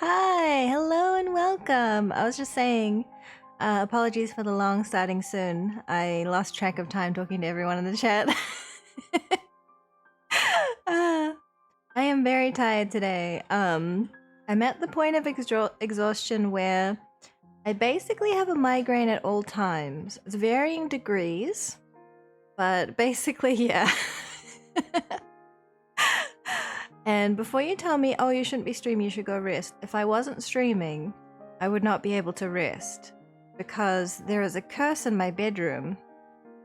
Hi, hello and welcome. I was just saying, apologies for the long starting soon. I lost track of time talking to everyone in the chat. I am very tired today. I'm at the point of exhaustion where I basically have a migraine at all times. It's varying degrees, but basically, yeah. And before you tell me, oh, you shouldn't be streaming, you should go rest. If I wasn't streaming, I would not be able to rest. Because there is a curse in my bedroom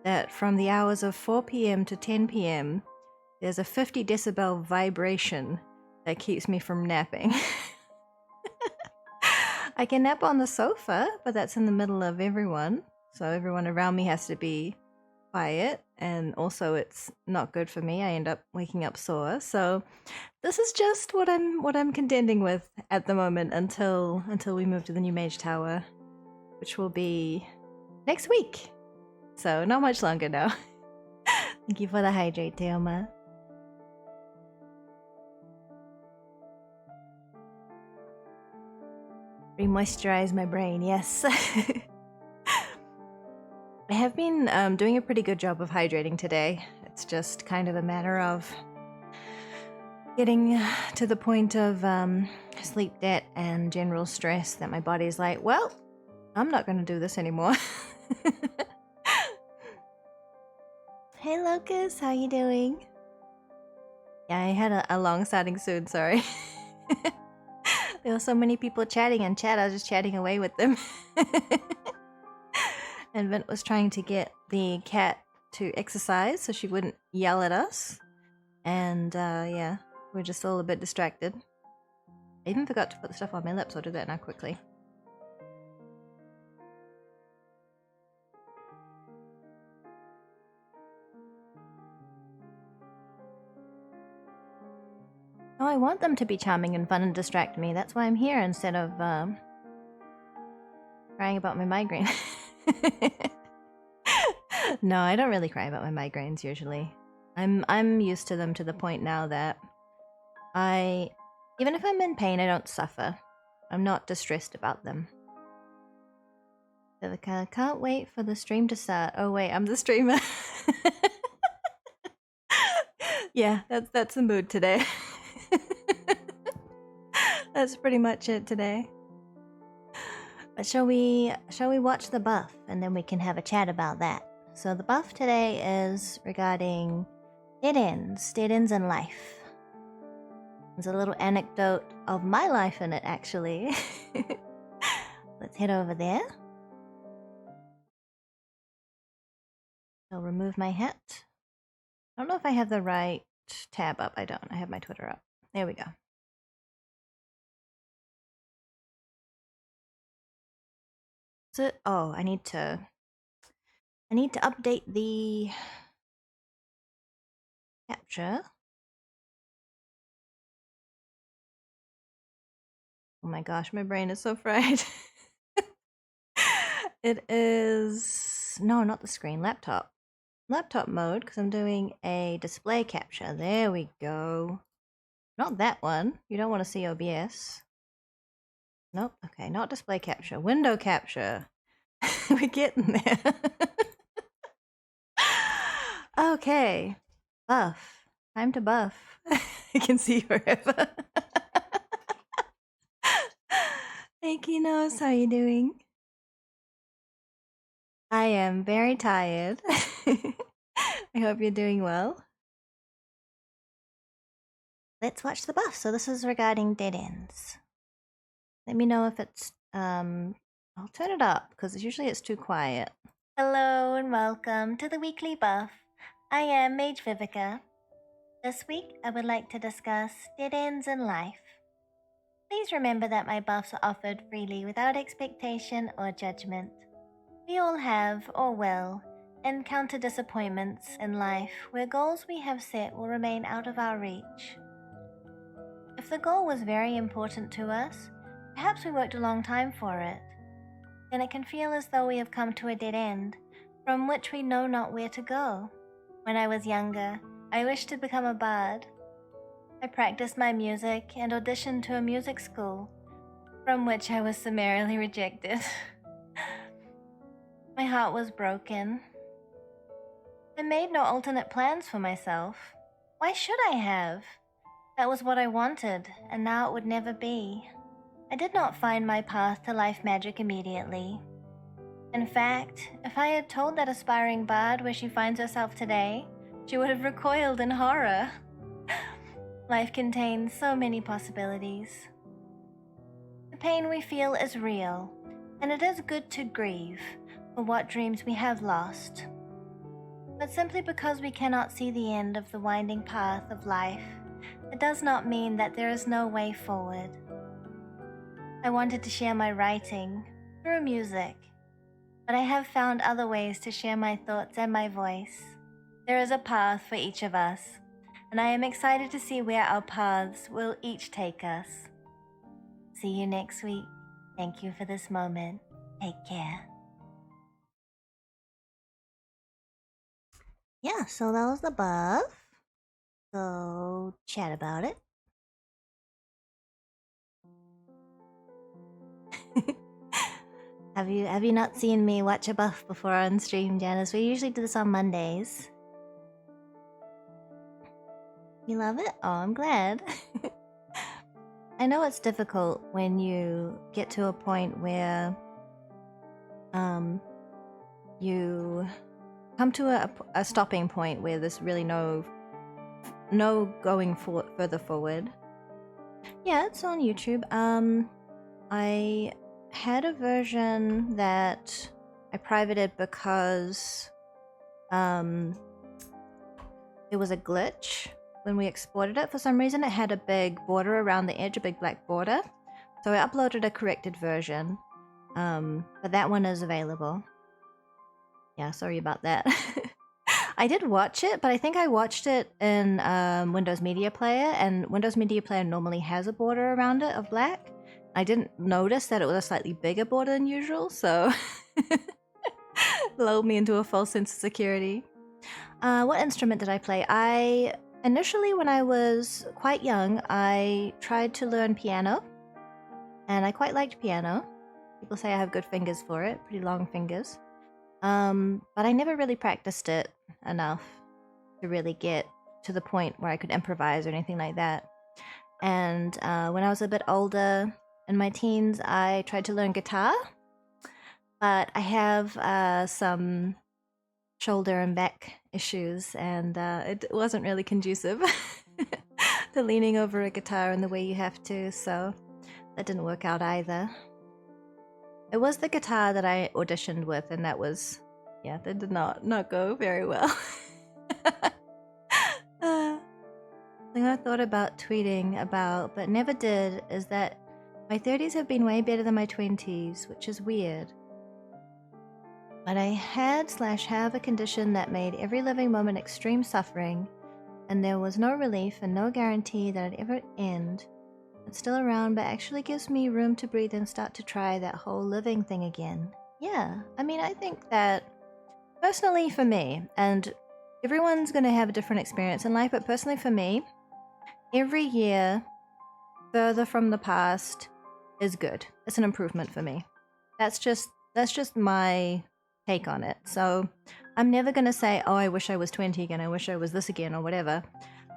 that from the hours of 4 p.m. to 10 p.m., there's a 50 decibel vibration that keeps me from napping. I can nap on the sofa, but that's in the middle of everyone. So everyone around me has to be quiet, and also it's not good for me. I end up waking up sore. So this is just what I'm contending with at the moment until we move to the new Mage Tower, which will be next week. So not much longer now. Thank you for the hydrate, Teoma. Re-moisturize my brain, yes. I have been doing a pretty good job of hydrating today. It's just kind of a matter of getting to the point of sleep debt and general stress that my body's like, well, I'm not going to do this anymore. Hey Locust, how you doing? Yeah, I had a long starting soon, sorry. There were so many people chatting in chat, I was just chatting away with them. And Vint was trying to get the cat to exercise so she wouldn't yell at us. And yeah, we're just all a bit distracted. I even forgot to put the stuff on my lips, I'll do that now quickly. Oh, I want them to be charming and fun and distract me. That's why I'm here instead of crying about my migraine. No, I don't really cry about my migraines usually. I'm used to them to the point now that Even if I'm in pain, I don't suffer. I'm not distressed about them. Vivica, can't wait for the stream to start. Oh wait, I'm the streamer. Yeah, that's the mood today. That's pretty much it today. But shall we watch the buff and then we can have a chat about that. So the buff today is regarding dead ends in life. There's a little anecdote of my life in it, actually. Let's head over there. I'll remove my hat. I don't know if I have the right tab up. I don't. I have my Twitter up. There we go. So, oh, I need to update the capture. Oh my gosh, my brain is so fried. It is... No, not the screen. Laptop. Laptop mode, because I'm doing a display capture. There we go. Not that one. You don't want to see OBS. Nope. Okay, not display capture. Window capture. We're getting there. Okay. Buff. Time to buff. I can see forever. Hey, Kinos, how you doing? I am very tired. I hope you're doing well. Let's watch the buff. So this is regarding dead ends. Let me know if it's I'll turn it up because usually it's too quiet. Hello and welcome to the weekly buff. I am Mage Vivica. This week I would like to discuss dead ends in life. Please remember that my buffs are offered freely without expectation or judgment. We all have, or will, encounter disappointments in life where goals we have set will remain out of our reach. If the goal was very important to us, perhaps we worked a long time for it, then it can feel as though we have come to a dead end, from which we know not where to go. When I was younger, I wished to become a bard. I practiced my music and auditioned to a music school, from which I was summarily rejected. My heart was broken. I made no alternate plans for myself. Why should I have? That was what I wanted, and now it would never be. I did not find my path to life magic immediately. In fact, if I had told that aspiring bard where she finds herself today, she would have recoiled in horror. Life contains so many possibilities. The pain we feel is real, and it is good to grieve for what dreams we have lost. But simply because we cannot see the end of the winding path of life, it does not mean that there is no way forward. I wanted to share my writing through music, but I have found other ways to share my thoughts and my voice. There is a path for each of us, and I am excited to see where our paths will each take us. See you next week. Thank you for this moment. Take care. Yeah, so that was the buff. So chat about it. Have you not seen me watch a buff before on stream, Janice? We usually do this on Mondays. You love it? Oh, I'm glad. I know it's difficult when you get to a point where you come to a stopping point where there's really no going further forward. Yeah, it's on YouTube. I had a version that I privated because there was a glitch when we exported it. For some reason it had a big border around the edge, a big black border. So I uploaded a corrected version. But that one is available. Yeah, sorry about that. I did watch it, but I think I watched it in Windows Media Player, and Windows Media Player normally has a border around it of black. I didn't notice that it was a slightly bigger border than usual, so lulled me into a false sense of security. What instrument did I play? I Initially, when I was quite young, I tried to learn piano, and I quite liked piano. People say I have good fingers for it, pretty long fingers. But I never really practiced it enough to really get to the point where I could improvise or anything like that. And when I was a bit older, in my teens, I tried to learn guitar, but I have some shoulder and back issues, and it wasn't really conducive to leaning over a guitar in the way you have to, so that didn't work out either. It was the guitar that I auditioned with, and that was, yeah, that did not go very well. Thing I thought about tweeting about, but never did, is that my 30s have been way better than my 20s, which is weird. But I had/have a condition that made every living moment extreme suffering, and there was no relief and no guarantee that it'd ever end. It's still around, but actually gives me room to breathe and start to try that whole living thing again. Yeah, I mean, I think that personally for me, and everyone's going to have a different experience in life, but personally for me, every year further from the past is good. It's an improvement for me. That's just my take on it. So I'm never going to say, oh, I wish I was 20 again, I wish I was this again, or whatever,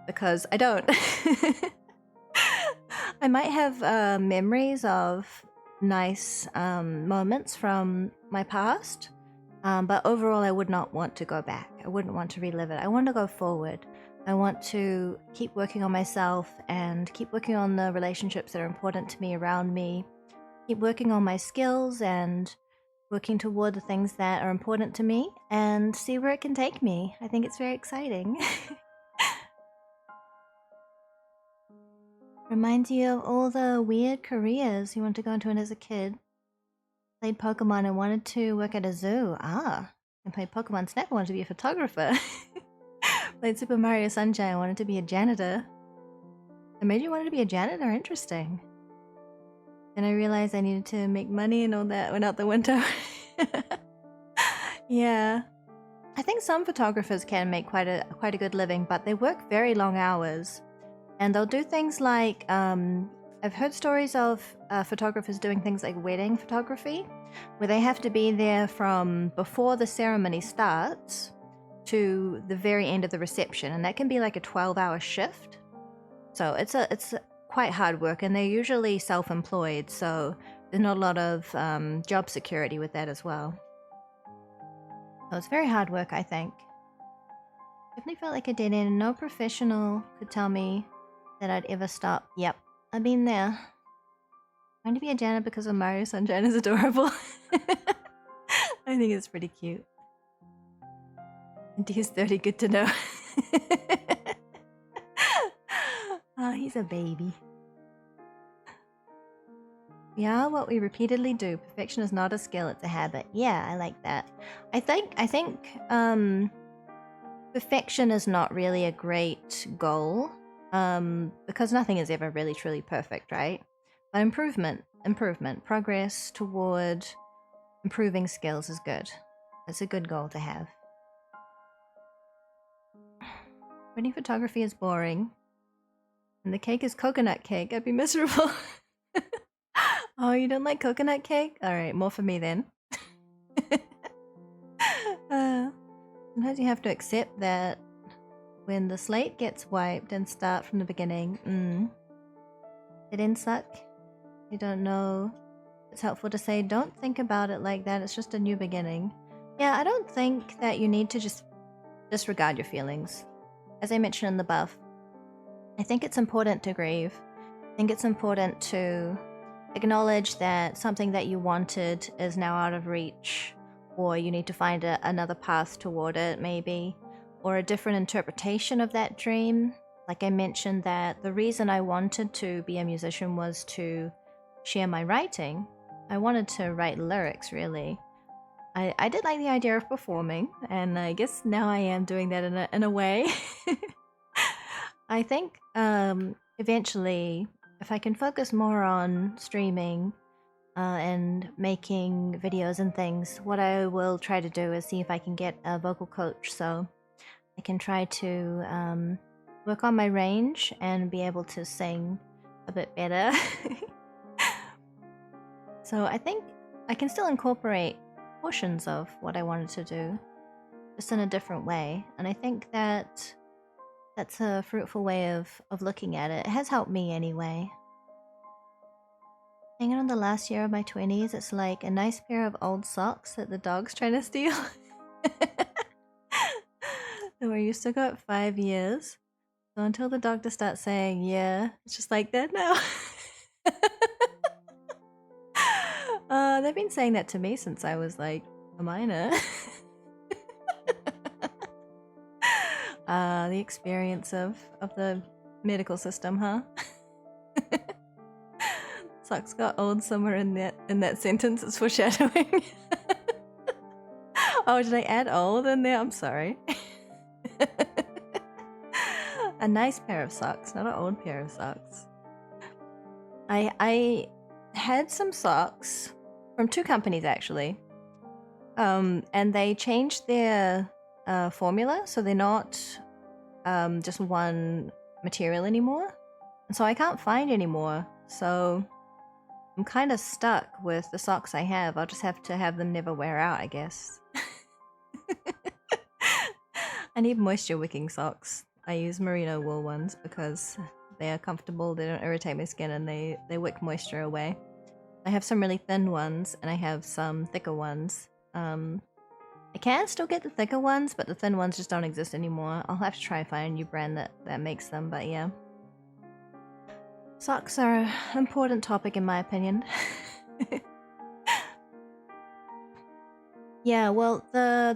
because I don't. I might have memories of nice moments from my past, but overall I would not want to go back. I wouldn't want to relive it. I want to go forward. I want to keep working on myself and keep working on the relationships that are important to me around me, keep working on my skills and working toward the things that are important to me, and see where it can take me. I think it's very exciting. Reminds you of all the weird careers you wanted to go into as a kid. Played Pokemon and wanted to work at a zoo. Ah, and played Pokemon Snap and wanted to be a photographer. Played Super Mario Sunshine and wanted to be a janitor. It made you want to be a janitor? Interesting. Then I realized I needed to make money and all that went out the window. Yeah. I think some photographers can make quite a good living, but they work very long hours. And they'll do things like, I've heard stories of photographers doing things like wedding photography, where they have to be there from before the ceremony starts to the very end of the reception, and that can be like a 12-hour shift. So it's quite hard work, and they're usually self-employed, so there's not a lot of job security with that as well. So it's very hard work, I think. Definitely felt like a dead end, and no professional could tell me that I'd ever stop. Yep, I've been there. Trying to be a janitor because of Mario Sunshine is adorable. I think it's pretty cute. And he's 30, good to know. Oh, he's a baby. We are what we repeatedly do. Perfection is not a skill, it's a habit. Yeah, I like that. I think perfection is not really a great goal, because nothing is ever really truly perfect, right? But improvement, progress toward improving skills is good. It's a good goal to have. Wedding photography is boring. And the cake is coconut cake. I'd be miserable. Oh, you don't like coconut cake? Alright, more for me then. Sometimes you have to accept that when the slate gets wiped and start from the beginning, it didn't suck. You don't know. It's helpful to say, don't think about it like that. It's just a new beginning. Yeah, I don't think that you need to just disregard your feelings. As I mentioned in the buff, I think it's important to grieve. I think it's important to acknowledge that something that you wanted is now out of reach, or you need to find another path toward it, maybe, or a different interpretation of that dream. Like I mentioned, that the reason I wanted to be a musician was to share my writing. I wanted to write lyrics, really. I did like the idea of performing, and I guess now I am doing that in a way. I think eventually, if I can focus more on streaming and making videos and things, what I will try to do is see if I can get a vocal coach, so I can try to work on my range and be able to sing a bit better. So I think I can still incorporate portions of what I wanted to do, just in a different way. And I think that that's a fruitful way of looking at it. It has helped me anyway. Hanging on the last year of my 20s, it's like a nice pair of old socks that the dog's trying to steal. And we used to go at 5 years. So until the doctor starts saying, yeah, it's just like that now. They've been saying that to me since I was like a minor. The experience of the medical system, huh? Socks got old somewhere in that sentence. It's foreshadowing. Oh, did I add old in there? I'm sorry. A nice pair of socks, not an old pair of socks. I had some socks from 2 companies actually, and they changed their formula, so they're not just one material anymore, and so I can't find any more. So I'm kind of stuck with the socks I have. I'll just have to have them never wear out, I guess. I need moisture wicking socks. I use merino wool ones because they are comfortable, they don't irritate my skin, and they wick moisture away. I have some really thin ones and I have some thicker ones. I can still get the thicker ones, but the thin ones just don't exist anymore. I'll have to try and find a new brand that makes them, but yeah. Socks are an important topic in my opinion. Yeah, well, the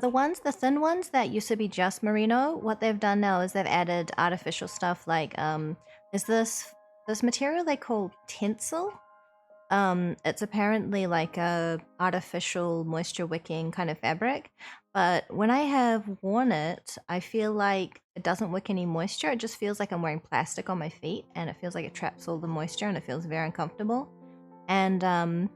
thin ones that used to be just merino, what they've done now is they've added artificial stuff like is this material they call Tencel? It's apparently like a artificial moisture wicking kind of fabric, but when I have worn it, I feel like it doesn't wick any moisture. It just feels like I'm wearing plastic on my feet, and it feels like it traps all the moisture, and it feels very uncomfortable. And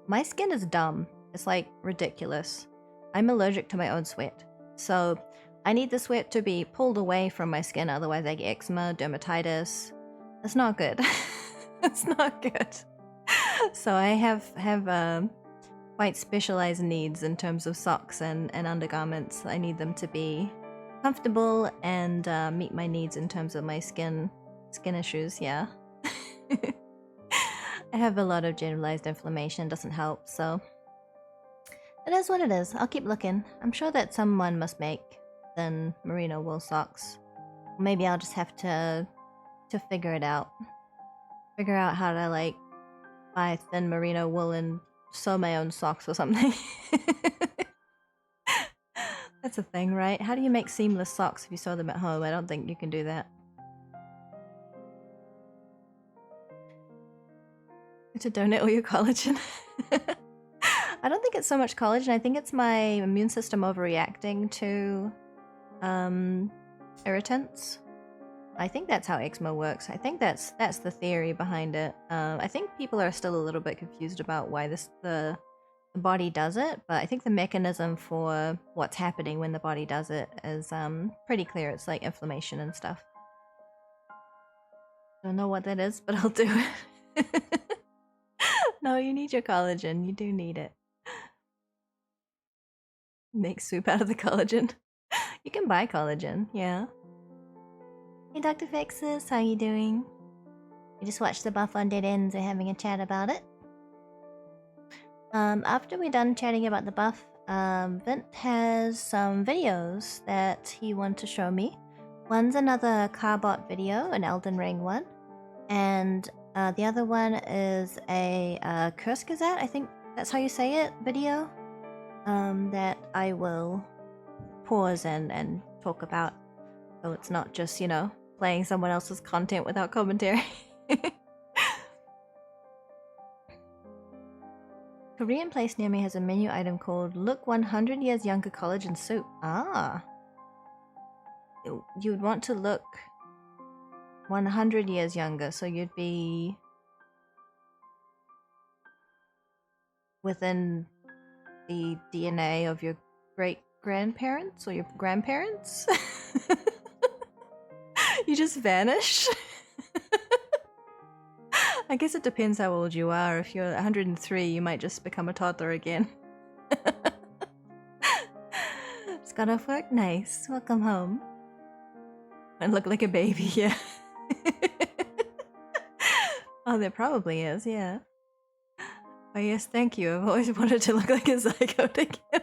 my skin is dumb. It's like ridiculous. I'm allergic to my own sweat, so I need the sweat to be pulled away from my skin, otherwise I get eczema, dermatitis. It's not good. It's not good. So I have quite specialized needs in terms of socks and undergarments. I need them to be comfortable and meet my needs in terms of my skin issues. Yeah. I have a lot of generalized inflammation. Doesn't help. So it is what it is. I'll keep looking. I'm sure that someone must make thin merino wool socks. Maybe I'll just have to figure it out. Figure out how to like buy thin merino wool and sew my own socks or something. That's a thing, right? How do you make seamless socks if you sew them at home? I don't think you can do that. To donate all your collagen. I don't think it's so much collagen. I think it's my immune system overreacting to irritants. I think that's how eczema works. I think that's the theory behind it. I think people are still a little bit confused about why the body does it, but I think the mechanism for what's happening when the body does it is pretty clear. It's like inflammation and stuff. Don't know what that is, but I'll do it. No, you need your collagen. You do need it. Make soup out of the collagen. You can buy collagen, yeah. Hey Dr. Fixus, how you doing? We just watched the buff on Dead Ends and having a chat about it. After we're done chatting about the buff, Vint has some videos that he wanted to show me. One's another Carbot video, an Elden Ring one, and the other one is a Curse Gazette, I think that's how you say it, video, that I will pause and talk about, so it's not just, you know, playing someone else's content without commentary. Korean place near me has a menu item called Look 100 Years Younger Collagen Soup. Ah. You'd want to look 100 years younger, so you'd be within the DNA of your great grandparents or your grandparents. You just vanish? I guess it depends how old you are. If you're 103, you might just become a toddler again. Just got off work? Nice. Welcome home. I look like a baby, yeah. Oh, there probably is, yeah. Oh yes, thank you. I've always wanted to look like a zygote again.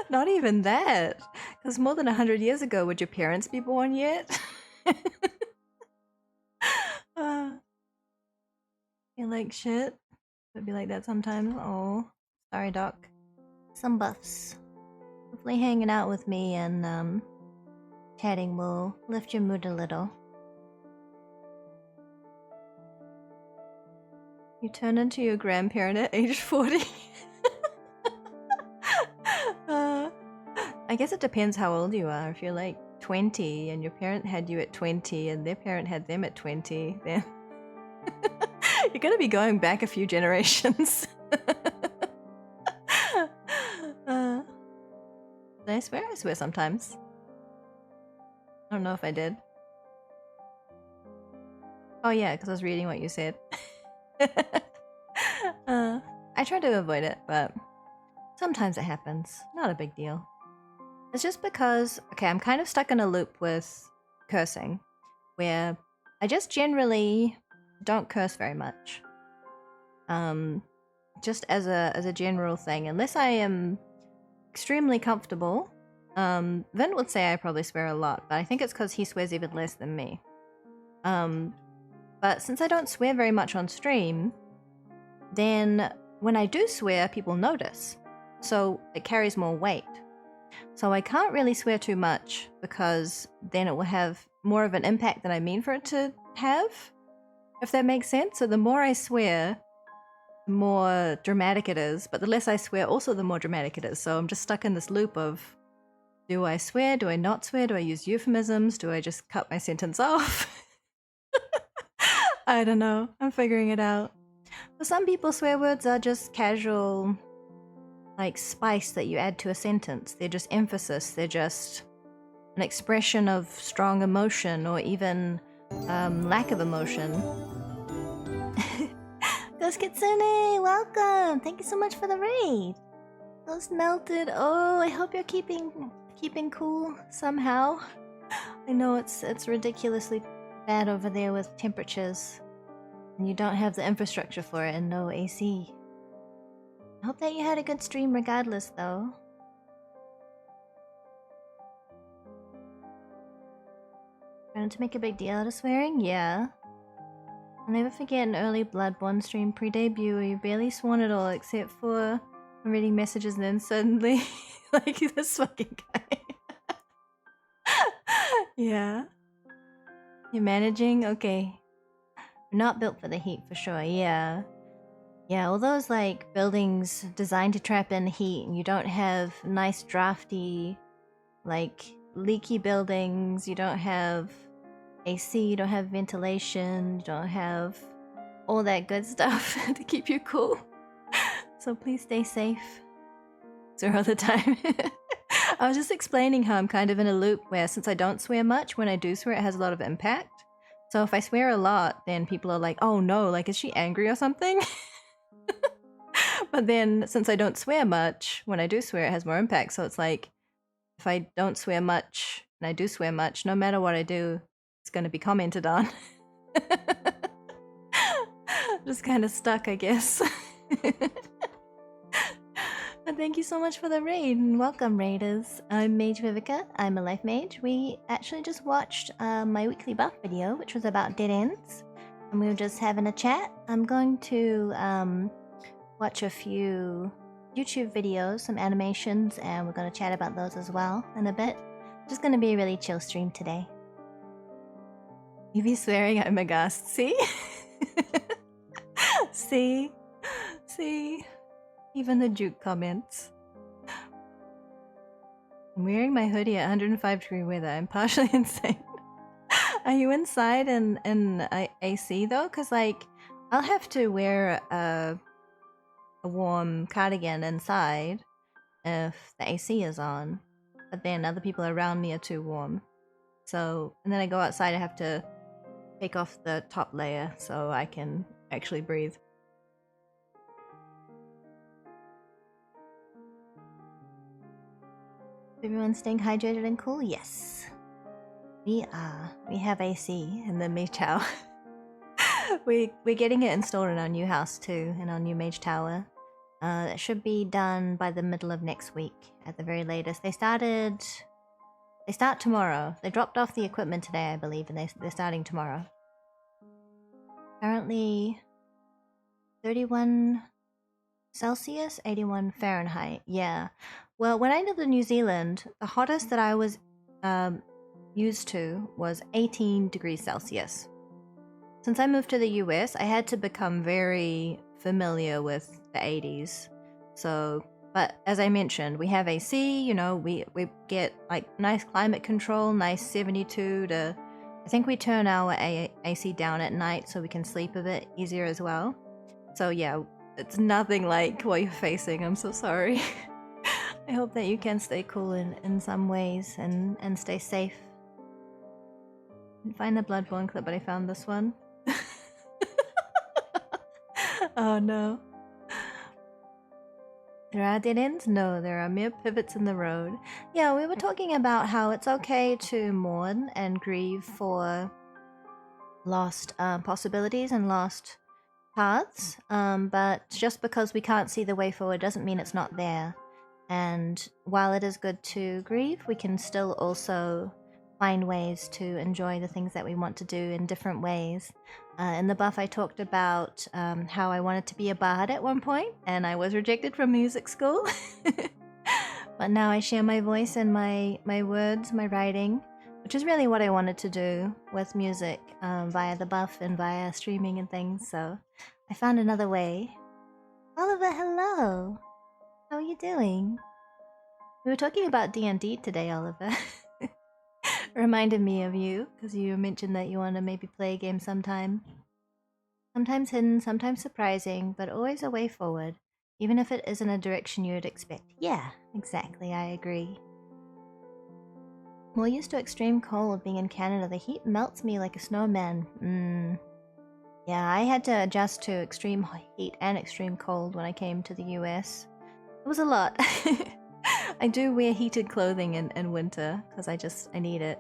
Not even that. Because more than 100 years ago, would your parents be born yet? You like shit? It'd be like that sometimes. Oh, sorry, Doc. Some buffs. Hopefully hanging out with me and chatting will lift your mood a little. You turn into your grandparent at age 40. I guess it depends how old you are. If you're like 20 and your parent had you at 20 and their parent had them at 20, then you're gonna be going back a few generations. Did I swear? I swear sometimes. I don't know if I did. Oh yeah, because I was reading what you said. I try to avoid it, but sometimes it happens. Not a big deal. It's just because, okay, I'm kind of stuck in a loop with cursing, where I just generally don't curse very much. Just as a general thing, unless I am extremely comfortable. Vin would say I probably swear a lot, but I think it's because he swears even less than me. But since I don't swear very much on stream, then when I do swear, people notice. So it carries more weight. So I can't really swear too much because then it will have more of an impact than I mean for it to have, if that makes sense. So the more I swear, the more dramatic it is, but the less I swear, also the more dramatic it is. So I'm just stuck in this loop of, do I swear? Do I not swear? Do I use euphemisms? Do I just cut my sentence off? I don't know. I'm figuring it out. For some people, swear words are just casual, like spice that you add to a sentence. They're just emphasis. They're just an expression of strong emotion or even lack of emotion. Ghost Kitsune, welcome! Thank you so much for the raid. Ghost Melted. Oh, I hope you're keeping cool somehow. I know it's ridiculously bad over there with temperatures, and you don't have the infrastructure for it and no AC. I hope that you had a good stream regardless, though. Trying to make a big deal out of swearing? Yeah. I'll never forget an early Bloodborne stream pre-debut where you barely sworn at all except for reading messages and then suddenly, like, this fucking guy. Yeah. You're managing? Okay. Not built for the heat for sure, yeah. Yeah, all those like buildings designed to trap in heat and you don't have nice drafty, like leaky buildings, you don't have AC, you don't have ventilation, you don't have all that good stuff to keep you cool. So please stay safe. Swear all the time. I was just explaining how I'm kind of in a loop where since I don't swear much, when I do swear it has a lot of impact. So if I swear a lot, then people are like, oh no, like is she angry or something? But then since I don't swear much, when I do swear it has more impact. So it's like, if I don't swear much and I do swear much, no matter what I do, it's going to be commented on. Just kind of stuck, I guess. But thank you so much for the raid and welcome, raiders. I'm Mage Vivica. I'm a life mage. We actually just watched my weekly buff video, which was about dead ends, and we were just having a chat. I'm going to watch a few YouTube videos, some animations, and we're going to chat about those as well in a bit. Just going to be a really chill stream today. You be swearing, I'm aghast. See? See? See? Even the Duke comments. I'm wearing my hoodie at 105-degree weather. I'm partially insane. Are you inside in AC though? Because like, I'll have to wear a warm cardigan inside if the AC is on, but then other people around me are too warm. So, and then I go outside, I have to take off the top layer so I can actually breathe. Everyone staying hydrated and cool? Yes. We are. We have AC in the Mage Tower. We're getting it installed in our new house too, in our new Mage Tower. That should be done by the middle of next week at the very latest. They start tomorrow. They dropped off the equipment today, I believe, and they're starting tomorrow. Currently 31 Celsius, 81 Fahrenheit. Yeah. Well, when I lived in New Zealand, the hottest that I was used to was 18 degrees Celsius. Since I moved to the US, I had to become very familiar with the 80s. So, but as I mentioned, we have AC, you know, we get like nice climate control, nice 72 to, I think we turn our AC down at night so we can sleep a bit easier as well. So yeah, it's nothing like what you're facing. I'm so sorry. I hope that you can stay cool in some ways and stay safe. Didn't find the Bloodborne clip, but I found this one. Oh no. There are dead ends? No, there are mere pivots in the road. Yeah, we were talking about how it's okay to mourn and grieve for lost possibilities and lost paths, but just because we can't see the way forward doesn't mean it's not there. And while it is good to grieve, we can still also find ways to enjoy the things that we want to do in different ways. In the buff, I talked about how I wanted to be a bard at one point, and I was rejected from music school. But now I share my voice and my words, my writing, which is really what I wanted to do with music via the buff and via streaming and things. So I found another way. Oliver, hello! How are you doing? We were talking about D&D today, Oliver. Reminded me of you, because you mentioned that you want to maybe play a game sometime. Sometimes hidden, sometimes surprising, but always a way forward, even if it isn't a direction you would expect. Yeah, exactly, I agree. More used to extreme cold being in Canada, the heat melts me like a snowman. Yeah, I had to adjust to extreme heat and extreme cold when I came to the US. It was a lot. I do wear heated clothing in winter because I need it.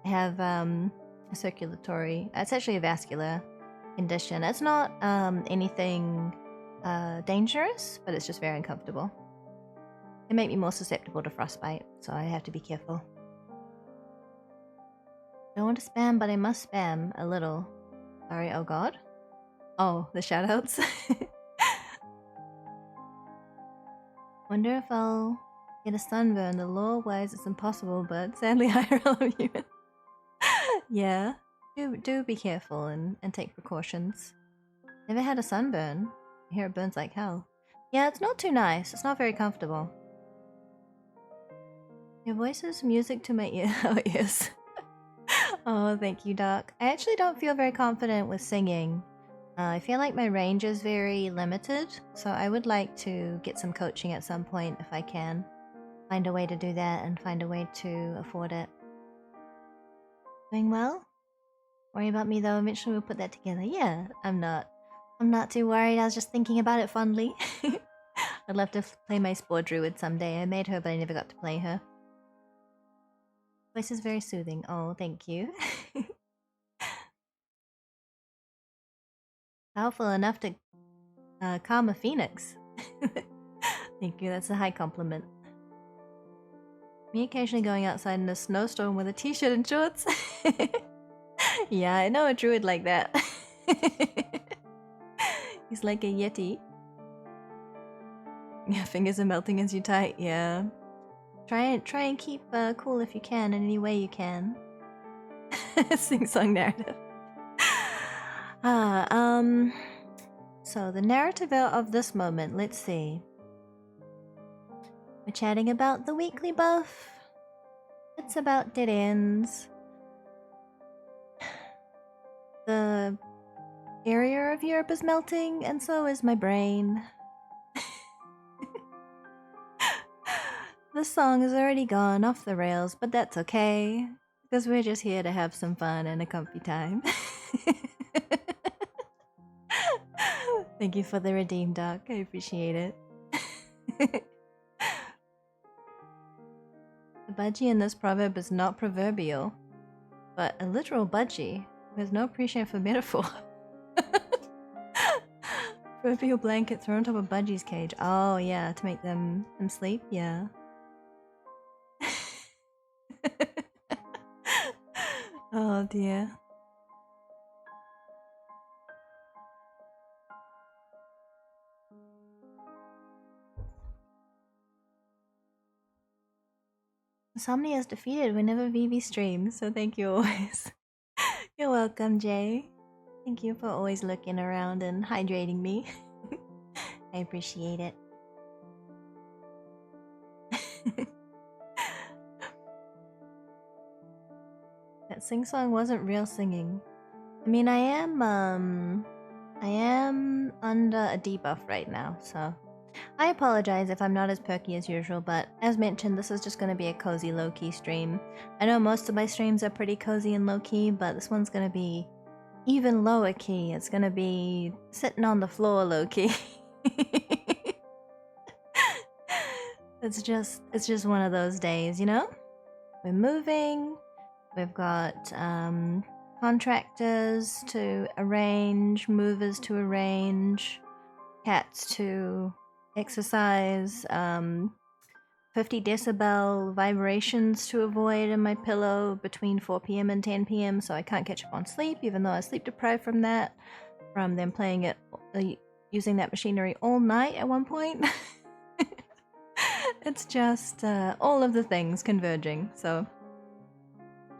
I have a circulatory, it's actually a vascular condition. It's not anything dangerous, but it's just very uncomfortable. It makes me more susceptible to frostbite, so I have to be careful. Don't want to spam, but I must spam a little. Sorry, oh god. Oh, the shoutouts. Wonder if I'll get a sunburn. The law-wise it's impossible, but sadly IRL I'm human. Yeah, do be careful and take precautions. Never had a sunburn. I hear it burns like hell. Yeah, it's not too nice. It's not very comfortable. Your voice is music to my ear. Oh, yes. Oh, thank you, Doc. I actually don't feel very confident with singing. I feel like my range is very limited, so I would like to get some coaching at some point if I can. Find a way to do that and find a way to afford it. Doing well? Worry about me though, eventually we'll put that together. Yeah, I'm not too worried, I was just thinking about it fondly. I'd love to play my Spore Druid someday. I made her, but I never got to play her. Voice is very soothing. Oh, thank you. Powerful enough to calm a phoenix. Thank you, that's a high compliment. Me occasionally going outside in a snowstorm with a t-shirt and shorts. Yeah, I know a druid like that. He's like a yeti. Yeah, fingers are melting as you type. Yeah. Try and keep cool if you can in any way you can. Sing-song narrative. So the narrative of this moment, let's see. We're chatting about the weekly buff. It's about dead ends. The area of Europe is melting, and so is my brain. The song is already gone off the rails, but that's okay. Because we're just here to have some fun and a comfy time. Thank you for the redeem, Doc. I appreciate it. The budgie in this proverb is not proverbial, but a literal budgie who has no appreciation for metaphor. Proverbial blanket thrown on top of budgie's cage. Oh yeah, to make them sleep. Yeah. Oh dear. Insomnia is defeated whenever Vivi streams, so thank you always. You're welcome, Jay. Thank you for always looking around and hydrating me. I appreciate it. That sing-song wasn't real singing. I mean, I am under a debuff right now, so I apologize if I'm not as perky as usual, but as mentioned, this is just going to be a cozy low-key stream. I know most of my streams are pretty cozy and low-key, but this one's going to be even lower key. It's going to be sitting on the floor low-key. It's just one of those days, you know? We're moving. We've got contractors to arrange, movers to arrange, cats to exercise, 50 decibel vibrations to avoid in my pillow between 4 p.m. and 10 p.m. so I can't catch up on sleep, even though I was sleep deprived from that, from them playing it, using that machinery all night at one point. It's just all of the things converging, so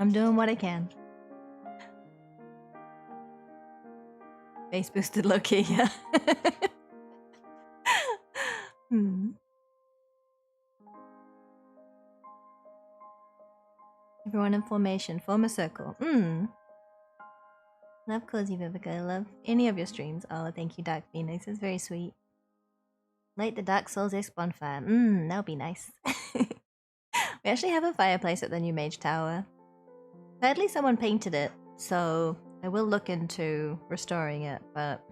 I'm doing what I can. Base boosted low-key, yeah. Everyone in formation, form a circle. Love Cozy Vivica, I love any of your streams. Oh, thank you, Dark Phoenix, it's very sweet. Light the Dark Souls X bonfire. That'll be nice. We actually have a fireplace at the new Mage Tower. Sadly, someone painted it, so I will look into restoring it, but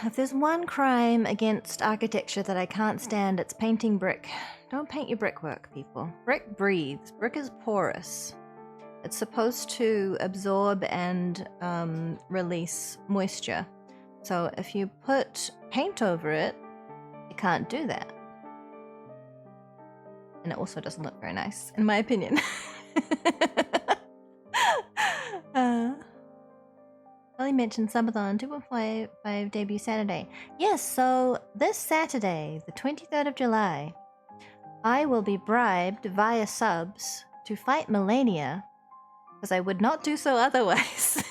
if there's one crime against architecture that I can't stand, it's painting brick. Don't paint your brickwork, people. Brick breathes. Brick is porous. It's supposed to absorb and release moisture. So if you put paint over it, it can't do that. And it also doesn't look very nice, in my opinion. Ellie mentioned Subathon 2.5 debut Saturday. Yes, so this Saturday, the 23rd of July, I will be bribed via subs to fight Melania, because I would not do so otherwise.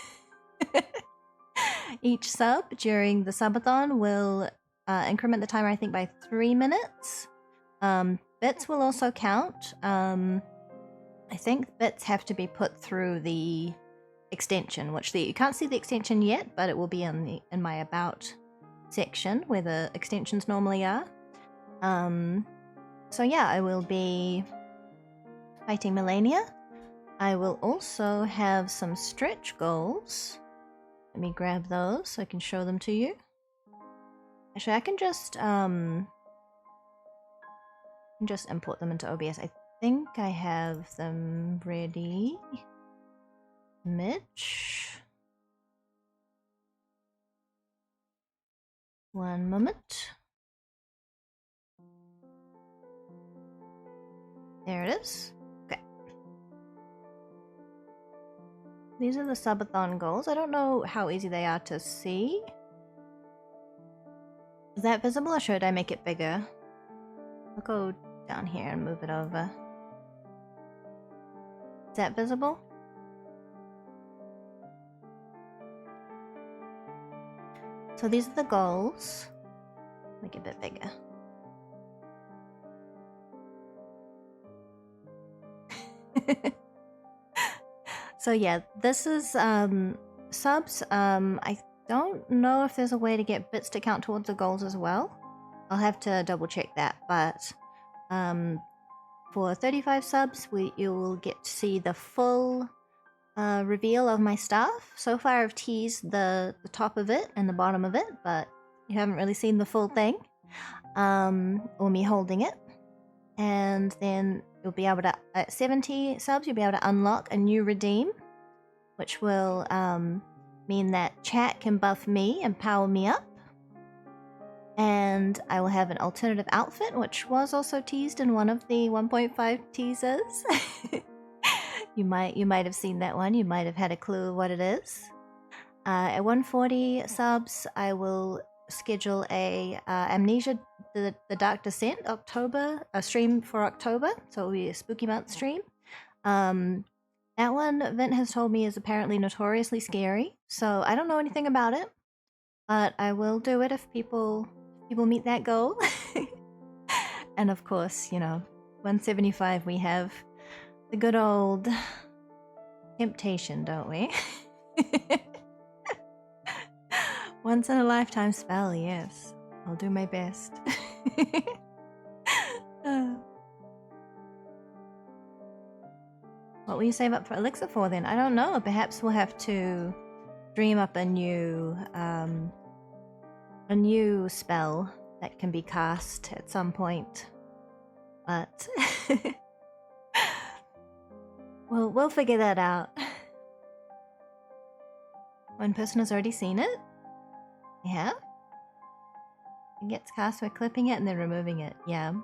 Each sub during the subathon will increment the timer, I think, by 3 minutes. Bits will also count. I think bits have to be put through the extension, which you can't see the extension yet, but it will be in my about section where the extensions normally are. So yeah, I will be fighting Melania. I will also have some stretch goals. Let me grab those so I can show them to you. Actually, I can just import them into OBS. I think I have them ready. Mitch. One moment. There it is. Okay. These are the subathon goals. I don't know how easy they are to see. Is that visible, or should I make it bigger? I'll go down here and move it over. Is that visible? So these are the goals. Make it a bit bigger. So yeah, this is subs. I don't know if there's a way to get bits to count towards the goals as well. I'll have to double check that, but for 35 subs, you'll get to see the full reveal of my stuff. So far, I've teased the top of it and the bottom of it, but you haven't really seen the full thing, or me holding it. And then you'll be able to, at 70 subs, you'll be able to unlock a new redeem, which will mean that chat can buff me and power me up. And I will have an alternative outfit, which was also teased in one of the 1.5 teasers. You might have seen that one. You might have had a clue what it is. At 140 subs, I will schedule a Amnesia: The Dark Descent a stream for October. So it'll be a spooky month stream. That one, Vint has told me, is apparently notoriously scary. So I don't know anything about it, but I will do it if people meet that goal. And of course, 175, we have the good old temptation, don't we? Once in a lifetime spell, yes. I'll do my best. What will you save up for Elixir for then? I don't know. Perhaps we'll have to dream up a new spell that can be cast at some point. But we'll figure that out. One person has already seen it. Yeah. It gets cast by clipping it and then removing it. Yeah.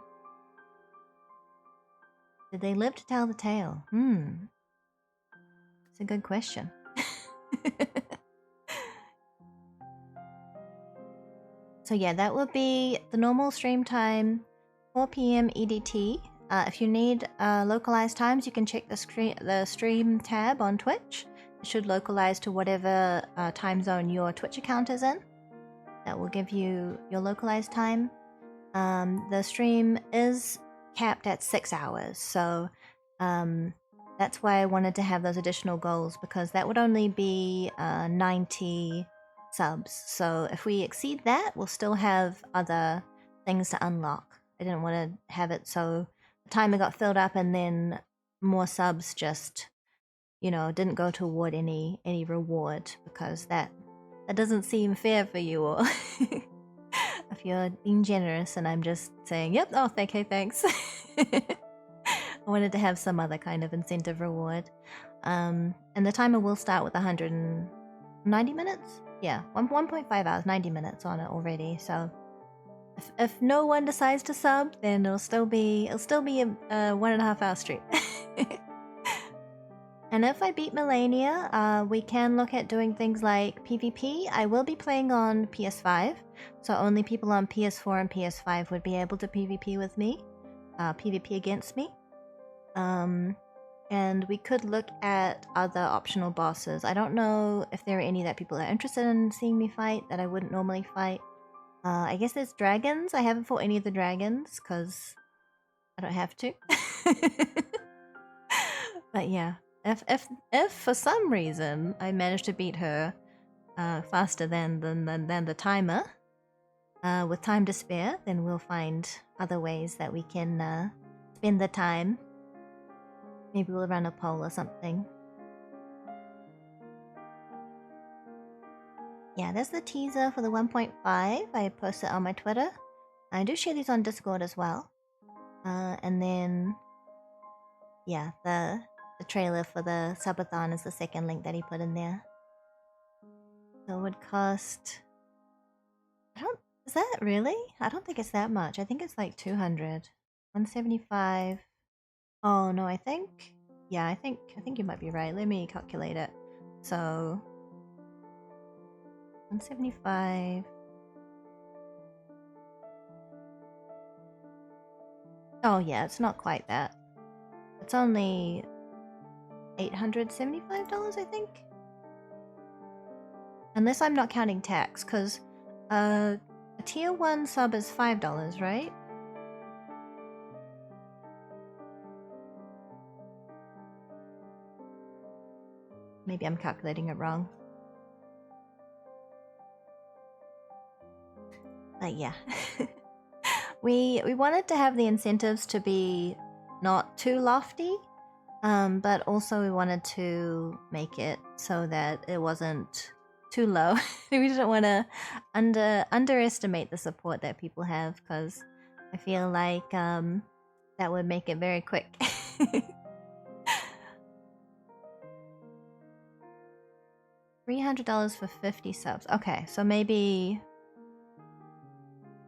Did they live to tell the tale? It's a good question. So yeah, that will be the normal stream time, 4 p.m. EDT. If you need localized times, you can check the stream tab on Twitch. It should localize to whatever time zone your Twitch account is in. That will give you your localized time. The stream is capped at 6 hours, so that's why I wanted to have those additional goals, because that would only be 90 subs. So if we exceed that, we'll still have other things to unlock. I didn't want to have it so the timer got filled up and then more subs just, didn't go toward any reward, because that doesn't seem fair for you all. If you're being generous and I'm just saying, yep, oh, okay, thanks. I wanted to have some other kind of incentive reward. And the timer will start with 190 minutes? Yeah, 1.5 hours, 90 minutes on it already. So if no one decides to sub, then it'll still be a 1.5 hour stream. And if I beat Melania, we can look at doing things like PvP. I will be playing on PS5, so only people on PS4 and PS5 would be able to PvP with me, PvP against me. And we could look at other optional bosses. I don't know if there are any that people are interested in seeing me fight that I wouldn't normally fight. I guess there's dragons. I haven't fought any of the dragons because I don't have to. But yeah. If for some reason I manage to beat her faster than the timer, with time to spare, then we'll find other ways that we can spend the time. Maybe we'll run a poll or something. Yeah, there's the teaser for the 1.5. I posted on my Twitter. I do share these on Discord as well. And then, yeah, the trailer for the subathon is the second link that he put in there. So it would cost... Is that really? I don't think it's that much. I think it's like 200. 175. Oh no, I think... Yeah, I think you might be right. Let me calculate it. So... 175... Oh yeah, it's not quite that. It's only... $875, I think? Unless I'm not counting tax, because a tier 1 sub is $5, right? Maybe I'm calculating it wrong. But yeah. We wanted to have the incentives to be not too lofty, but also we wanted to make it so that it wasn't too low. We didn't want to underestimate the support that people have, because I feel like that would make it very quick. $300 for 50 subs. Okay, so maybe...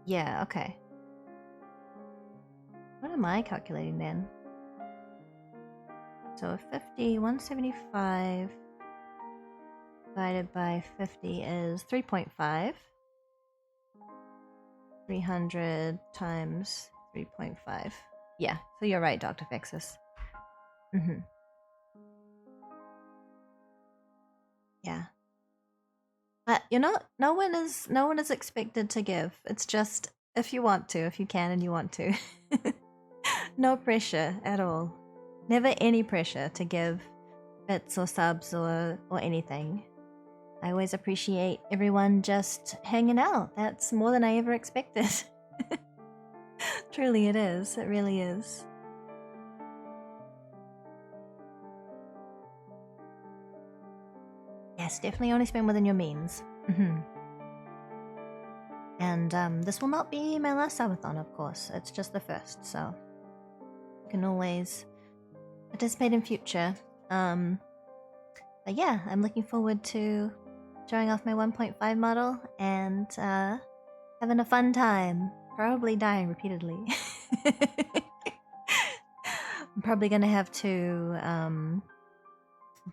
Yeah, okay. What am I calculating then? So 50, 175 divided by 50 is 3.5. 300 times 3.5. Yeah, so you're right, Dr. Fexus. Yeah. But you know, no one is expected to give. It's just if you want to, if you can and you want to. No pressure at all. Never any pressure to give bits or subs or anything. I always appreciate everyone just hanging out. That's more than I ever expected. Truly it is. It really is. Yes, definitely only spend within your means. And this will not be my last subathon, of course. It's just the first, so you can always participate in future. But yeah, I'm looking forward to showing off my 1.5 model and having a fun time. Probably dying repeatedly. I'm probably gonna have to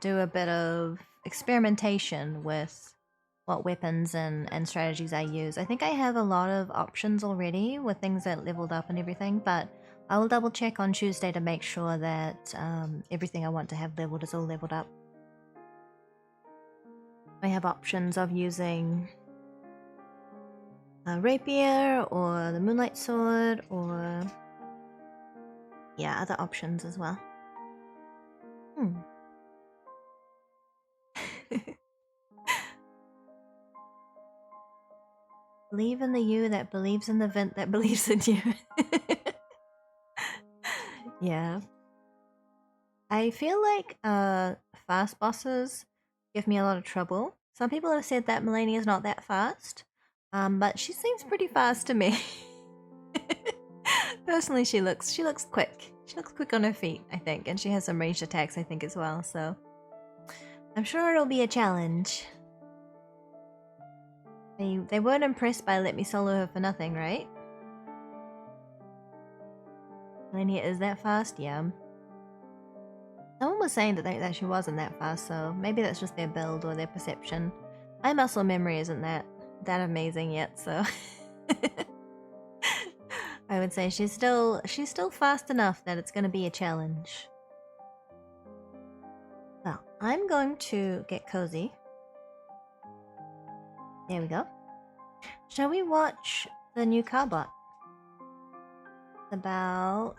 do a bit of experimentation with what weapons and strategies I use. I think I have a lot of options already with things that leveled up and everything, but I will double check on Tuesday to make sure that everything I want to have leveled is all leveled up. I have options of using a rapier or the moonlight sword or yeah, other options as well. Believe in the you that believes in the vent that believes in you. Yeah. I feel like fast bosses give me a lot of trouble. Some people have said that Melania is not that fast, but she seems pretty fast to me. Personally, she looks quick. She looks quick on her feet, I think, and she has some ranged attacks, I think, as well. So I'm sure it'll be a challenge. They weren't impressed by Let Me Solo Her for nothing, right? Melania is that fast? Yeah. Someone was saying that she wasn't that fast, so maybe that's just their build or their perception. My muscle memory isn't that amazing yet, so I would say she's still fast enough that it's going to be a challenge. Well, I'm going to get cozy. There we go. Shall we watch the new Carbot? It's about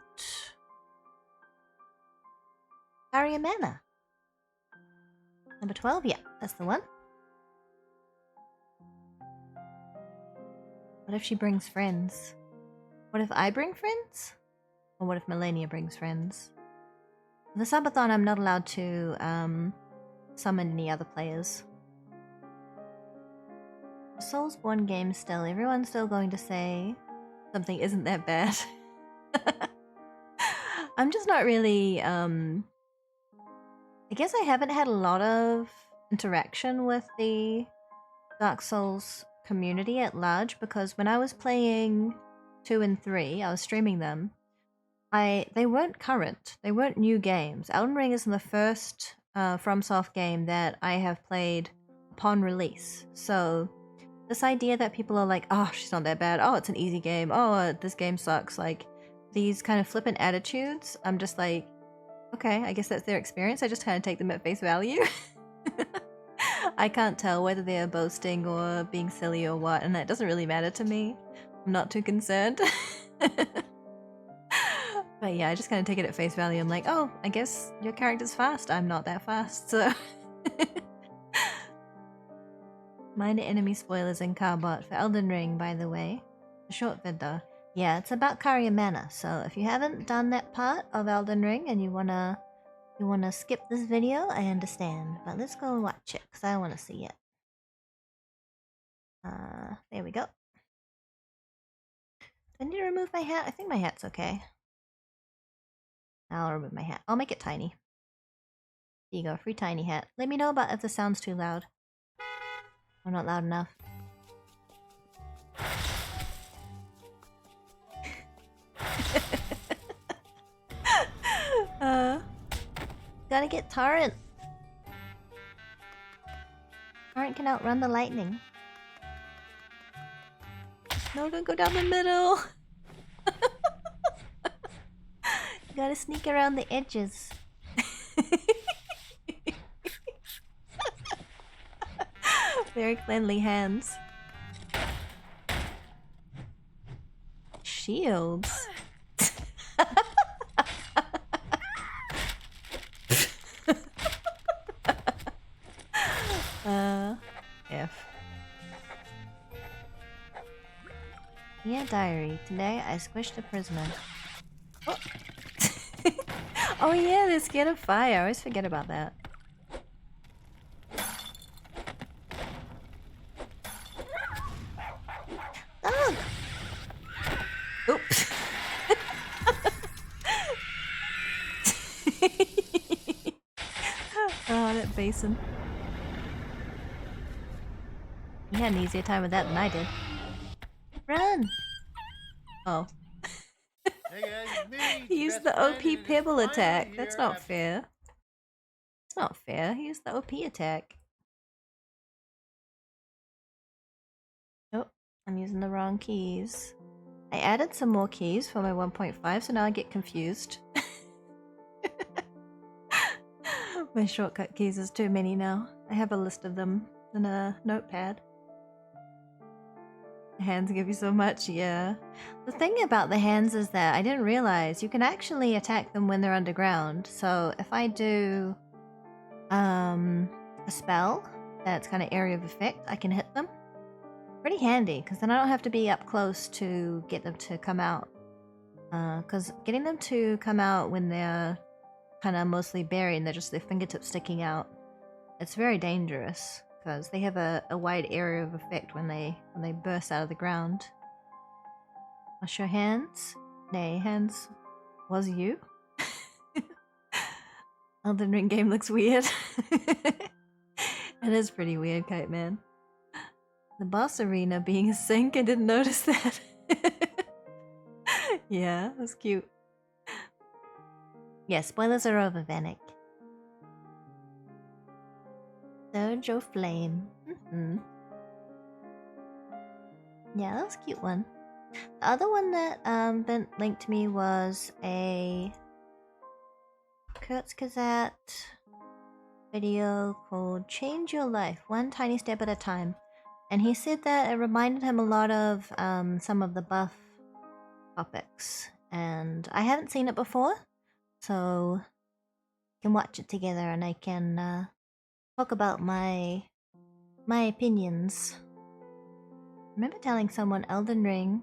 Barrier Manor. Number 12? Yeah, that's the one. What if she brings friends? What if I bring friends? Or what if Melania brings friends? For the subathon, I'm not allowed to summon any other players. Soulsborne game still. Everyone's still going to say something isn't that bad. I'm just not really I guess I haven't had a lot of interaction with the Dark Souls community at large, because when I was playing 2 and 3, I was streaming them. They weren't current. They weren't new games. Elden Ring is the first FromSoft game that I have played upon release. So this idea that people are like, oh, she's not that bad. Oh, it's an easy game. Oh, this game sucks. Like, these kind of flippant attitudes, I'm just like, okay, I guess that's their experience. I just kind of take them at face value. I can't tell whether they're boasting or being silly or what, and that doesn't really matter to me. I'm not too concerned. But yeah, I just kind of take it at face value. I'm like, oh, I guess your character's fast. I'm not that fast, so... Minor enemy spoilers in Carbot for Elden Ring, by the way. A short vid though. Yeah, it's about Caria Manor. So if you haven't done that part of Elden Ring and you wanna skip this video, I understand. But let's go and watch it because I want to see it. There we go. Do I need to remove my hat? I think my hat's okay. I'll remove my hat. I'll make it tiny. There you go, free tiny hat. Let me know about if the sound's too loud. Or not loud enough. Gotta get Torrent. Torrent can outrun the lightning. No, don't go down the middle. You gotta sneak around the edges. Very cleanly hands. Shields. F. Yeah, diary. Today I squished a prisoner. Oh, oh yeah, they're scared of fire. I always forget about that. Oh! Oops. Oh, that basin. You had an easier time with that than I did. Run! Oh. He used the OP Pebble attack. That's not fair. It's not fair. He used the OP attack. Oh, I'm using the wrong keys. I added some more keys for my 1.5, so now I get confused. My shortcut keys is too many now. I have a list of them in a notepad. Hands give you so much, yeah. The thing about the hands is that I didn't realize you can actually attack them when they're underground. So if I do a spell that's kind of area of effect, I can hit them. Pretty handy, because then I don't have to be up close to get them to come out. Because getting them to come out when they're kind of mostly buried and they're just their fingertips sticking out, it's very dangerous. Because they have a wide area of effect when they burst out of the ground. Wash your hands? Nay, hands was you? Elden Ring game looks weird. It is pretty weird, Kite Man. The boss arena being a sink, I didn't notice that. Yeah, that's cute. Yeah, spoilers are over, Vanek. Dojo Flame. Yeah, that was a cute one. The other one that Bent linked to me was a Kurzgesagt video called Change Your Life, One Tiny Step at a Time. And he said that it reminded him a lot of some of the buff topics. And I haven't seen it before, so we can watch it together and I can talk about my opinions. I remember telling someone Elden Ring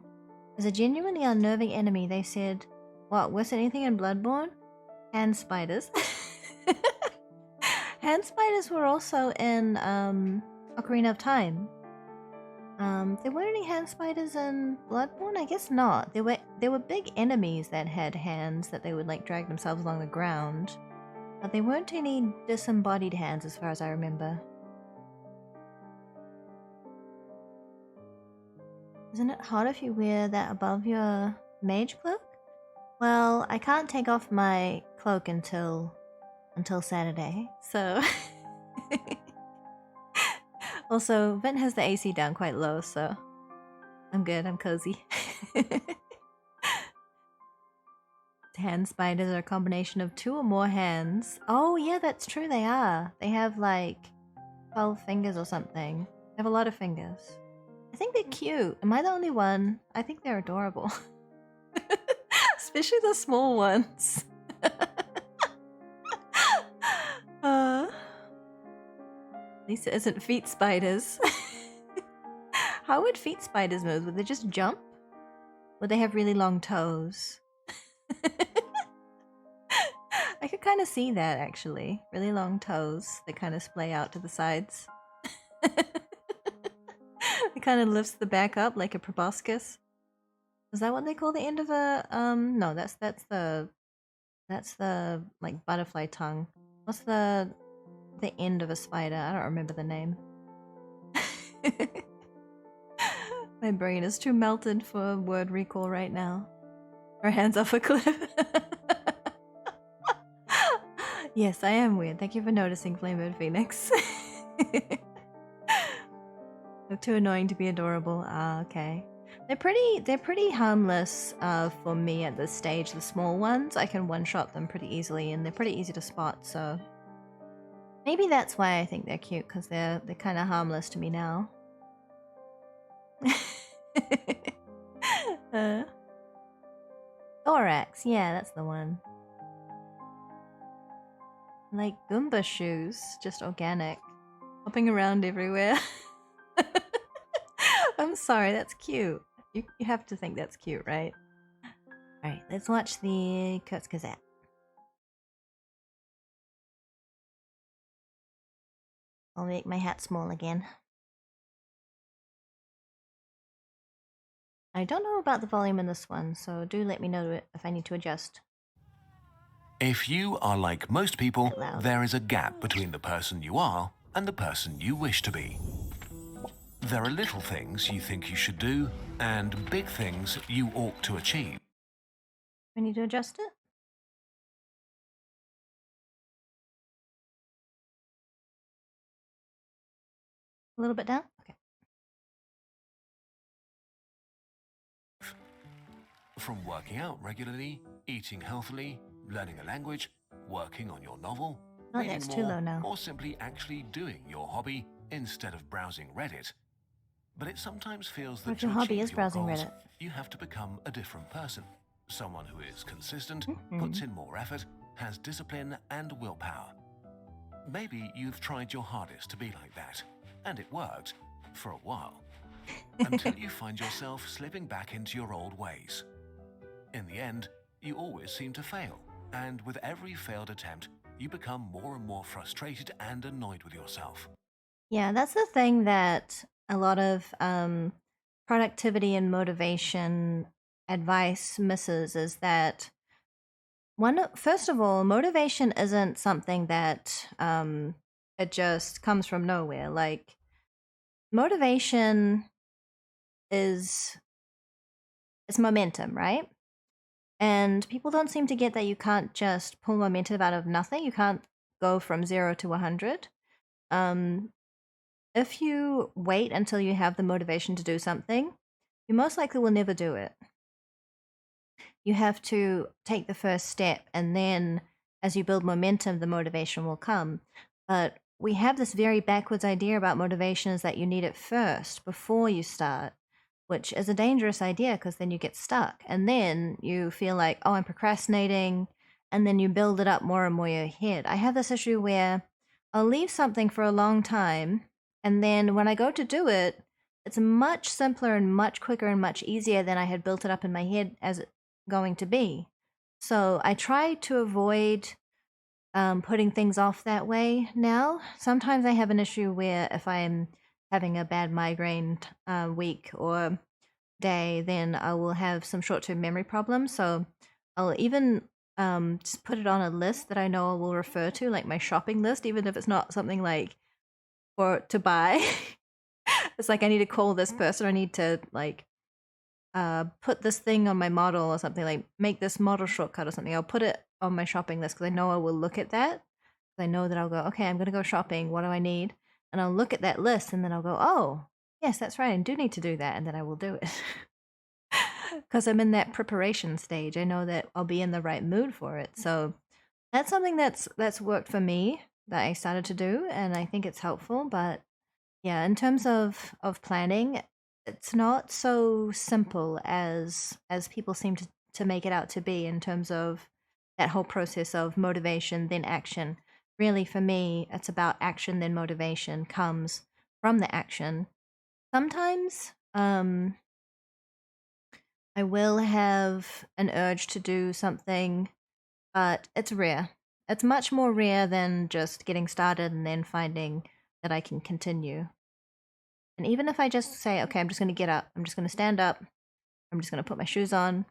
is a genuinely unnerving enemy. They said, what, worse than anything in Bloodborne? Hand spiders. Hand spiders were also in Ocarina of Time. There weren't any hand spiders in Bloodborne? I guess not. There were big enemies that had hands that they would like drag themselves along the ground. But there weren't any disembodied hands as far as I remember. Isn't it hot if you wear that above your mage cloak? Well, I can't take off my cloak until Saturday, so... Also, Vent has the AC down quite low, so... I'm good, I'm cozy. Hand spiders are a combination of 2 or more hands. Oh yeah, that's true, they are. They have like 12 fingers or something. They have a lot of fingers. I think they're cute. Am I the only one? I think they're adorable. Especially the small ones. At least it isn't feet spiders. How would feet spiders move? Would they just jump? Would they have really long toes? I could kind of see that actually. Really long toes that kind of splay out to the sides. It kind of lifts the back up like a proboscis. Is that what they call the end of a no, that's the like butterfly tongue. What's the end of a spider? I don't remember the name. My brain is too melted for word recall right now. Our hands off a cliff. Yes, I am weird. Thank you for noticing, Flamebird Phoenix. They're too annoying to be adorable. Ah, okay. They're pretty harmless for me at this stage. The small ones, I can one-shot them pretty easily, and they're pretty easy to spot. So maybe that's why I think they're cute, because they're kind of harmless to me now. Thorax, yeah, that's the one. Like Goomba shoes, just organic, hopping around everywhere. I'm sorry, that's cute. You have to think that's cute, right? Alright, let's watch the Kurzgesagt. I'll make my hat small again. I don't know about the volume in this one, so do let me know if I need to adjust. If you are like most people, there is a gap between the person you are and the person you wish to be. There are little things you think you should do and big things you ought to achieve. I need to adjust it? A little bit down? Okay. From working out regularly, eating healthily, learning a language, working on your novel, reading that's too more, low now. or simply actually doing your hobby instead of browsing Reddit. But it sometimes feels that to achieve your goals, you have to become a different person. Someone who is consistent, puts in more effort, has discipline and willpower. Maybe you've tried your hardest to be like that, and it worked for a while, until you find yourself slipping back into your old ways. In the end, you always seem to fail, and with every failed attempt, you become more and more frustrated and annoyed with yourself. Yeah, that's the thing that a lot of productivity and motivation advice misses, is that first of all, motivation isn't something that it just comes from nowhere. Like, motivation is it's momentum, right? And people don't seem to get that you can't just pull momentum out of nothing. You can't go from 0 to 100. If you wait until you have the motivation to do something, you most likely will never do it. You have to take the first step, and then as you build momentum, the motivation will come. But we have this very backwards idea about motivation, is that you need it first before you start, which is a dangerous idea, because then you get stuck and then you feel like, oh, I'm procrastinating, and then you build it up more and more in your head. I have this issue where I'll leave something for a long time, and then when I go to do it, it's much simpler and much quicker and much easier than I had built it up in my head as going to be. So I try to avoid putting things off that way now. Sometimes I have an issue where if I'm having a bad migraine week or day, then I will have some short-term memory problems. So I'll even just put it on a list that I know I will refer to, like my shopping list, even if it's not something like to buy. It's like, I need to call this person, I need to like put this thing on my model or something, like make this model shortcut or something. I'll put it on my shopping list because I know I will look at that. I know that I'll go, okay, I'm going to go shopping. What do I need? And I'll look at that list, and then I'll go, oh, yes, that's right. I do need to do that. And then I will do it. Because I'm in that preparation stage. I know that I'll be in the right mood for it. So that's something that's worked for me, that I started to do, and I think it's helpful. But yeah, in terms of planning, it's not so simple as people seem to make it out to be, in terms of that whole process of motivation then action. Really, for me, it's about action, then motivation comes from the action. Sometimes I will have an urge to do something, but it's rare. It's much more rare than just getting started and then finding that I can continue. And even if I just say, okay, I'm just going to get up, I'm just going to stand up, I'm just going to put my shoes on,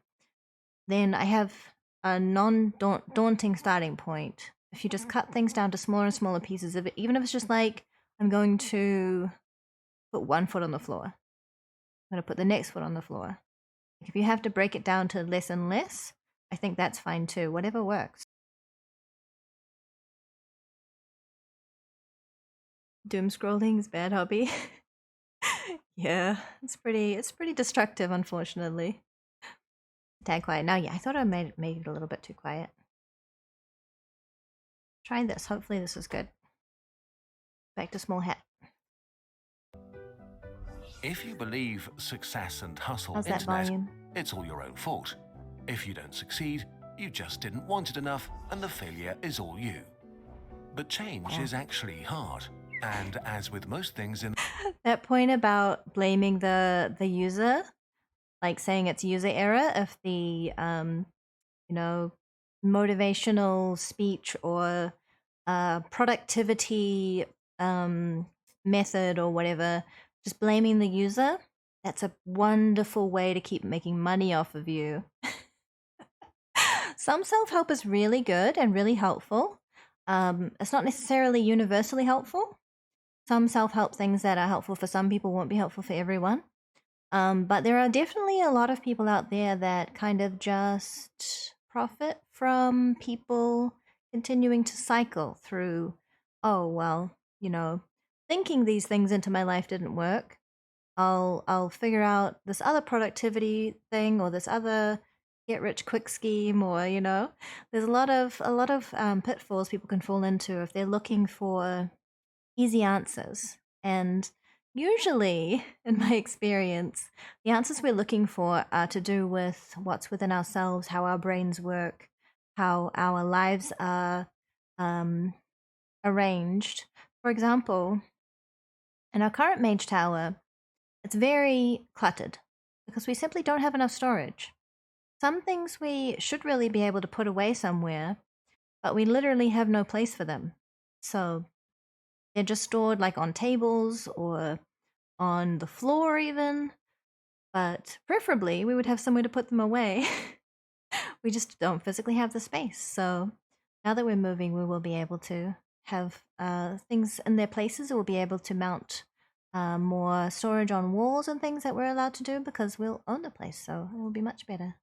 then I have a non-daunting starting point. If you just cut things down to smaller and smaller pieces of it, even if it's just like, I'm going to put one foot on the floor, I'm going to put the next foot on the floor. If you have to break it down to less and less, I think that's fine too. Whatever works. Doom scrolling is bad hobby. Yeah, it's pretty destructive, unfortunately. Tad quiet. Now, yeah, I thought I made it a little bit too quiet. Try this. Hopefully this is good. Back to small hat. If you believe success and hustle How's that internet, volume? it's all your own fault. If you don't succeed, you just didn't want it enough and the failure is all you. But change is actually hard. And as with most things in that point about blaming the user, like saying it's user error if the you know, motivational speech or productivity method or whatever, just blaming the user, that's a wonderful way to keep making money off of you. Some self-help is really good and really helpful. It's not necessarily universally helpful. Some self-help things that are helpful for some people won't be helpful for everyone. But there are definitely a lot of people out there that kind of just profit from people continuing to cycle through, oh, well, you know, thinking these things into my life didn't work. I'll figure out this other productivity thing or this other get rich quick scheme, or there's a lot of pitfalls people can fall into if they're looking for easy answers. And usually, in my experience, the answers we're looking for are to do with what's within ourselves, how our brains work, how our lives are arranged. For example, in our current Mage Tower, it's very cluttered because we simply don't have enough storage. Some things we should really be able to put away somewhere, but we literally have no place for them. So they're just stored like on tables or on the floor even, but preferably we would have somewhere to put them away. We just don't physically have the space. So now that we're moving, we will be able to have things in their places. We'll be able to mount more storage on walls and things that we're allowed to do because we'll own the place, so it will be much better.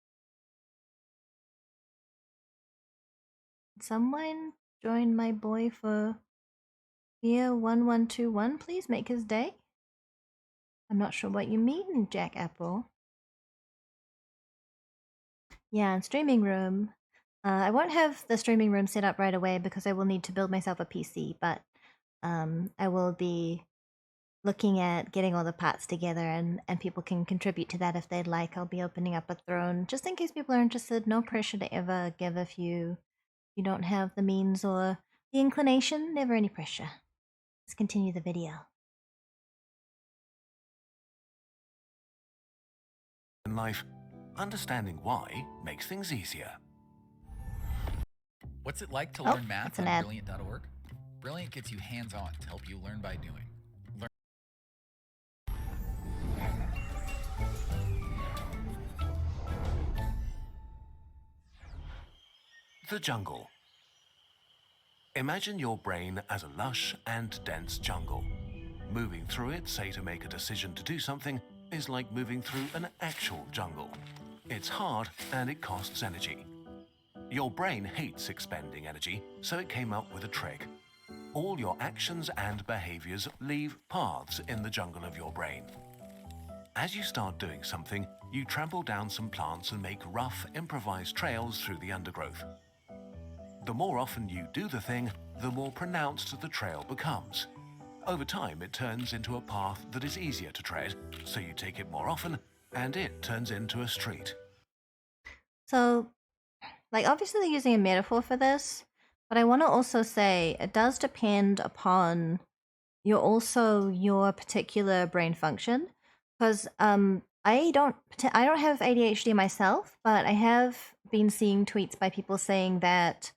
Someone join my boy for year 1121, please make his day. I'm not sure what you mean, Jack Apple. Yeah, streaming room. I won't have the streaming room set up right away because I will need to build myself a PC, but I will be looking at getting all the parts together and people can contribute to that if they'd like. I'll be opening up a throne just in case people are interested. No pressure to ever give if you don't have the means or the inclination. Never any pressure. Let's continue the video. in life, understanding why makes things easier. What's it like to learn math on Brilliant.org? Brilliant gets you hands-on to help you learn by doing. The jungle. Imagine your brain as a lush and dense jungle. Moving through it, say to make a decision to do something, is like moving through an actual jungle. It's hard and it costs energy. Your brain hates expending energy, so it came up with a trick. All your actions and behaviors leave paths in the jungle of your brain. As you start doing something, you trample down some plants and make rough, improvised trails through the undergrowth. The more often you do the thing, the more pronounced the trail becomes. Over time, it turns into a path that is easier to tread, so you take it more often, and it turns into a street. So, obviously they're using a metaphor for this, but I want to also say it does depend upon your particular brain function, because I don't have ADHD myself, but I have been seeing tweets by people saying that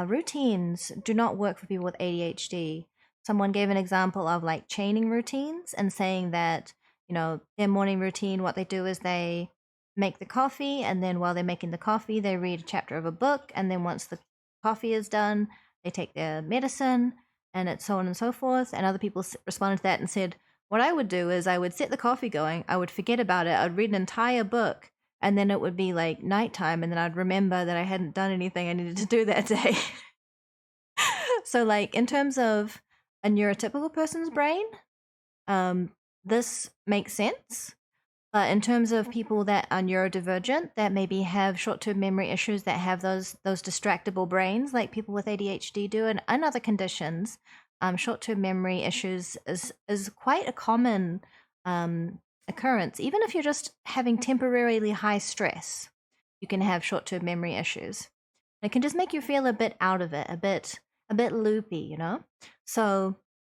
routines do not work for people with ADHD. Someone gave an example of like chaining routines and saying that, you know, their morning routine, what they do is they make the coffee, and then while they're making the coffee, they read a chapter of a book, and then once the coffee is done, they take their medicine, and it's so on and so forth. And other people responded to that and said, what I would do is I would set the coffee going, I would forget about it, I'd read an entire book, and then it would be like nighttime, and then I'd remember that I hadn't done anything I needed to do that day. So like in terms of a neurotypical person's brain, this makes sense. But in terms of people that are neurodivergent, that maybe have short-term memory issues, that have those distractible brains like people with ADHD do, and other conditions, short-term memory issues is quite a common occurrence. Even if you're just having temporarily high stress, you can have short-term memory issues. It can just make you feel a bit out of it, a bit loopy, you know? So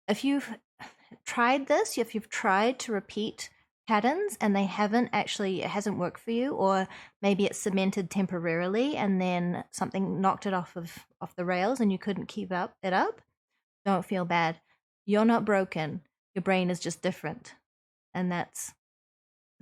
if you've tried this, if you've tried to repeat patterns and it hasn't worked for you, or maybe it's cemented temporarily and then something knocked it off the rails and you couldn't keep it up, don't feel bad. You're not broken. Your brain is just different. And it's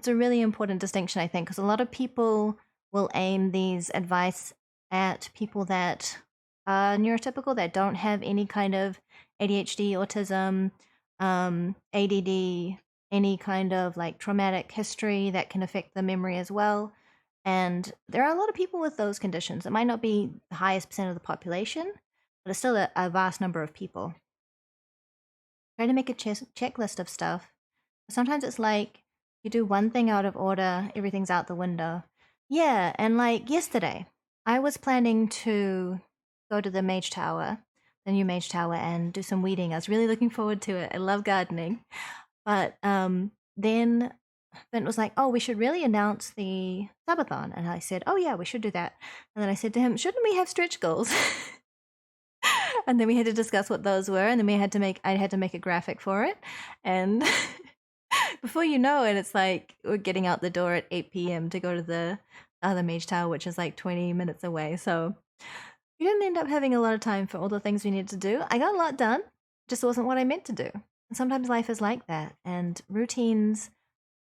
a really important distinction, I think, because a lot of people will aim these advice at people that are neurotypical, that don't have any kind of ADHD, autism, ADD, any kind of like traumatic history that can affect the memory as well. And there are a lot of people with those conditions. It might not be the highest percent of the population, but it's still a vast number of people. Try to make a checklist of stuff. Sometimes it's like you do one thing out of order, everything's out the window. Yeah, and like yesterday, I was planning to go to the Mage Tower, the new Mage Tower, and do some weeding. I was really looking forward to it. I love gardening. But then Vint was like, oh, we should really announce the subathon. And I said, oh yeah, we should do that. And then I said to him, shouldn't we have stretch goals? And then we had to discuss what those were, and then I had to make a graphic for it. And before you know it, it's like we're getting out the door at 8 p.m. to go to the other Mage Tower, which is like 20 minutes away. So we didn't end up having a lot of time for all the things we needed to do. I got a lot done, just wasn't what I meant to do. And sometimes life is like that. And routines,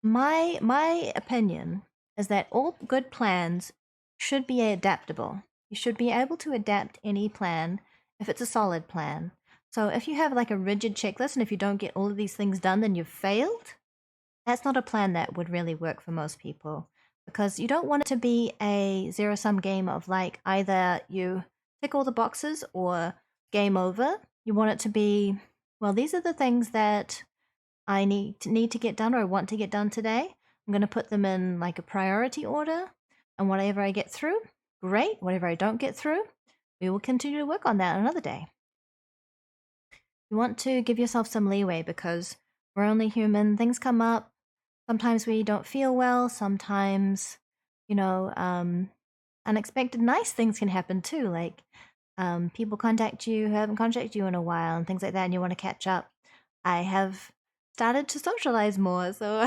my opinion is that all good plans should be adaptable. You should be able to adapt any plan if it's a solid plan. So if you have like a rigid checklist, and if you don't get all of these things done, then you've failed. That's not a plan that would really work for most people, because you don't want it to be a zero-sum game of like either you tick all the boxes or game over. You want it to be, well, these are the things that I need to get done, or I want to get done today. I'm going to put them in like a priority order, and whatever I get through, great. Whatever I don't get through, we will continue to work on that another day. You want to give yourself some leeway, because we're only human. Things come up. Sometimes we don't feel well. Sometimes, you know, unexpected nice things can happen too. Like people contact you who haven't contacted you in a while and things like that, and you want to catch up. I have started to socialize more, so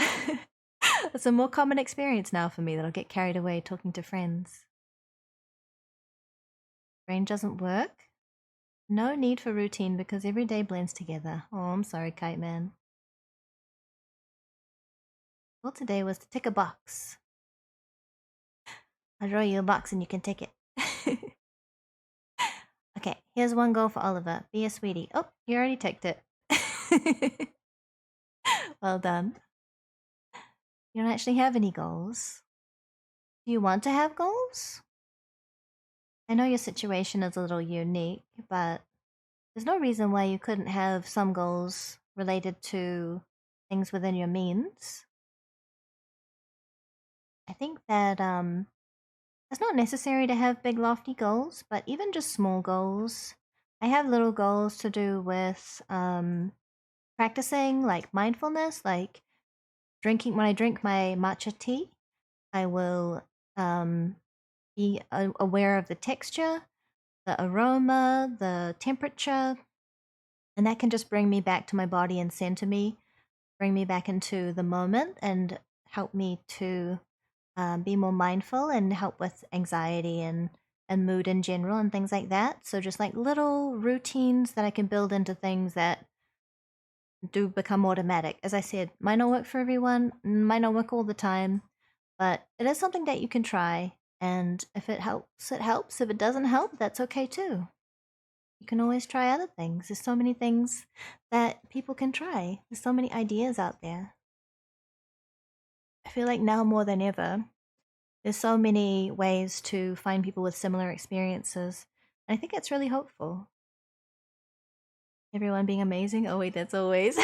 it's a more common experience now for me that I'll get carried away talking to friends. Brain doesn't work. No need for routine because every day blends together. Oh, I'm sorry, Kite Man. Well, today was to tick a box. I'll draw you a box and you can tick it. Okay, here's one goal for Oliver. Be a sweetie. Oh, you already ticked it. Well done. You don't actually have any goals. Do you want to have goals? I know your situation is a little unique, but there's no reason why you couldn't have some goals related to things within your means. I think that it's not necessary to have big lofty goals, but even just small goals. I have little goals to do with practicing like mindfulness, like drinking. When I drink my matcha tea, I will be aware of the texture, the aroma, the temperature, and that can just bring me back to my body and center me, bring me back into the moment, and help me to be more mindful and help with anxiety and mood in general and things like that. So just like little routines that I can build into things that do become automatic. As I said, might not work for everyone, might not work all the time, but it is something that you can try. And if it helps, it helps. If it doesn't help, that's okay too. You can always try other things. There's so many things that people can try. There's so many ideas out there. I feel like now more than ever, there's so many ways to find people with similar experiences. And I think it's really hopeful. Everyone being amazing. Oh wait, that's always.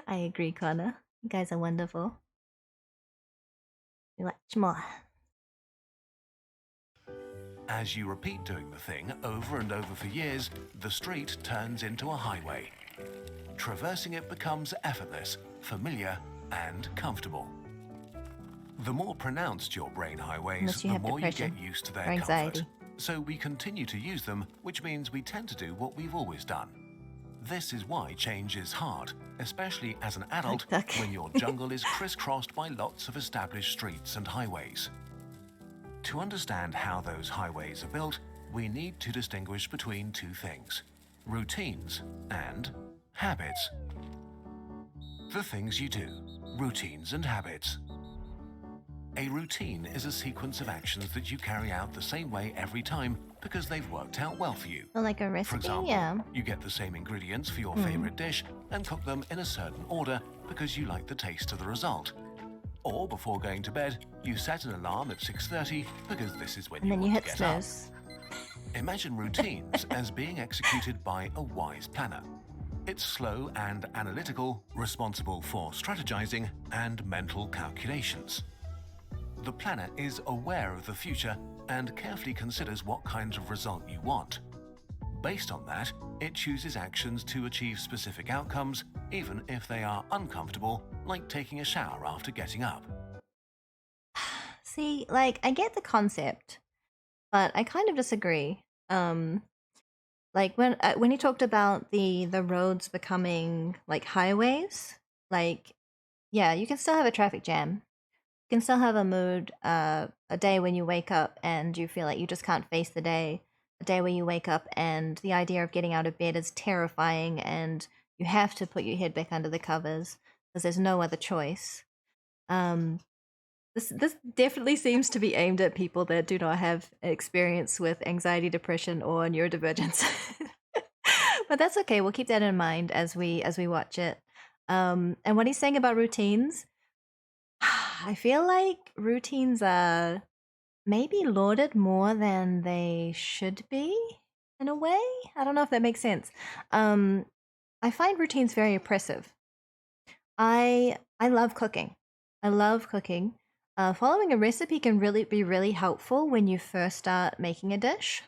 I agree, Connor. You guys are wonderful. Much more. As you repeat doing the thing over and over for years, the street turns into a highway. Traversing it becomes effortless, familiar, and comfortable. The more pronounced your brain highways, the more you get used to their comfort. So we continue to use them, which means we tend to do what we've always done. This is why change is hard, especially as an adult when your jungle is crisscrossed by lots of established streets and highways. To understand how those highways are built, we need to distinguish between two things: routines and habits. The things you do, routines and habits. A routine is a sequence of actions that you carry out the same way every time because they've worked out well for you. Like a recipe, for example, yeah. You get the same ingredients for your favorite dish and cook them in a certain order because you like the taste of the result. Or before going to bed, you set an alarm at 6:30 because this is when you want to get up. Imagine routines as being executed by a wise planner. It's slow and analytical, responsible for strategizing and mental calculations. The planner is aware of the future and carefully considers what kind of result you want. Based on that, it chooses actions to achieve specific outcomes, even if they are uncomfortable, like taking a shower after getting up. See, like, I get the concept, but I kind of disagree. Like when you talked about the roads becoming like highways, like, yeah, you can still have a traffic jam. You can still have a mood, a day when you wake up and you feel like you just can't face the day. A day where you wake up and the idea of getting out of bed is terrifying and you have to put your head back under the covers because there's no other choice. This definitely seems to be aimed at people that do not have experience with anxiety, depression, or neurodivergence. But that's okay. We'll keep that in mind as we watch it. And what he's saying about routines, I feel like routines are maybe lauded more than they should be in a way. I don't know if that makes sense. I find routines very oppressive. I love cooking. I love cooking. Following a recipe can really be really helpful when you first start making a dish.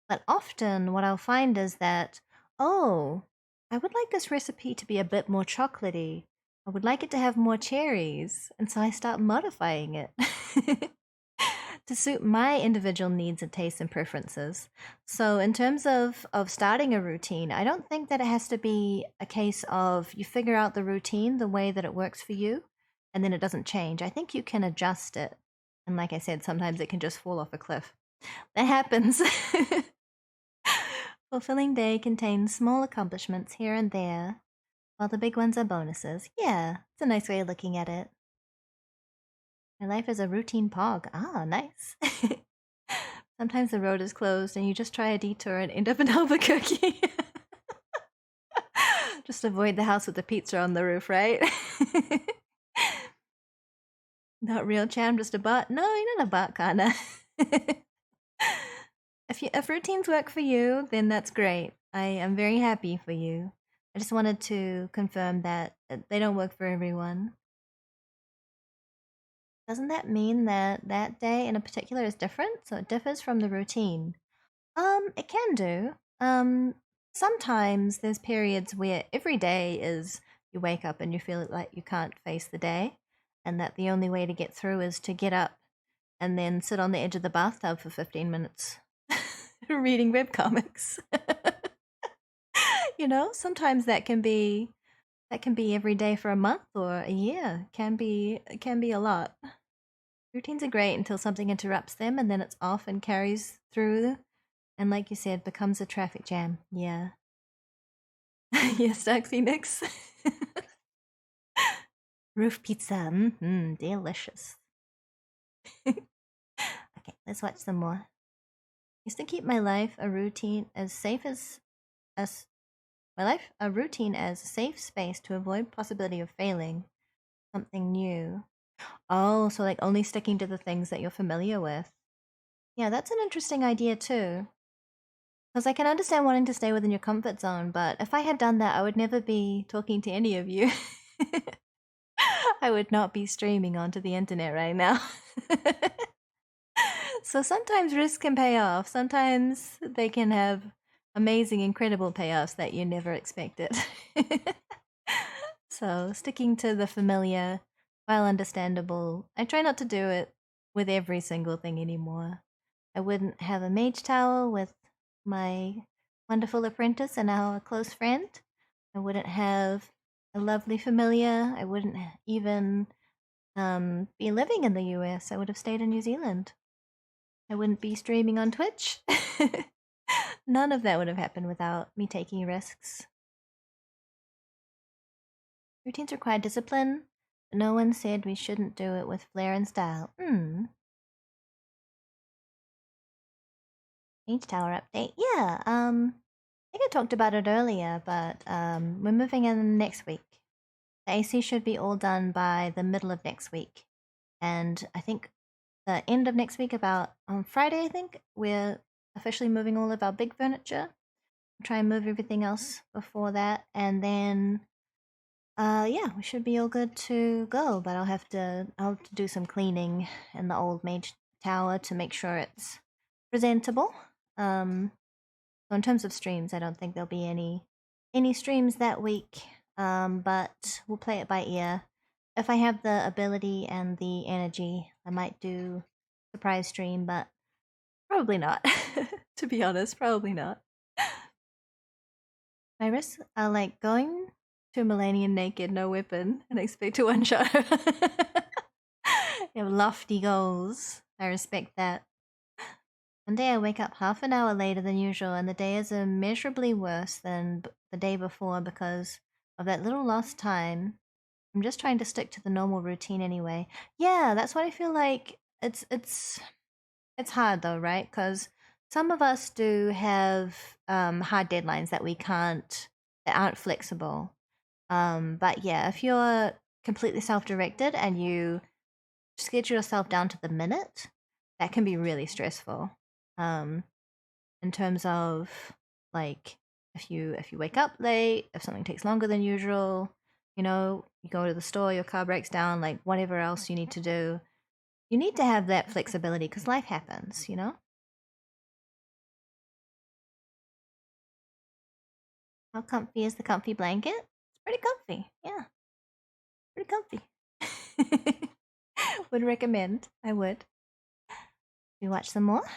But often what I'll find is that, oh, I would like this recipe to be a bit more chocolatey. I would like it to have more cherries. And so I start modifying it to suit my individual needs and tastes and preferences. So in terms of starting a routine, I don't think that it has to be a case of you figure out the routine the way that it works for you, and then it doesn't change. I think you can adjust it. And like I said, sometimes it can just fall off a cliff. That happens. Fulfilling day contains small accomplishments here and there, while the big ones are bonuses. Yeah, it's a nice way of looking at it. My life is a routine pog. Ah, nice. Sometimes the road is closed and you just try a detour and end up in Albuquerque. Just avoid the house with the pizza on the roof, right? Not real, Chan, just a bot. No, you're not a bot, Kana. If routines work for you, then that's great. I am very happy for you. I just wanted to confirm that they don't work for everyone. Doesn't that mean that that day in a particular is different? So it differs from the routine. It can do. Sometimes there's periods where every day is you wake up and you feel like you can't face the day, and that the only way to get through is to get up and then sit on the edge of the bathtub for 15 minutes reading webcomics. You know, sometimes that can be That can be every day for a month or a year. It can be a lot. Routines are great until something interrupts them and then it's off and carries through. And like you said, becomes a traffic jam. Yeah. Yes, Dark Phoenix. Roof pizza. Delicious. Okay, let's watch some more. Used to keep my life a routine as safe as my life a routine as a safe space to avoid possibility of failing something new. Oh, so like only sticking to the things that you're familiar with. Yeah, that's an interesting idea too. Because I can understand wanting to stay within your comfort zone, but if I had done that, I would never be talking to any of you. I would not be streaming onto the internet right now. So sometimes risks can pay off. Sometimes they can have amazing, incredible payoffs that you never expected. So sticking to the familiar, while understandable, I try not to do it with every single thing anymore. I wouldn't have a mage tower with my wonderful apprentice and now a close friend. I wouldn't have a lovely familiar. I wouldn't even be living in the US. I would have stayed in New Zealand. I wouldn't be streaming on Twitch. None of that would have happened without me taking risks. Routines require discipline, but no one said we shouldn't do it with flair and style. Mage Tower update. Yeah, I think I talked about it earlier, but we're moving in next week. The AC should be all done by the middle of next week. And I think the end of next week, about on Friday, I think, we're officially moving all of our big furniture. We'll try and move everything else before that. And then, yeah, we should be all good to go. But I'll have to do some cleaning in the old mage tower to make sure it's presentable. So in terms of streams, I don't think there'll be any streams that week. But we'll play it by ear. If I have the ability and the energy, I might do surprise stream, but probably not. To be honest, probably not. My risks are like going to Millennium naked, no weapon, and expect to one shot. You have lofty goals. I respect that. One day I wake up half an hour later than usual, and the day is immeasurably worse than the day before because of that little lost time. I'm just trying to stick to the normal routine anyway. Yeah, that's what I feel like. It's hard though, right? Because some of us do have hard deadlines that aren't flexible. But yeah, if you're completely self-directed and you schedule yourself down to the minute, that can be really stressful. In terms of like if you wake up late, if something takes longer than usual, you go to the store, your car breaks down, like whatever else you need to do, you need to have that flexibility because life happens. How comfy is the comfy blanket? It's pretty comfy. Yeah, pretty comfy. Would recommend. I would. We watch some more.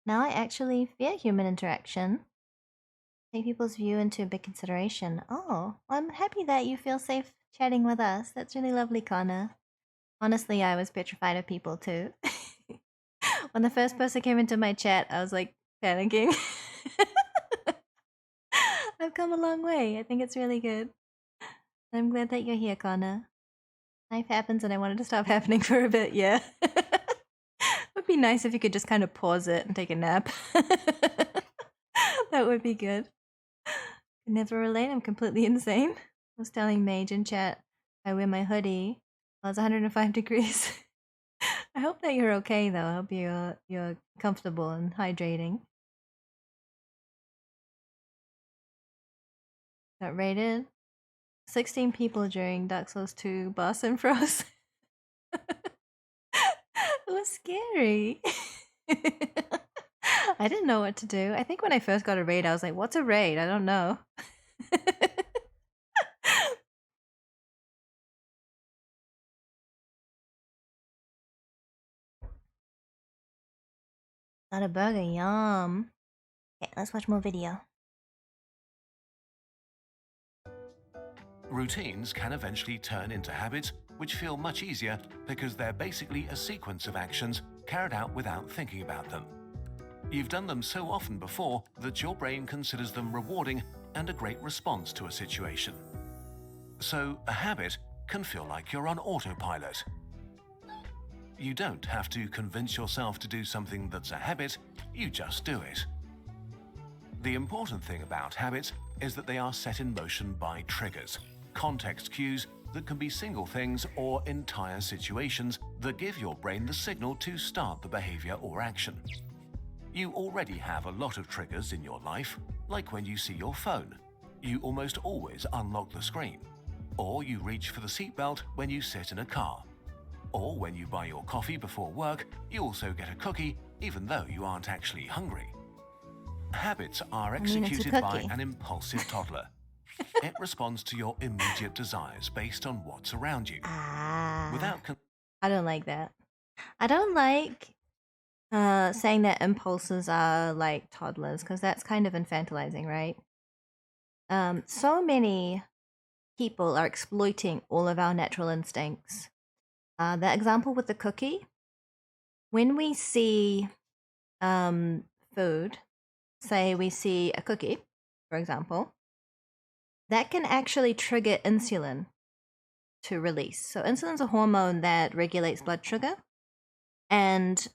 Now I actually fear human interaction. Take people's view into a big consideration. Oh, I'm happy that you feel safe chatting with us. That's really lovely, Connor. Honestly, I was petrified of people too. When the first person came into my chat, I was like panicking. I've come a long way. I think it's really good. I'm glad that you're here, Connor. Life happens and I wanted to stop happening for a bit, yeah. It would be nice if you could just kind of pause it and take a nap. That would be good. Can never relate, I'm completely insane. I was telling Mage in chat I wear my hoodie while it's 105 degrees. I hope that you're okay though. I hope you're comfortable and hydrating. Got rated 16 people during Dark Souls 2 boss and froze. It was scary. I didn't know what to do. I think when I first got a raid, I was like, what's a raid? I don't know. Got a burger, yum. Okay, let's watch more video. Routines can eventually turn into habits which feel much easier because they're basically a sequence of actions carried out without thinking about them. You've done them so often before that your brain considers them rewarding and a great response to a situation. So a habit can feel like you're on autopilot. You don't have to convince yourself to do something that's a habit, you just do it. The important thing about habits is that they are set in motion by triggers, context cues that can be single things or entire situations that give your brain the signal to start the behavior or action. You already have a lot of triggers in your life, like when you see your phone. You almost always unlock the screen. Or you reach for the seatbelt when you sit in a car. Or when you buy your coffee before work, you also get a cookie even though you aren't actually hungry. Habits are executed by an impulsive toddler. It responds to your immediate desires based on what's around you. I don't like that. I don't like saying that impulses are like toddlers, because that's kind of infantilizing, right? So many people are exploiting all of our natural instincts. That example with the cookie, when we see food, say we see a cookie, for example, that can actually trigger insulin to release. So insulin's a hormone that regulates blood sugar. And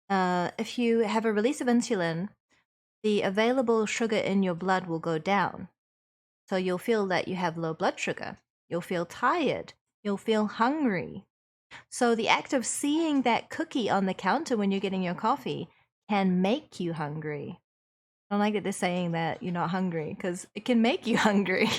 if you have a release of insulin, the available sugar in your blood will go down. So you'll feel that you have low blood sugar. You'll feel tired. You'll feel hungry. So the act of seeing that cookie on the counter when you're getting your coffee can make you hungry. I don't like that they're saying that you're not hungry, because it can make you hungry.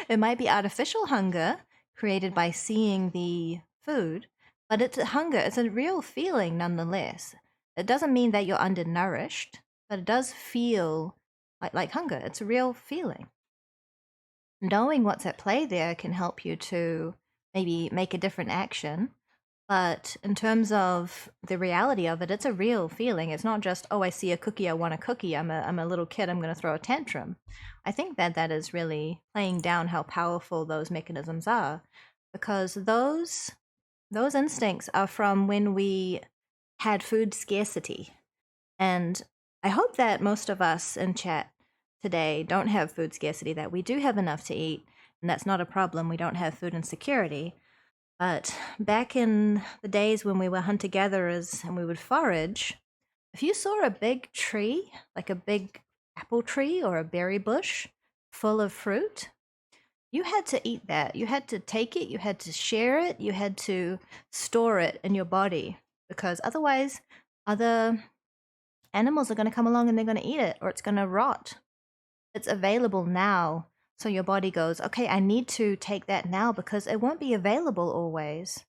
It might be artificial hunger created by seeing the food, but it's a hunger. It's a real feeling nonetheless. It doesn't mean that you're undernourished, but it does feel like hunger. It's a real feeling. Knowing what's at play there can help you to maybe make a different action. But in terms of the reality of it, it's a real feeling. It's not just, oh, I see a cookie, I want a cookie. I'm a little kid, I'm going to throw a tantrum. I think that is really playing down how powerful those mechanisms are, because those instincts are from when we had food scarcity. And I hope that most of us in chat today don't have food scarcity, that we do have enough to eat, and that's not a problem. We don't have food insecurity. But back in the days when we were hunter-gatherers and we would forage, if you saw a big tree, like a big apple tree or a berry bush full of fruit, you had to eat that. You had to take it, you had to share it, you had to store it in your body, because otherwise other animals are going to come along and they're going to eat it, or it's going to rot. It's available now. So your body goes, okay, I need to take that now because it won't be available always.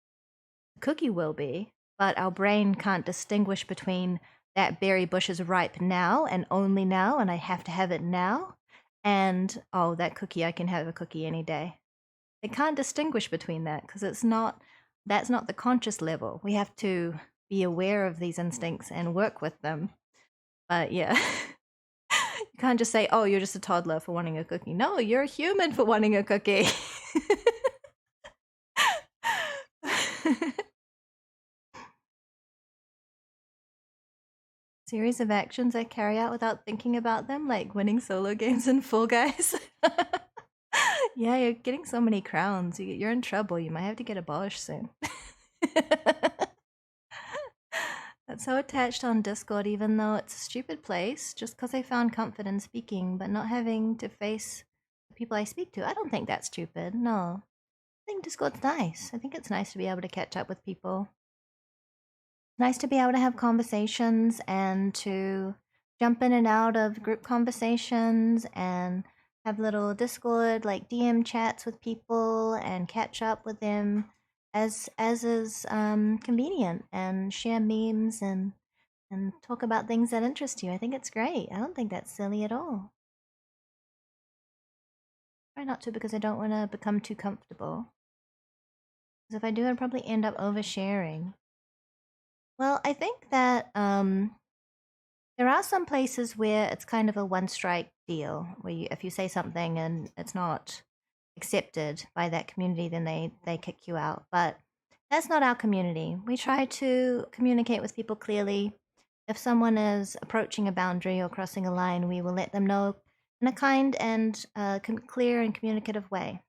The cookie will be, but our brain can't distinguish between that berry bush is ripe now and only now, and I have to have it now, and, oh, that cookie, I can have a cookie any day. It can't distinguish between that because that's not the conscious level. We have to be aware of these instincts and work with them. But yeah. You can't just say, oh, you're just a toddler for wanting a cookie. No, you're a human for wanting a cookie. Series of actions I carry out without thinking about them, like winning solo games in Fall Guys. Yeah, you're getting so many crowns. You're in trouble. You might have to get abolished soon. That's so attached on Discord, even though it's a stupid place, just because I found comfort in speaking, but not having to face the people I speak to. I don't think that's stupid, no. I think Discord's nice. I think it's nice to be able to catch up with people. Nice to be able to have conversations and to jump in and out of group conversations and have little Discord, like DM chats with people and catch up with them as is convenient, and share memes and talk about things that interest you. I think it's great. I don't think that's silly at all. Try not to, because I don't want to become too comfortable. Because if I do, I'd probably end up oversharing. Well, I think that There are some places where it's kind of a one-strike deal, where if you say something and it's not accepted by that community, then they kick you out. But that's not our community. We try to communicate with people clearly. If someone is approaching a boundary or crossing a line, we will let them know in a kind and clear and communicative way.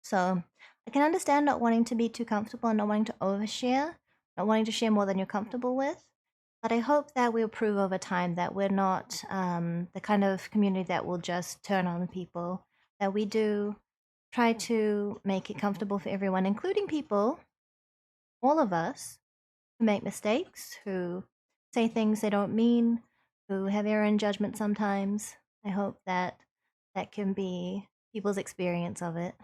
So I can understand not wanting to be too comfortable and not wanting to overshare, not wanting to share more than you're comfortable with. But I hope that we'll prove over time that we're not the kind of community that will just turn on people, that we do try to make it comfortable for everyone, including people, all of us, who make mistakes, who say things they don't mean, who have error in judgment sometimes. I hope that that can be people's experience of it.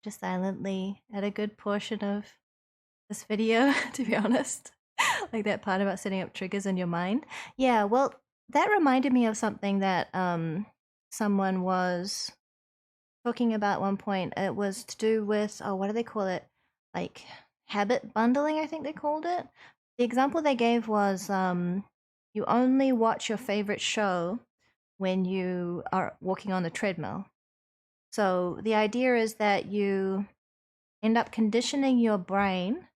Just silently at a good portion of this video, to be honest. Like that part about setting up triggers in your mind. Yeah, well, that reminded me of something that someone was talking about at one point. It was to do with, oh, what do they call it? Like habit bundling, I think they called it. The example they gave was you only watch your favorite show when you are walking on the treadmill. So the idea is that you end up conditioning your brain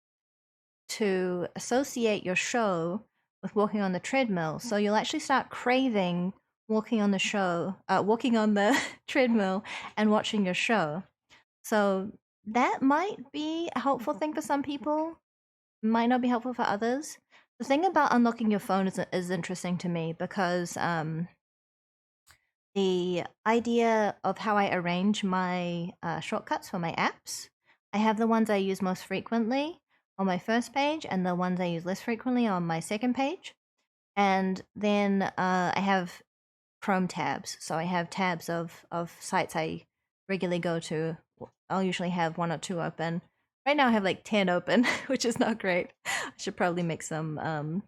to associate your show with walking on the treadmill. So you'll actually start craving walking on the treadmill and watching your show. So that might be a helpful thing for some people, might not be helpful for others. The thing about unlocking your phone is interesting to me because the idea of how I arrange my shortcuts for my apps, I have the ones I use most frequently on my first page and the ones I use less frequently on my second page. And then I have Chrome tabs. So I have tabs of sites I regularly go to. I'll usually have 1 or 2 open. Right now I have like 10 open, which is not great. I should probably make some,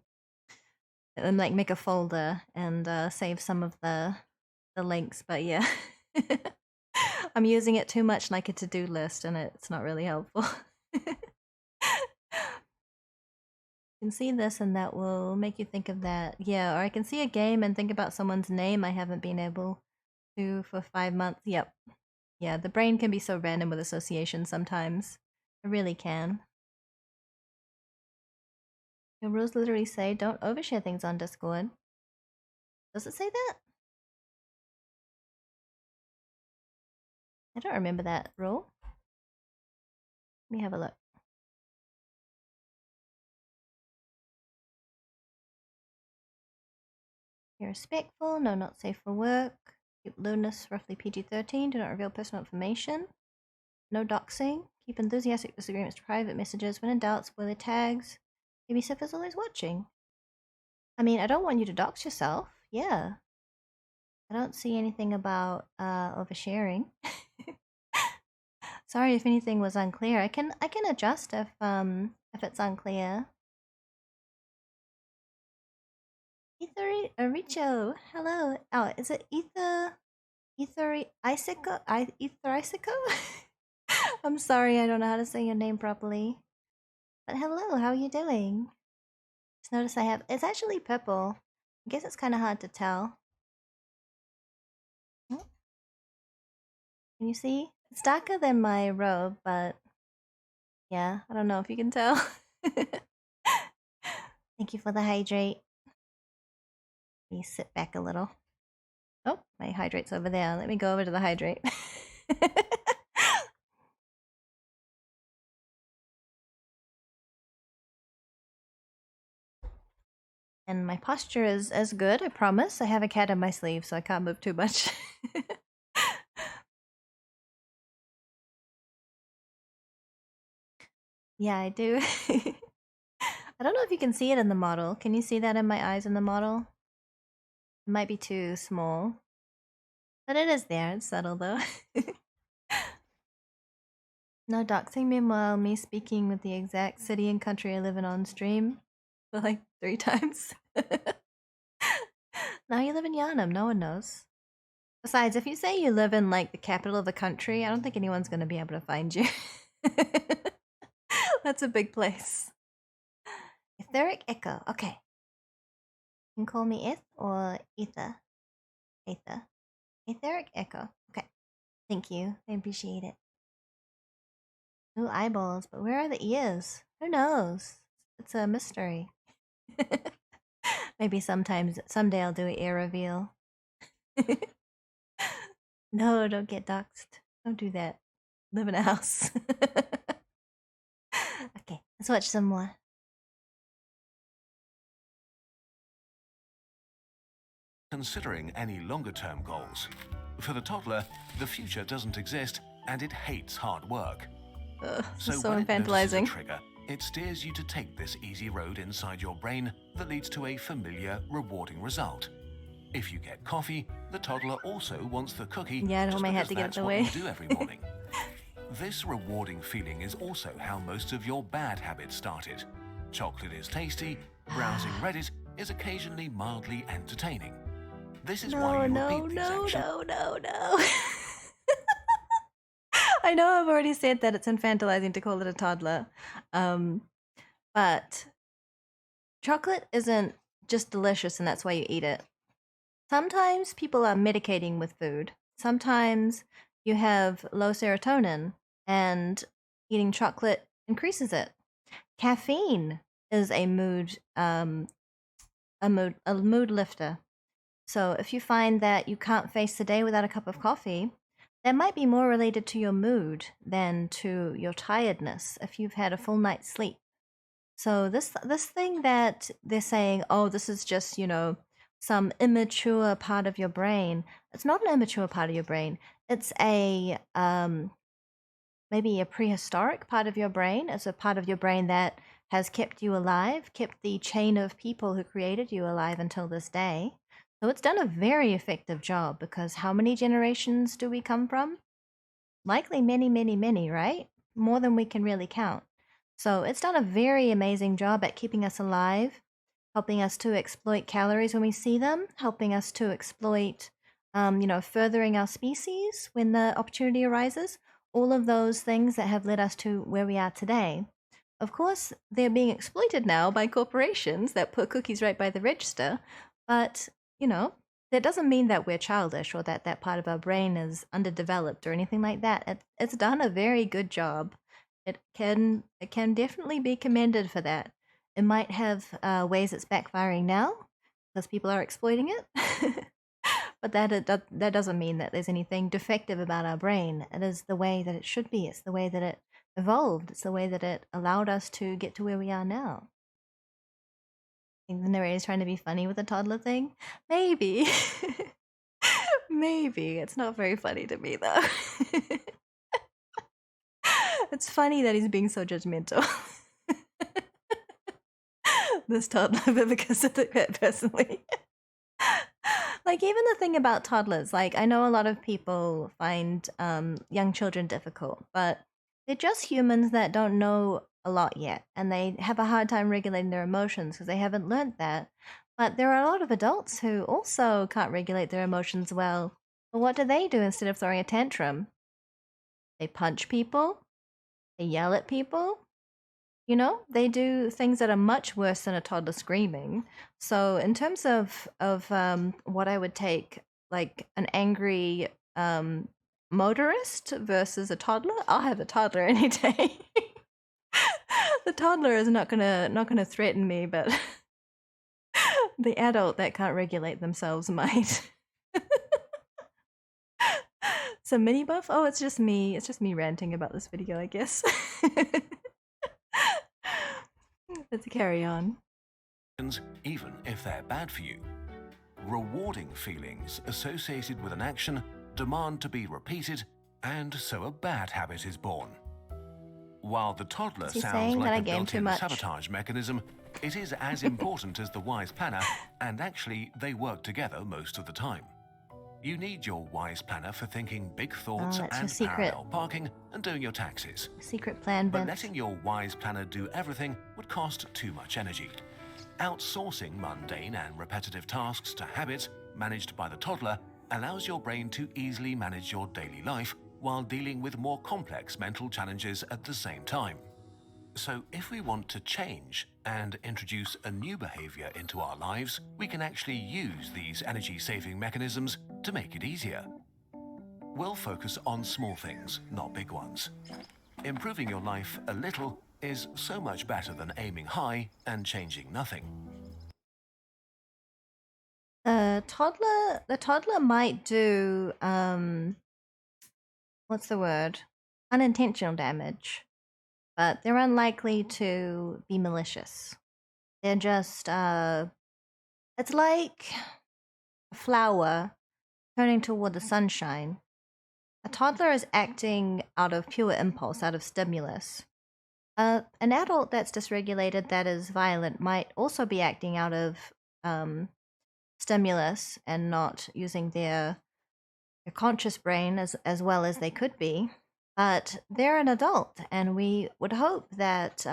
like make a folder and save some of the links. But yeah, I'm using it too much like a to-do list and it's not really helpful. Can see this and that will make you think of that. Yeah, or I can see a game and think about someone's name I haven't been able to for 5 months. Yep. Yeah, the brain can be so random with association sometimes. It really can. The rules literally say don't overshare things on Discord. Does it say that? I don't remember that rule. Let me have a look. Be respectful, no, not safe for work. Keep lewdness roughly PG-13, do not reveal personal information. No doxing. Keep enthusiastic disagreements to private messages. When in doubt, spoiler tags. Maybe Sif is always watching. I mean, I don't want you to dox yourself. Yeah. I don't see anything about oversharing. Sorry if anything was unclear. I can adjust if it's unclear. Richo, hello. Oh, is it Ether Isico? I'm sorry, I don't know how to say your name properly. But hello, how are you doing? Just notice I have, it's actually purple. I guess it's kind of hard to tell. Can you see? It's darker than my robe, but yeah, I don't know if you can tell. Thank you for the hydrate. Let me sit back a little. Oh, my hydrate's over there. Let me go over to the hydrate. And my posture is good, I promise. I have a cat in my sleeve, so I can't move too much. Yeah, I do. I don't know if you can see it in the model. Can you see that in my eyes in the model? It might be too small. But it is there. It's subtle, though. No doxing. Meanwhile, me speaking with the exact city and country I live in on stream for like 3 times. Now you live in Yharnam. No one knows. Besides, if you say you live in like the capital of the country, I don't think anyone's going to be able to find you. That's a big place. Etheric Echo. Okay. You can call me Eth or Ether. Ether. Etheric Echo. Okay. Thank you. I appreciate it. Ooh, eyeballs, but where are the ears? Who knows? It's a mystery. Maybe someday I'll do an ear reveal. No, don't get doxxed. Don't do that. Live in a house. Okay, let's watch some more. Considering any longer-term goals. For the toddler, the future doesn't exist and it hates hard work. So when infantilizing. It trigger, it steers you to take this easy road inside your brain that leads to a familiar, rewarding result. If you get coffee, the toddler also wants the cookie. Yeah, I don't have to get it the way. That's what you do every morning. This rewarding feeling is also how most of your bad habits started. Chocolate is tasty, browsing Reddit is occasionally mildly entertaining. This is why you repeat these actions. No. I know I've already said that it's infantilizing to call it a toddler, but chocolate isn't just delicious and that's why you eat it. Sometimes people are medicating with food. Sometimes you have low serotonin and eating chocolate increases it. Caffeine is a mood lifter. So if you find that you can't face the day without a cup of coffee, that might be more related to your mood than to your tiredness if you've had a full night's sleep. So this thing that they're saying, oh, this is just, some immature part of your brain. It's not an immature part of your brain. It's a maybe a prehistoric part of your brain. It's a part of your brain that has kept you alive, kept the chain of people who created you alive until this day. So it's done a very effective job because how many generations do we come from? Likely many, many, many, right? More than we can really count. So it's done a very amazing job at keeping us alive, helping us to exploit calories when we see them, helping us to exploit, furthering our species when the opportunity arises. All of those things that have led us to where we are today. Of course, they're being exploited now by corporations that put cookies right by the register, but that doesn't mean that we're childish or that part of our brain is underdeveloped or anything like that. It's done a very good job. It can definitely be commended for that. It might have ways it's backfiring now because people are exploiting it. But that doesn't mean that there's anything defective about our brain. It is the way that it should be. It's the way that it evolved. It's the way that it allowed us to get to where we are now. I think the narrator's trying to be funny with the toddler thing. Maybe. Maybe. It's not very funny to me, though. It's funny that he's being so judgmental. This toddler, but because of it personally. Like, even the thing about toddlers, like, I know a lot of people find young children difficult, but they're just humans that don't know a lot yet, and they have a hard time regulating their emotions because they haven't learned that. But there are a lot of adults who also can't regulate their emotions well. But what do they do instead of throwing a tantrum? They punch people. They yell at people. They do things that are much worse than a toddler screaming. So in terms of what I would take, like an angry motorist versus a toddler, I'll have a toddler any day. The toddler is not gonna threaten me, but the adult that can't regulate themselves might. So mini buff? Oh, it's just me. It's just me ranting about this video, I guess. Let's carry on. Even if they're bad for you. Rewarding feelings associated with an action demand to be repeated, and so a bad habit is born. While the toddler sounds like a built-in sabotage mechanism, it is as important as the wise planner, and actually they work together most of the time. You need your wise planner for thinking big thoughts and parallel parking and doing your taxes. Secret plan, but letting your wise planner do everything would cost too much energy. Outsourcing mundane and repetitive tasks to habits managed by the toddler allows your brain to easily manage your daily life while dealing with more complex mental challenges at the same time. So if we want to change and introduce a new behavior into our lives, we can actually use these energy-saving mechanisms to make it easier. We'll focus on small things, not big ones. Improving your life a little is so much better than aiming high and changing nothing. The toddler might do, what's the word? Unintentional damage, but they're unlikely to be malicious. They're just, it's like a flower turning toward the sunshine. A toddler is acting out of pure impulse, out of stimulus. An adult that's dysregulated, that is violent, might also be acting out of stimulus and not using their conscious brain as well as they could be. But they're an adult, and we would hope that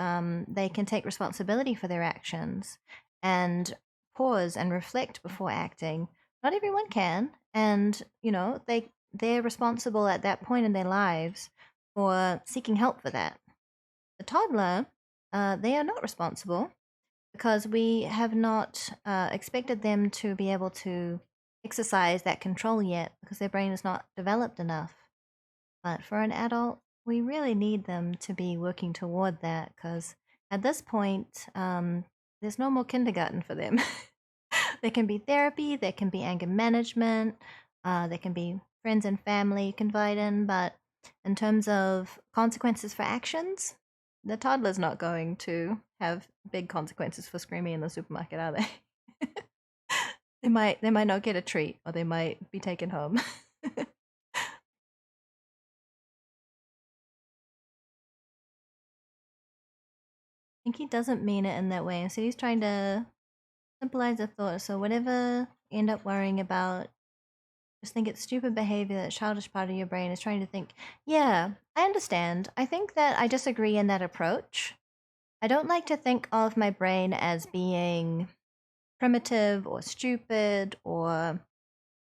they can take responsibility for their actions and pause and reflect before acting. Not everyone can, and they're responsible at that point in their lives for seeking help for that. The toddler, they are not responsible because we have not expected them to be able to exercise that control yet because their brain is not developed enough. But for an adult, we really need them to be working toward that because at this point, there's no more kindergarten for them. There can be therapy, there can be anger management, there can be friends and family you can invite in, but in terms of consequences for actions, the toddler's not going to have big consequences for screaming in the supermarket, are they? They might not get a treat, or they might be taken home. I think he doesn't mean it in that way. So he's trying to simplify the thought. So whatever you end up worrying about, just think it's stupid behavior. That childish part of your brain is trying to think, yeah, I understand. I think that I disagree in that approach. I don't like to think of my brain as being primitive or stupid or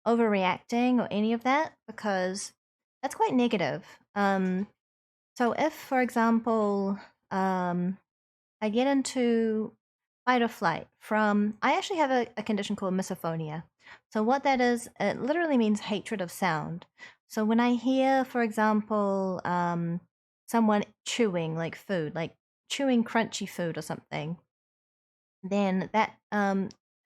overreacting or any of that because that's quite negative. So if, for example, I get into fight or flight I actually have a condition called misophonia. So what that is, it literally means hatred of sound. So when I hear, for example, someone chewing like food, like chewing crunchy food or something, then that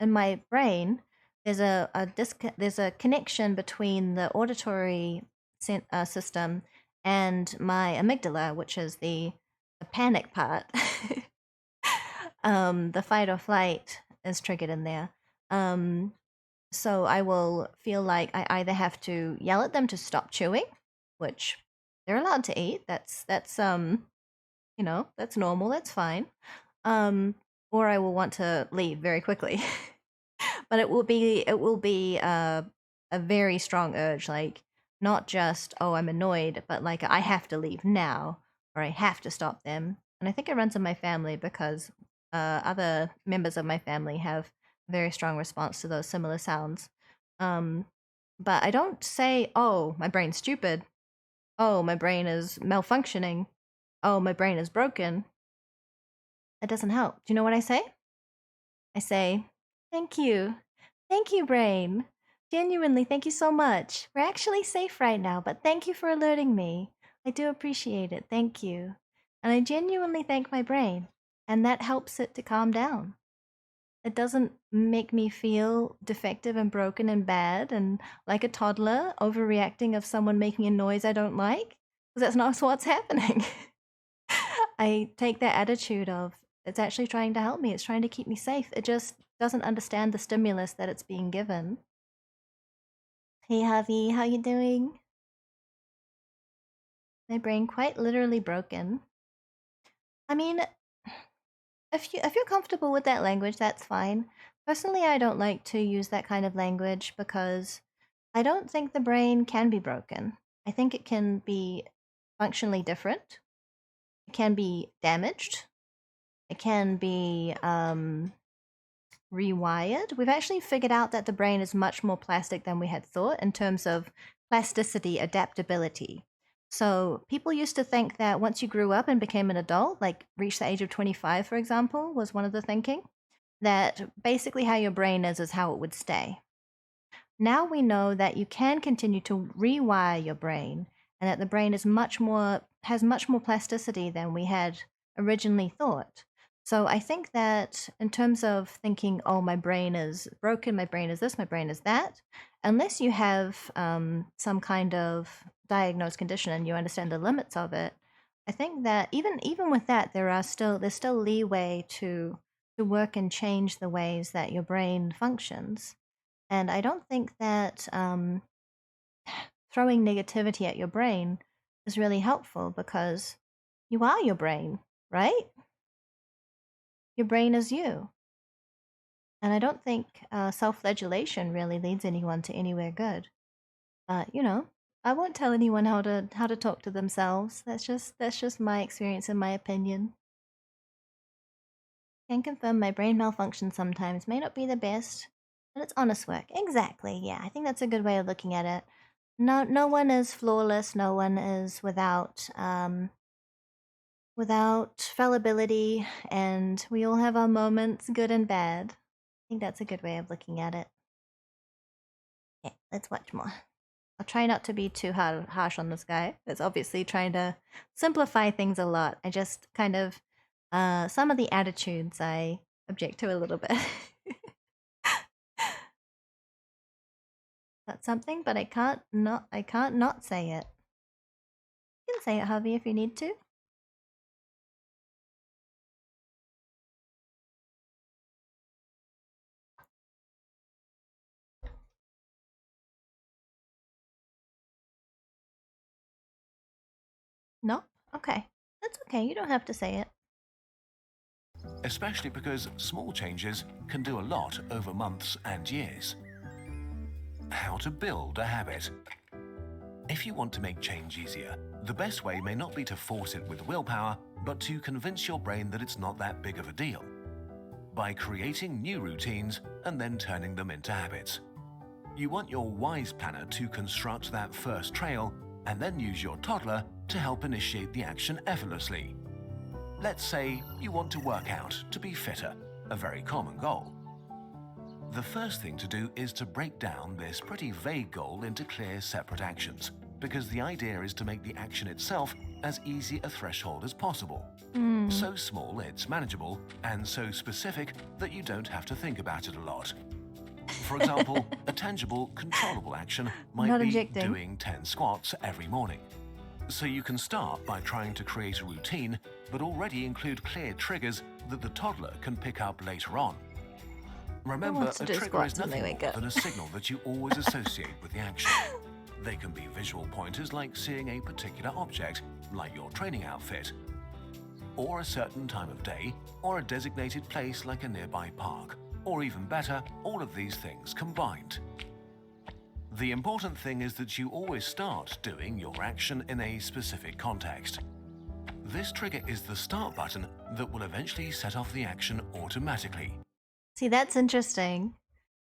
in my brain there's there's a connection between the auditory system and my amygdala, which is the panic part. The fight or flight is triggered in there. So I will feel like I either have to yell at them to stop chewing, which they're allowed to eat. That's that's normal. That's fine. Or I will want to leave very quickly. But it will be a very strong urge, like not just I'm annoyed, but like I have to leave now or I have to stop them. And I think it runs in my family because other members of my family have a very strong response to those similar sounds. But I don't say, "Oh, my brain's stupid. Oh, my brain is malfunctioning. Oh, my brain is broken." It doesn't help. Do you know what I say? I say, "Thank you. Thank you, brain. Genuinely, thank you so much. We're actually safe right now, but thank you for alerting me. I do appreciate it. Thank you." And I genuinely thank my brain, and that helps it to calm down. It doesn't make me feel defective and broken and bad and like a toddler overreacting of someone making a noise I don't like, because that's not what's happening. I take that attitude of it's actually trying to help me. It's trying to keep me safe. It just doesn't understand the stimulus that it's being given. Hey, Javi, how you doing? My brain quite literally broken. I mean, if you're comfortable with that language, that's fine. Personally, I don't like to use that kind of language because I don't think the brain can be broken. I think it can be functionally different. It can be damaged. It can be rewired. We've actually figured out that the brain is much more plastic than we had thought in terms of plasticity, adaptability. So people used to think that once you grew up and became an adult, like reached the age of 25, for example, was one of the thinking, that basically how your brain is how it would stay. Now we know that you can continue to rewire your brain and that the brain has much more plasticity than we had originally thought. So I think that in terms of thinking, oh, my brain is broken, my brain is this, my brain is that, unless you have some kind of diagnosed condition and you understand the limits of it, I think that even with that, there's still leeway to work and change the ways that your brain functions. And I don't think that throwing negativity at your brain is really helpful because you are your brain, right? Your brain is you. And I don't think self-flagellation really leads anyone to anywhere good. But, I won't tell anyone how to talk to themselves. That's just my experience and my opinion. Can confirm my brain malfunctions sometimes. May not be the best, but it's honest work. Exactly. Yeah, I think that's a good way of looking at it. No one is flawless. No one is without fallibility, and we all have our moments, good and bad. I think that's a good way of looking at it. Okay, let's watch more. I'll try not to be too harsh on this guy. It's obviously trying to simplify things a lot. I just kind of some of the attitudes I object to a little bit. That's something, but I can't not say it. You can say it, Harvey, if you need to. No? Okay. That's okay. You don't have to say it. Especially because small changes can do a lot over months and years. How to build a habit. If you want to make change easier, the best way may not be to force it with willpower, but to convince your brain that it's not that big of a deal. By creating new routines and then turning them into habits. You want your Wise Planner to construct that first trail and then use your toddler to help initiate the action effortlessly. Let's say you want to work out to be fitter, a very common goal. The first thing to do is to break down this pretty vague goal into clear, separate actions, because the idea is to make the action itself as easy a threshold as possible. So small it's manageable, and so specific that you don't have to think about it a lot. For example, a tangible, controllable action might be doing 10 squats every morning. So you can start by trying to create a routine, but already include clear triggers that the toddler can pick up later on. Remember, a trigger is nothing more than a signal that you always associate with the action. They can be visual pointers like seeing a particular object, like your training outfit, or a certain time of day, or a designated place like a nearby park, or even better, all of these things combined. The important thing is that you always start doing your action in a specific context. This trigger is the start button that will eventually set off the action automatically. See, that's interesting,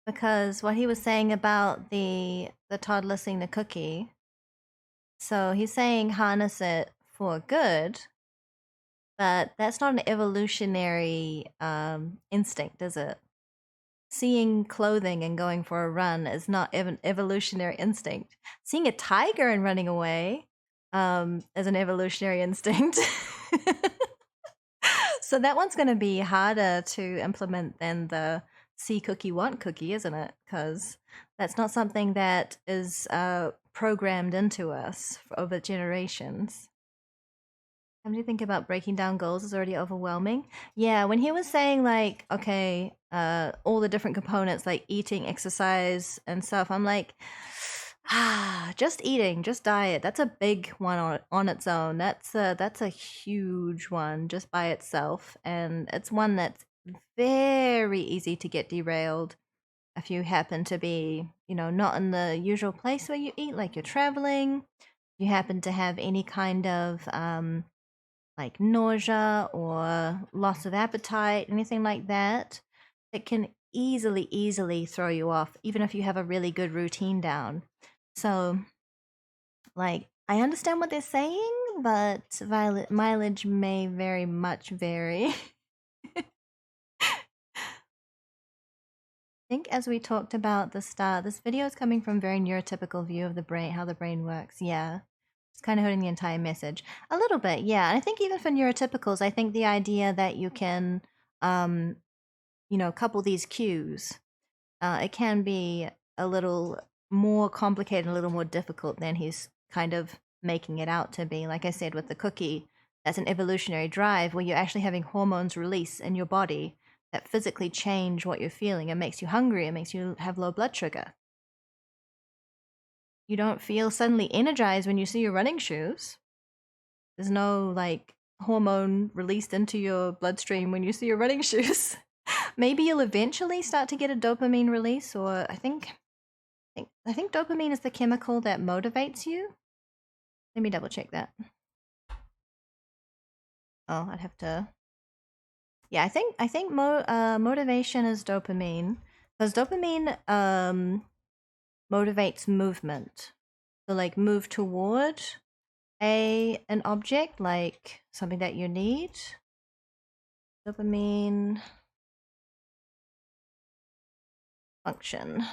because what he was saying about the toddler seeing the cookie, so he's saying harness it for good, but that's not an evolutionary instinct, is it? Seeing clothing and going for a run is not an evolutionary instinct. Seeing a tiger and running away is an evolutionary instinct. So that one's going to be harder to implement than the see cookie, want cookie, isn't it? Because that's not something that is programmed into us over generations. How do you think about breaking down goals is already overwhelming? Yeah, when he was saying like, okay, all the different components like eating, exercise, and stuff, I'm like, just eating, just diet. That's a big one on its own. That's a huge one just by itself, and it's one that's very easy to get derailed if you happen to be, not in the usual place where you eat, like you're traveling. You happen to have any kind of like nausea or loss of appetite, anything like that, it can easily throw you off, even if you have a really good routine down. So, like, I understand what they're saying, but mileage may very much vary. I think as we talked about at the start, this video is coming from a very neurotypical view of the brain, how the brain works. Yeah. It's kind of holding the entire message. A little bit, yeah. And I think even for neurotypicals, I think the idea that you can, couple these cues, it can be a little more complicated, a little more difficult than he's kind of making it out to be. Like I said with the cookie, that's an evolutionary drive where you're actually having hormones release in your body that physically change what you're feeling. It makes you hungry, it makes you have low blood sugar. You don't feel suddenly energized when you see your running shoes. There's no like hormone released into your bloodstream when you see your running shoes. Maybe you'll eventually start to get a dopamine release, or I think dopamine is the chemical that motivates you. Let me double check that. Oh, I'd have to. Yeah, I think motivation is dopamine, because dopamine motivates movement. So like move toward an object, like something that you need. Dopamine function.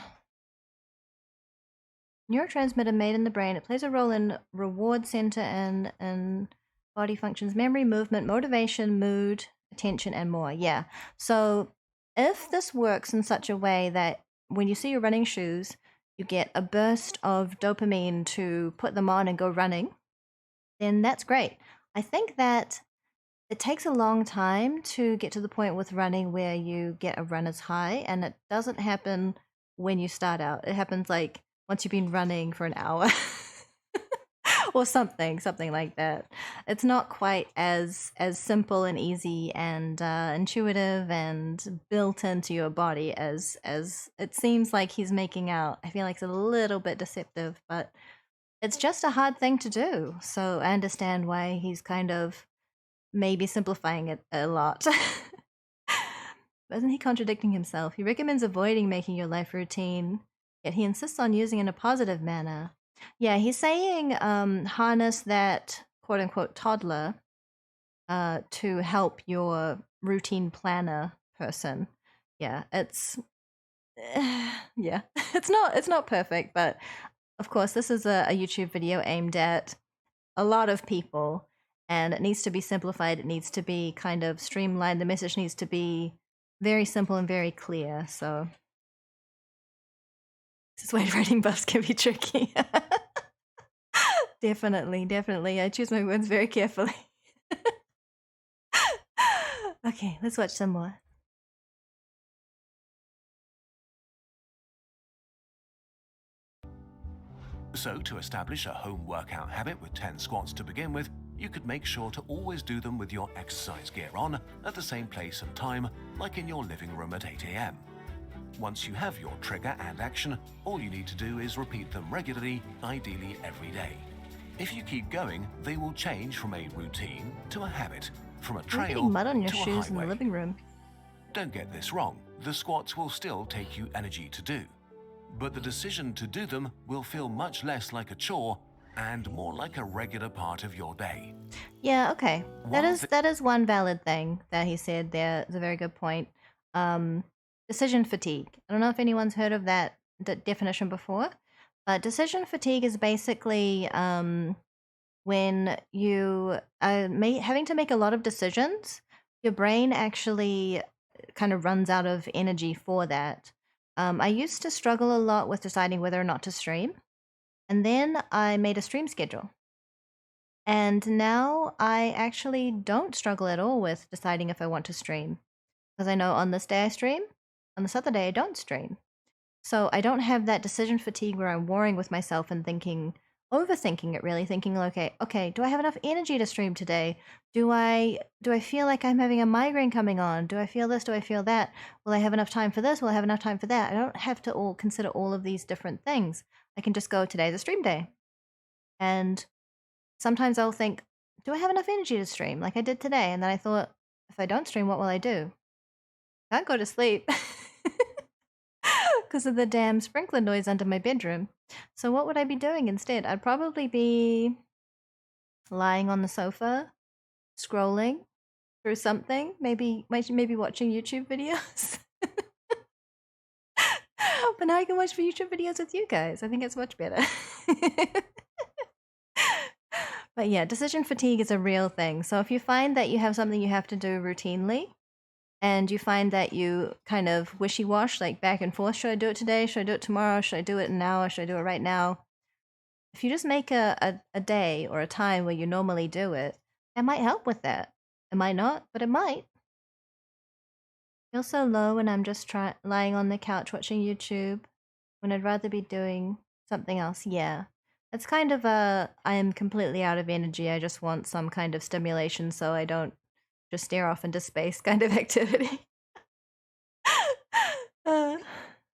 Neurotransmitter made in the brain. It plays a role in reward center and body functions, memory, movement, motivation, mood, attention, and more. Yeah. So if this works in such a way that when you see your running shoes, you get a burst of dopamine to put them on and go running, then that's great. I think that it takes a long time to get to the point with running where you get a runner's high, and it doesn't happen when you start out. It happens like once you've been running for an hour or something like that. It's not quite as simple and easy and intuitive and built into your body as it seems like he's making out. I feel like it's a little bit deceptive, but it's just a hard thing to do. So I understand why he's kind of maybe simplifying it a lot. But isn't he contradicting himself? He recommends avoiding making your life routine, yet he insists on using it in a positive manner. Yeah, he's saying harness that quote-unquote toddler to help your routine planner person. Yeah, it's yeah, it's not perfect, but of course this is a YouTube video aimed at a lot of people, and it needs to be simplified. It needs to be kind of streamlined. The message needs to be very simple and very clear. So this is why writing buffs can be tricky. Definitely. I choose my words very carefully. Okay, let's watch some more. So to establish a home workout habit with 10 squats to begin with, you could make sure to always do them with your exercise gear on at the same place and time, like in your living room at 8 AM. Once you have your trigger and action, all you need to do is repeat them regularly, ideally every day. If you keep going, they will change from a routine to a habit, from a trail mud on your to shoes a highway. in the living room. Don't get this wrong, the squats will still take you energy to do, but the decision to do them will feel much less like a chore and more like a regular part of your day. Yeah, okay. That is one valid thing that he said there. It's a very good point. Decision fatigue. I don't know if anyone's heard of that definition before, but decision fatigue is basically when you are having to make a lot of decisions, your brain actually kind of runs out of energy for that. I used to struggle a lot with deciding whether or not to stream, and then I made a stream schedule. And now I actually don't struggle at all with deciding if I want to stream, because I know on this day I stream, on this other day I don't stream. So I don't have that decision fatigue where I'm warring with myself and overthinking it really, thinking, okay, do I have enough energy to stream today? Do I feel like I'm having a migraine coming on? Do I feel this? Do I feel that? Will I have enough time for this? Will I have enough time for that? I don't have to consider all of these different things. I can just go, today's a stream day. And sometimes I'll think, do I have enough energy to stream like I did today? And then I thought, if I don't stream, what will I do? I can't go to sleep. because of the damn sprinkler noise under my bedroom. So what would I be doing instead? I'd probably be lying on the sofa, scrolling through something, maybe watching YouTube videos. But now I can watch YouTube videos with you guys. I think it's much better. But yeah, decision fatigue is a real thing. So if you find that you have something you have to do routinely, and you find that you kind of wishy-wash, like back and forth, should I do it today? Should I do it tomorrow? Should I do it now? Or should I do it right now? If you just make a day or a time where you normally do it, that might help with that. It might not, but it might. Feel so low when I'm just lying on the couch watching YouTube, when I'd rather be doing something else. Yeah. It's kind of I am completely out of energy. I just want some kind of stimulation so I don't just stare off into space kind of activity.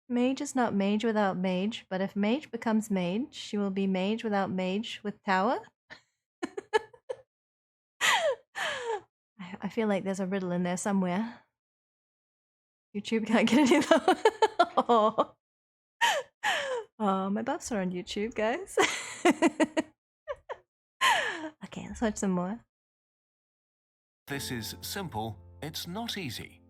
Mage is not mage without mage, but if mage becomes mage, she will be mage without mage with tower. I feel like there's a riddle in there somewhere. YouTube can't get any though. Oh. Oh, my buffs are on YouTube, guys. Okay, let's watch some more. This is simple, it's not easy.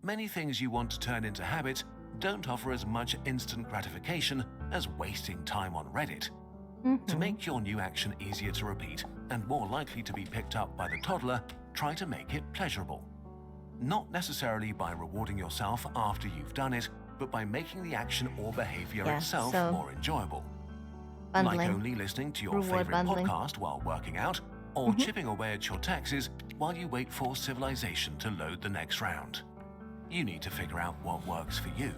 Many things you want to turn into habits don't offer as much instant gratification as wasting time on Reddit. To make your new action easier to repeat and more likely to be picked up by the toddler, try to make it pleasurable. Not necessarily by rewarding yourself after you've done it, but by making the action or behavior itself more enjoyable. Bundling. Like only listening to your favorite podcast while working out, or chipping away at your taxes while you wait for Civilization to load the next round. You need to figure out what works for you.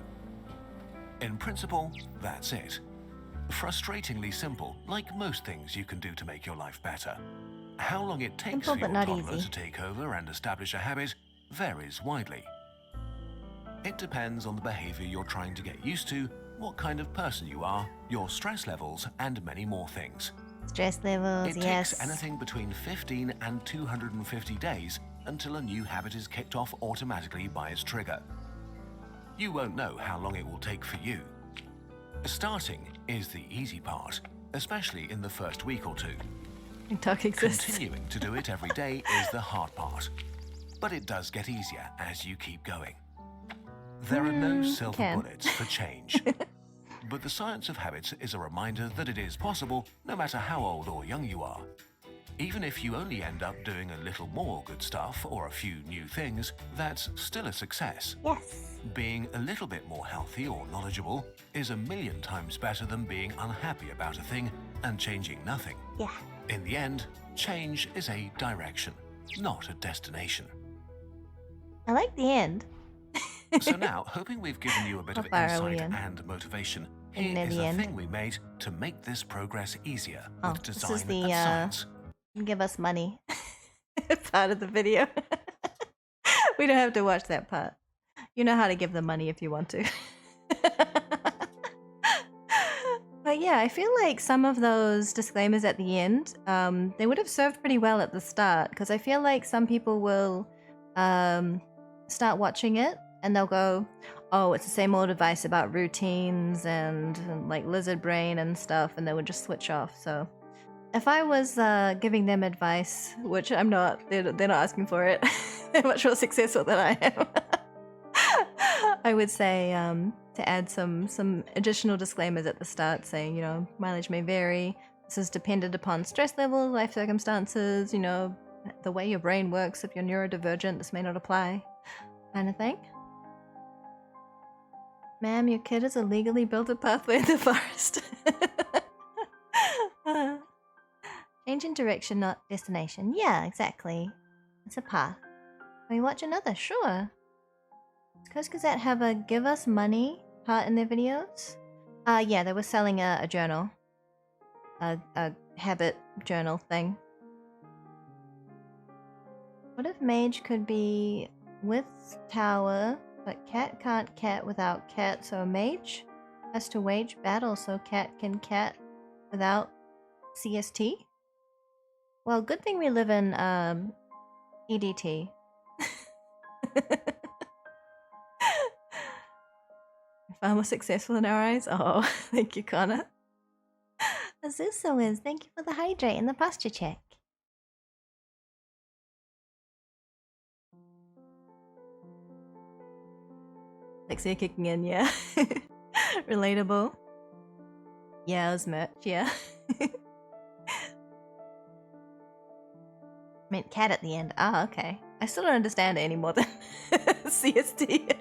In principle, that's it. Frustratingly simple, like most things you can do to make your life better. How long it takes for your toddler to take over and establish a habit varies widely. It depends on the behavior you're trying to get used to, what kind of person you are, your stress levels, and many more things. Stress levels, it takes anything between 15 and 250 days until a new habit is kicked off automatically by its trigger. You won't know how long it will take for you. Starting is the easy part, especially in the first week or two. Continuing to do it every day is the hard part. But it does get easier as you keep going. There are no silver bullets for change. But the science of habits is a reminder that it is possible no matter how old or young you are. Even if you only end up doing a little more good stuff or a few new things, that's still a success. Yes. Being a little bit more healthy or knowledgeable is a million times better than being unhappy about a thing and changing nothing. Yeah. In the end, change is a direction, not a destination. I like the end. So now, hoping we've given you a bit of insight and motivation, here is the thing we made to make this progress easier with design this is the, and science. Give us money part of the video. We don't have to watch that part. You know how to give them money if you want to. But yeah, I feel like some of those disclaimers at the end, they would have served pretty well at the start, because I feel like some people will start watching it and they'll go, oh, it's the same old advice about routines and like lizard brain and stuff, and they would just switch off. So if I was giving them advice, which I'm not, they're not asking for it, they're much more successful than I am. I would say to add some additional disclaimers at the start saying, you know, mileage may vary. This is dependent upon stress level, life circumstances, you know, the way your brain works. If you're neurodivergent, this may not apply, kind of thing. Ma'am, your kid has illegally built a pathway in the forest. Change in direction, not destination. Yeah, exactly. It's a path. Can we watch another? Sure. Does Coast Gazette have a give us money part in their videos? Yeah, they were selling a journal. A habit journal thing. What if mage could be with tower, but cat can't cat without cat, so mage has to wage battle so cat can cat without CST? Well, good thing we live in EDT. far more successful in our eyes. Oh, thank you, Connor. Azuso is. Thank you for the hydrate and the posture check. Lexia kicking in, yeah. Relatable. Yeah, it was merch, yeah. Meant cat at the end. Ah, okay. I still don't understand it any more than CST.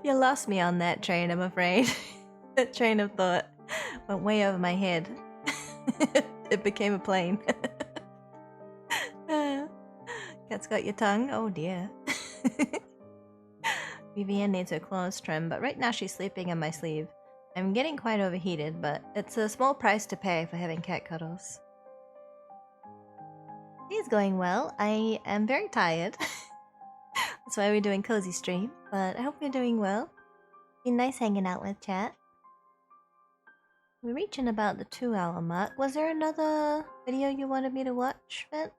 You lost me on that train, I'm afraid. That train of thought went way over my head. It became a plane. Cat's got your tongue? Oh dear. Vivienne needs her claws trimmed, but right now she's sleeping on my sleeve. I'm getting quite overheated, but it's a small price to pay for having cat cuddles. It's going well. I am very tired. That's why we're doing cozy stream, but I hope you're doing well. Been nice hanging out with chat. We're reaching about the 2-hour mark. Was there another video you wanted me to watch, Vent?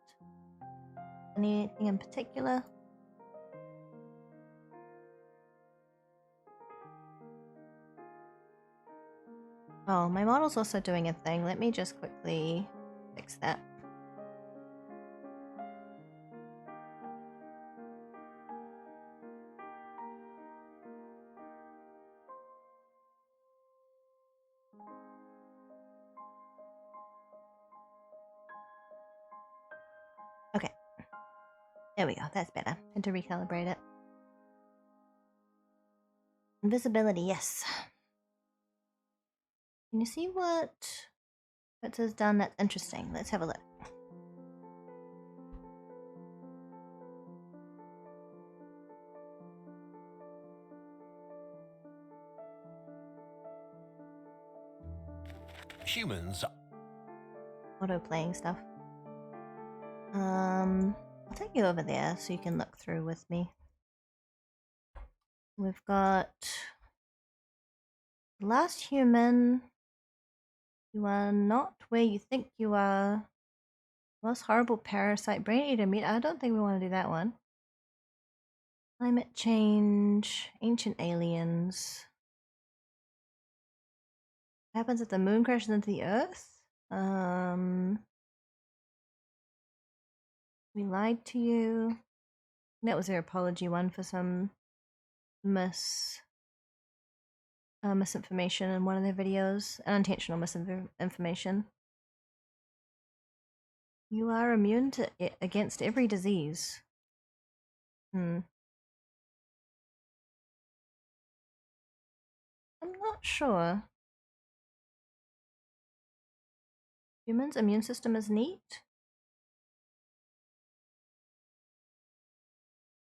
Anything in particular? Oh, my model's also doing a thing. Let me just quickly fix that. Okay. There we go. That's better. And to recalibrate it. Invisibility, yes. Can you see what it has done? That's interesting. Let's have a look. Humans. Auto playing stuff. I'll take you over there so you can look through with me. We've got last human. You are not where you think you are. Most horrible parasite. Brain eater meat. I don't think we want to do that one. Climate change. Ancient aliens. What happens if the moon crashes into the earth? We lied to you. That was their apology one for some misinformation in one of their videos. Unintentional misinformation. You are immune to against every disease. I'm not sure. Humans' immune system is neat.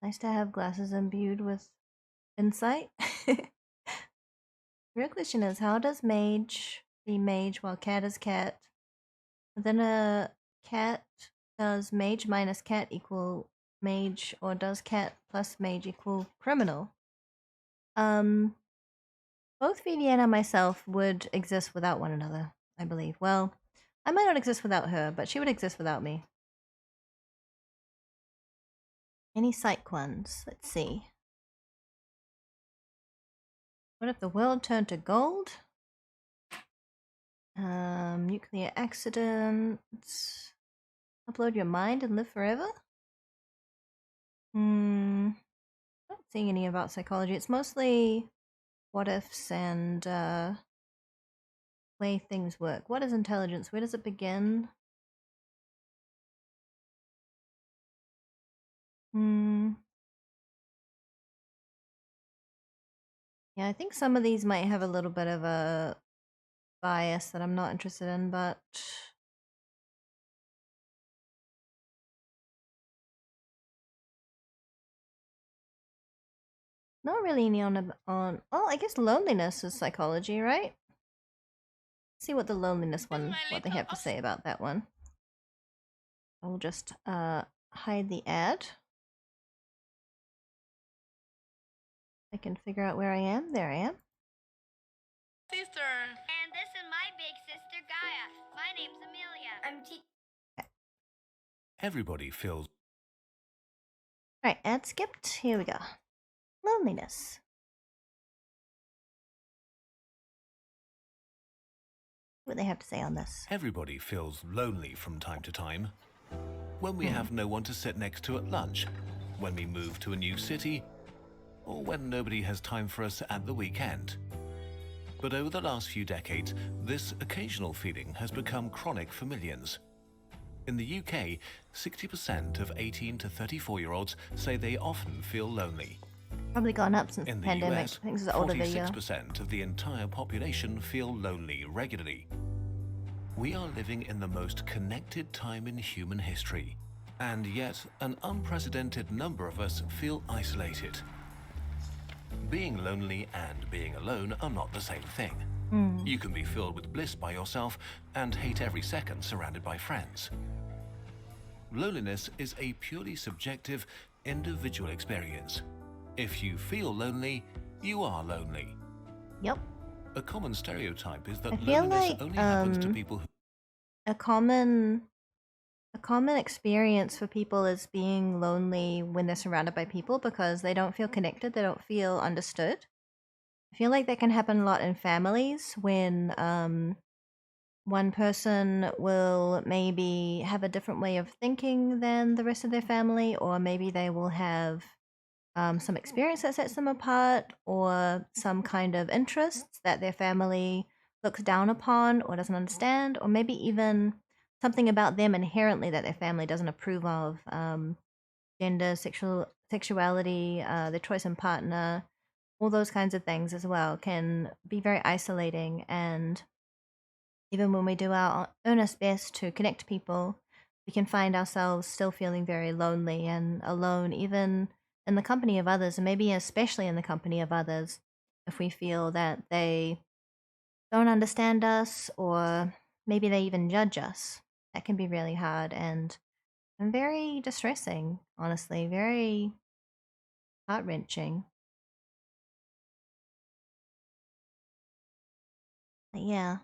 Nice to have glasses imbued with insight. Real question is, how does mage be mage while cat is cat? Then a cat, does mage minus cat equal mage, or does cat plus mage equal criminal? Both Vivienne and myself would exist without one another, I believe. Well, I might not exist without her, but she would exist without me. Any psych ones? Let's see. What if the world turned to gold? Nuclear accidents. Upload your mind and live forever? Not seeing any about psychology. It's mostly what ifs and way things work. What is intelligence? Where does it begin? Yeah, I think some of these might have a little bit of a bias that I'm not interested in, but not really any on well, I guess loneliness is psychology, right? Let's see what the loneliness one, what they have to say about that one. I'll just hide the ad. I can figure out where I am. There I am. Sister. And this is my big sister Gaia. My name's Amelia. Everybody feels. Alright, ad skipped. Here we go. Loneliness. What they have to say on this. Everybody feels lonely from time to time. When we have no one to sit next to at lunch, when we move to a new city, or when nobody has time for us at the weekend. But over the last few decades, this occasional feeling has become chronic for millions. In the UK, 60% of 18 to 34-year-olds say they often feel lonely. Probably gone up since In the the pandemic. US, I think this is the older the year. 46% of the entire population feel lonely regularly. We are living in the most connected time in human history, and yet an unprecedented number of us feel isolated. Being lonely and being alone are not the same thing. You can be filled with bliss by yourself and hate every second surrounded by friends. Loneliness is a purely subjective, individual experience. If you feel lonely, you are lonely. Yep. A common stereotype is that I feel loneliness like, only happens to people who... A common experience for people is being lonely when they're surrounded by people because they don't feel connected, they don't feel understood. I feel like that can happen a lot in families when one person will maybe have a different way of thinking than the rest of their family, or maybe they will have some experience that sets them apart, or some kind of interests that their family looks down upon or doesn't understand, or maybe even something about them inherently that their family doesn't approve of. Gender, sexuality, their choice in partner, all those kinds of things as well can be very isolating. And even when we do our earnest best to connect people, we can find ourselves still feeling very lonely and alone, even in the company of others, and maybe especially in the company of others, if we feel that they don't understand us or maybe they even judge us. That can be really hard and very distressing, honestly, very heart-wrenching. But yeah,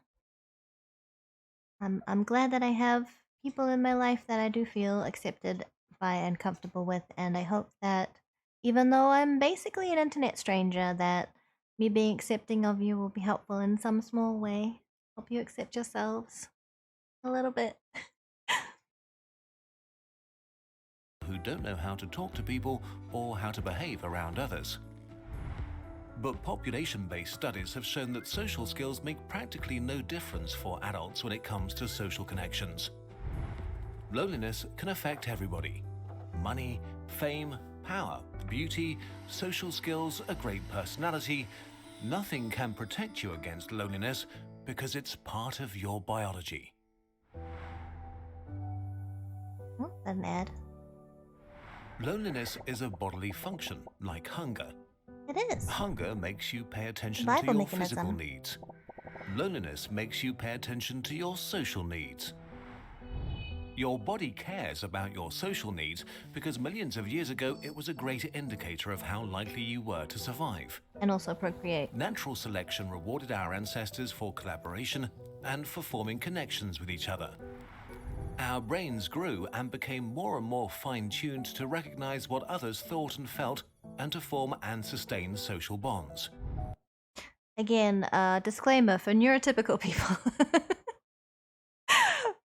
I'm glad that I have people in my life that I do feel accepted by and comfortable with, and I hope that even though I'm basically an internet stranger, that me being accepting of you will be helpful in some small way. Help you accept yourselves a little bit. who don't know how to talk to people or how to behave around others. But population-based studies have shown that social skills make practically no difference for adults when it comes to social connections. Loneliness can affect everybody. Money, fame, power, beauty, social skills, a great personality. Nothing can protect you against loneliness because it's part of your biology. Oh, an ad. Loneliness is a bodily function, like hunger. It is. Hunger makes you pay attention Survival to your mechanism. physical needs. Loneliness makes you pay attention to your social needs. Your body cares about your social needs because millions of years ago it was a great indicator of how likely you were to survive. And also procreate. Natural selection rewarded our ancestors for collaboration and for forming connections with each other. Our brains grew and became more and more fine-tuned to recognize what others thought and felt and to form and sustain social bonds. Again, disclaimer for neurotypical people.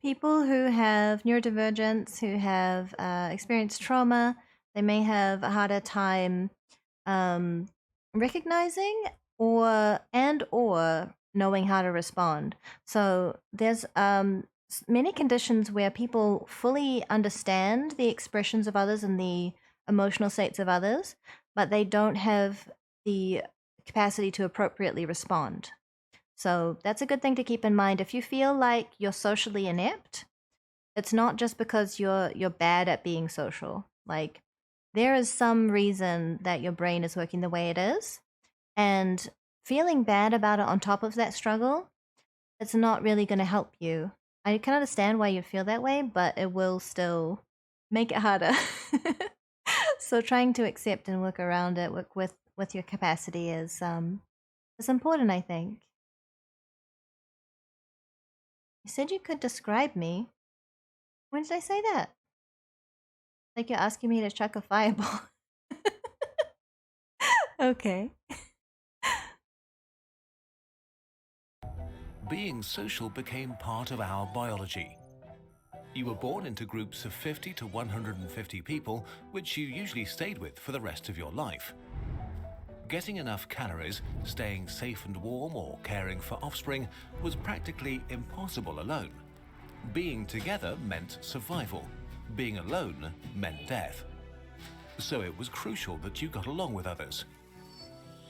People who have neurodivergence, who have experienced trauma, they may have a harder time recognizing or knowing how to respond. So there's many conditions where people fully understand the expressions of others and the emotional states of others, but they don't have the capacity to appropriately respond. So that's a good thing to keep in mind. If you feel like you're socially inept, it's not just because you're bad at being social. Like, there is some reason that your brain is working the way it is, and feeling bad about it on top of that struggle, it's not really going to help you. I can understand why you feel that way, but it will still make it harder. So trying to accept and work around it, work with your capacity is important, I think. You said you could describe me. When did I say that? Like you're asking me to chuck a fireball. Okay. being social became part of our biology. You were born into groups of 50 to 150 people, which you usually stayed with for the rest of your life. Getting enough calories, staying safe and warm, or caring for offspring was practically impossible alone. Being together meant survival. Being alone meant death. So it was crucial that you got along with others.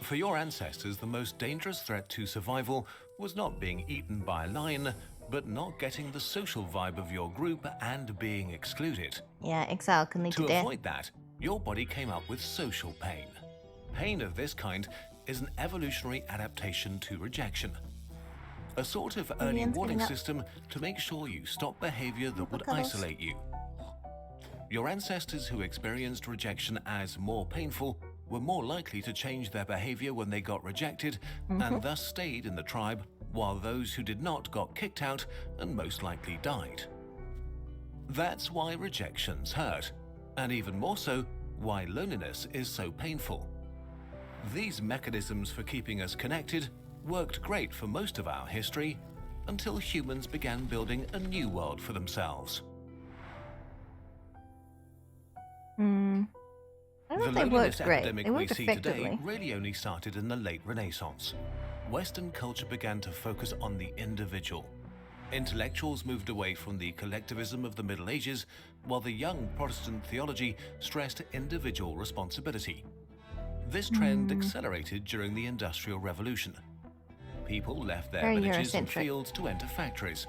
For your ancestors, the most dangerous threat to survival was not being eaten by a lion, but not getting the social vibe of your group and being excluded. Yeah, exile can lead to death. To avoid that, your body came up with social pain. Pain of this kind is an evolutionary adaptation to rejection. A sort of early warning system to make sure you stop behavior that would isolate you. Your ancestors who experienced rejection as more painful were more likely to change their behavior when they got rejected and thus stayed in the tribe, while those who did not got kicked out and most likely died. That's why rejections hurt, and even more so, why loneliness is so painful. These mechanisms for keeping us connected worked great for most of our history until humans began building a new world for themselves. I don't know if they worked great. They worked effectively. Today really only started in the late Renaissance. Western culture began to focus on the individual. Intellectuals moved away from the collectivism of the Middle Ages, while the young Protestant theology stressed individual responsibility. This trend accelerated during the Industrial Revolution. People left their villages and fields to enter factories.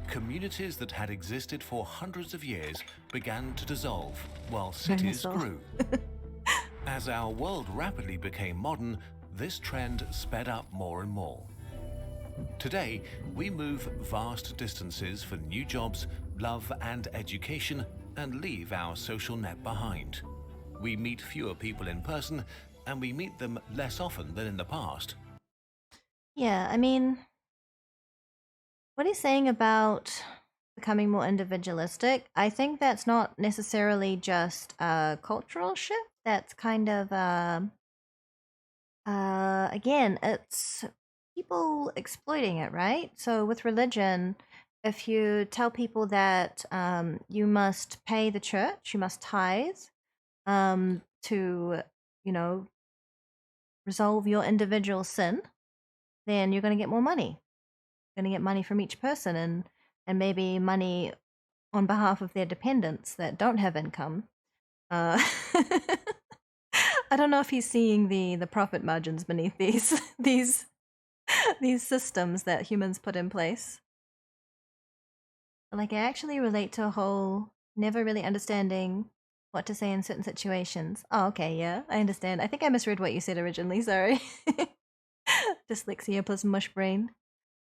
Communities that had existed for hundreds of years began to dissolve, while cities grew. As our world rapidly became modern, this trend sped up more and more. Today, we move vast distances for new jobs, love, and education, and leave our social net behind. We meet fewer people in person, and we meet them less often than in the past. Yeah, I mean, what he's saying about becoming more individualistic, I think that's not necessarily just a cultural shift. That's kind of, again, it's people exploiting it, right? So with religion, if you tell people that you must pay the church, you must tithe to, resolve your individual sin, then you're going to get more money. You're going to get money from each person and maybe money on behalf of their dependents that don't have income. I don't know if he's seeing the profit margins beneath these systems that humans put in place. Like, I actually relate to a whole never really understanding what to say in certain situations. Oh, okay, yeah, I understand. I think I misread what you said originally, sorry. Dyslexia plus mush brain.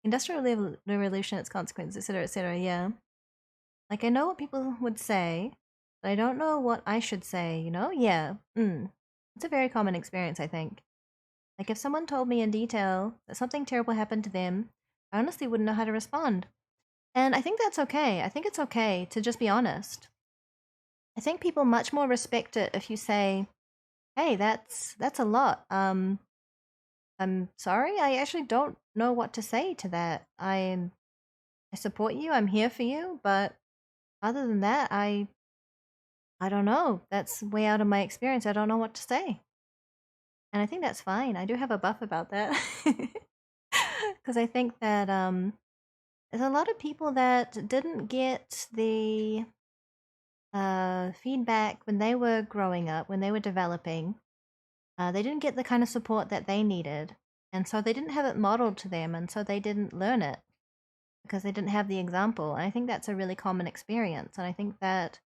Industrial revolution, its consequences, etc., yeah. Like, I know what people would say, but I don't know what I should say, Yeah. It's a very common experience, I think. Like, if someone told me in detail that something terrible happened to them, I honestly wouldn't know how to respond. And I think that's okay. I think it's okay to just be honest. I think people much more respect it if you say, hey, that's a lot. I'm sorry, I actually don't know what to say to that. I support you, I'm here for you, but other than that, I don't know. That's way out of my experience. I don't know what to say. And I think that's fine. I do have a buff about that. Because I think that there's a lot of people that didn't get the feedback when they were growing up, when they were developing. They didn't get the kind of support that they needed. And so they didn't have it modeled to them. And so they didn't learn it because they didn't have the example. And I think that's a really common experience. And I think that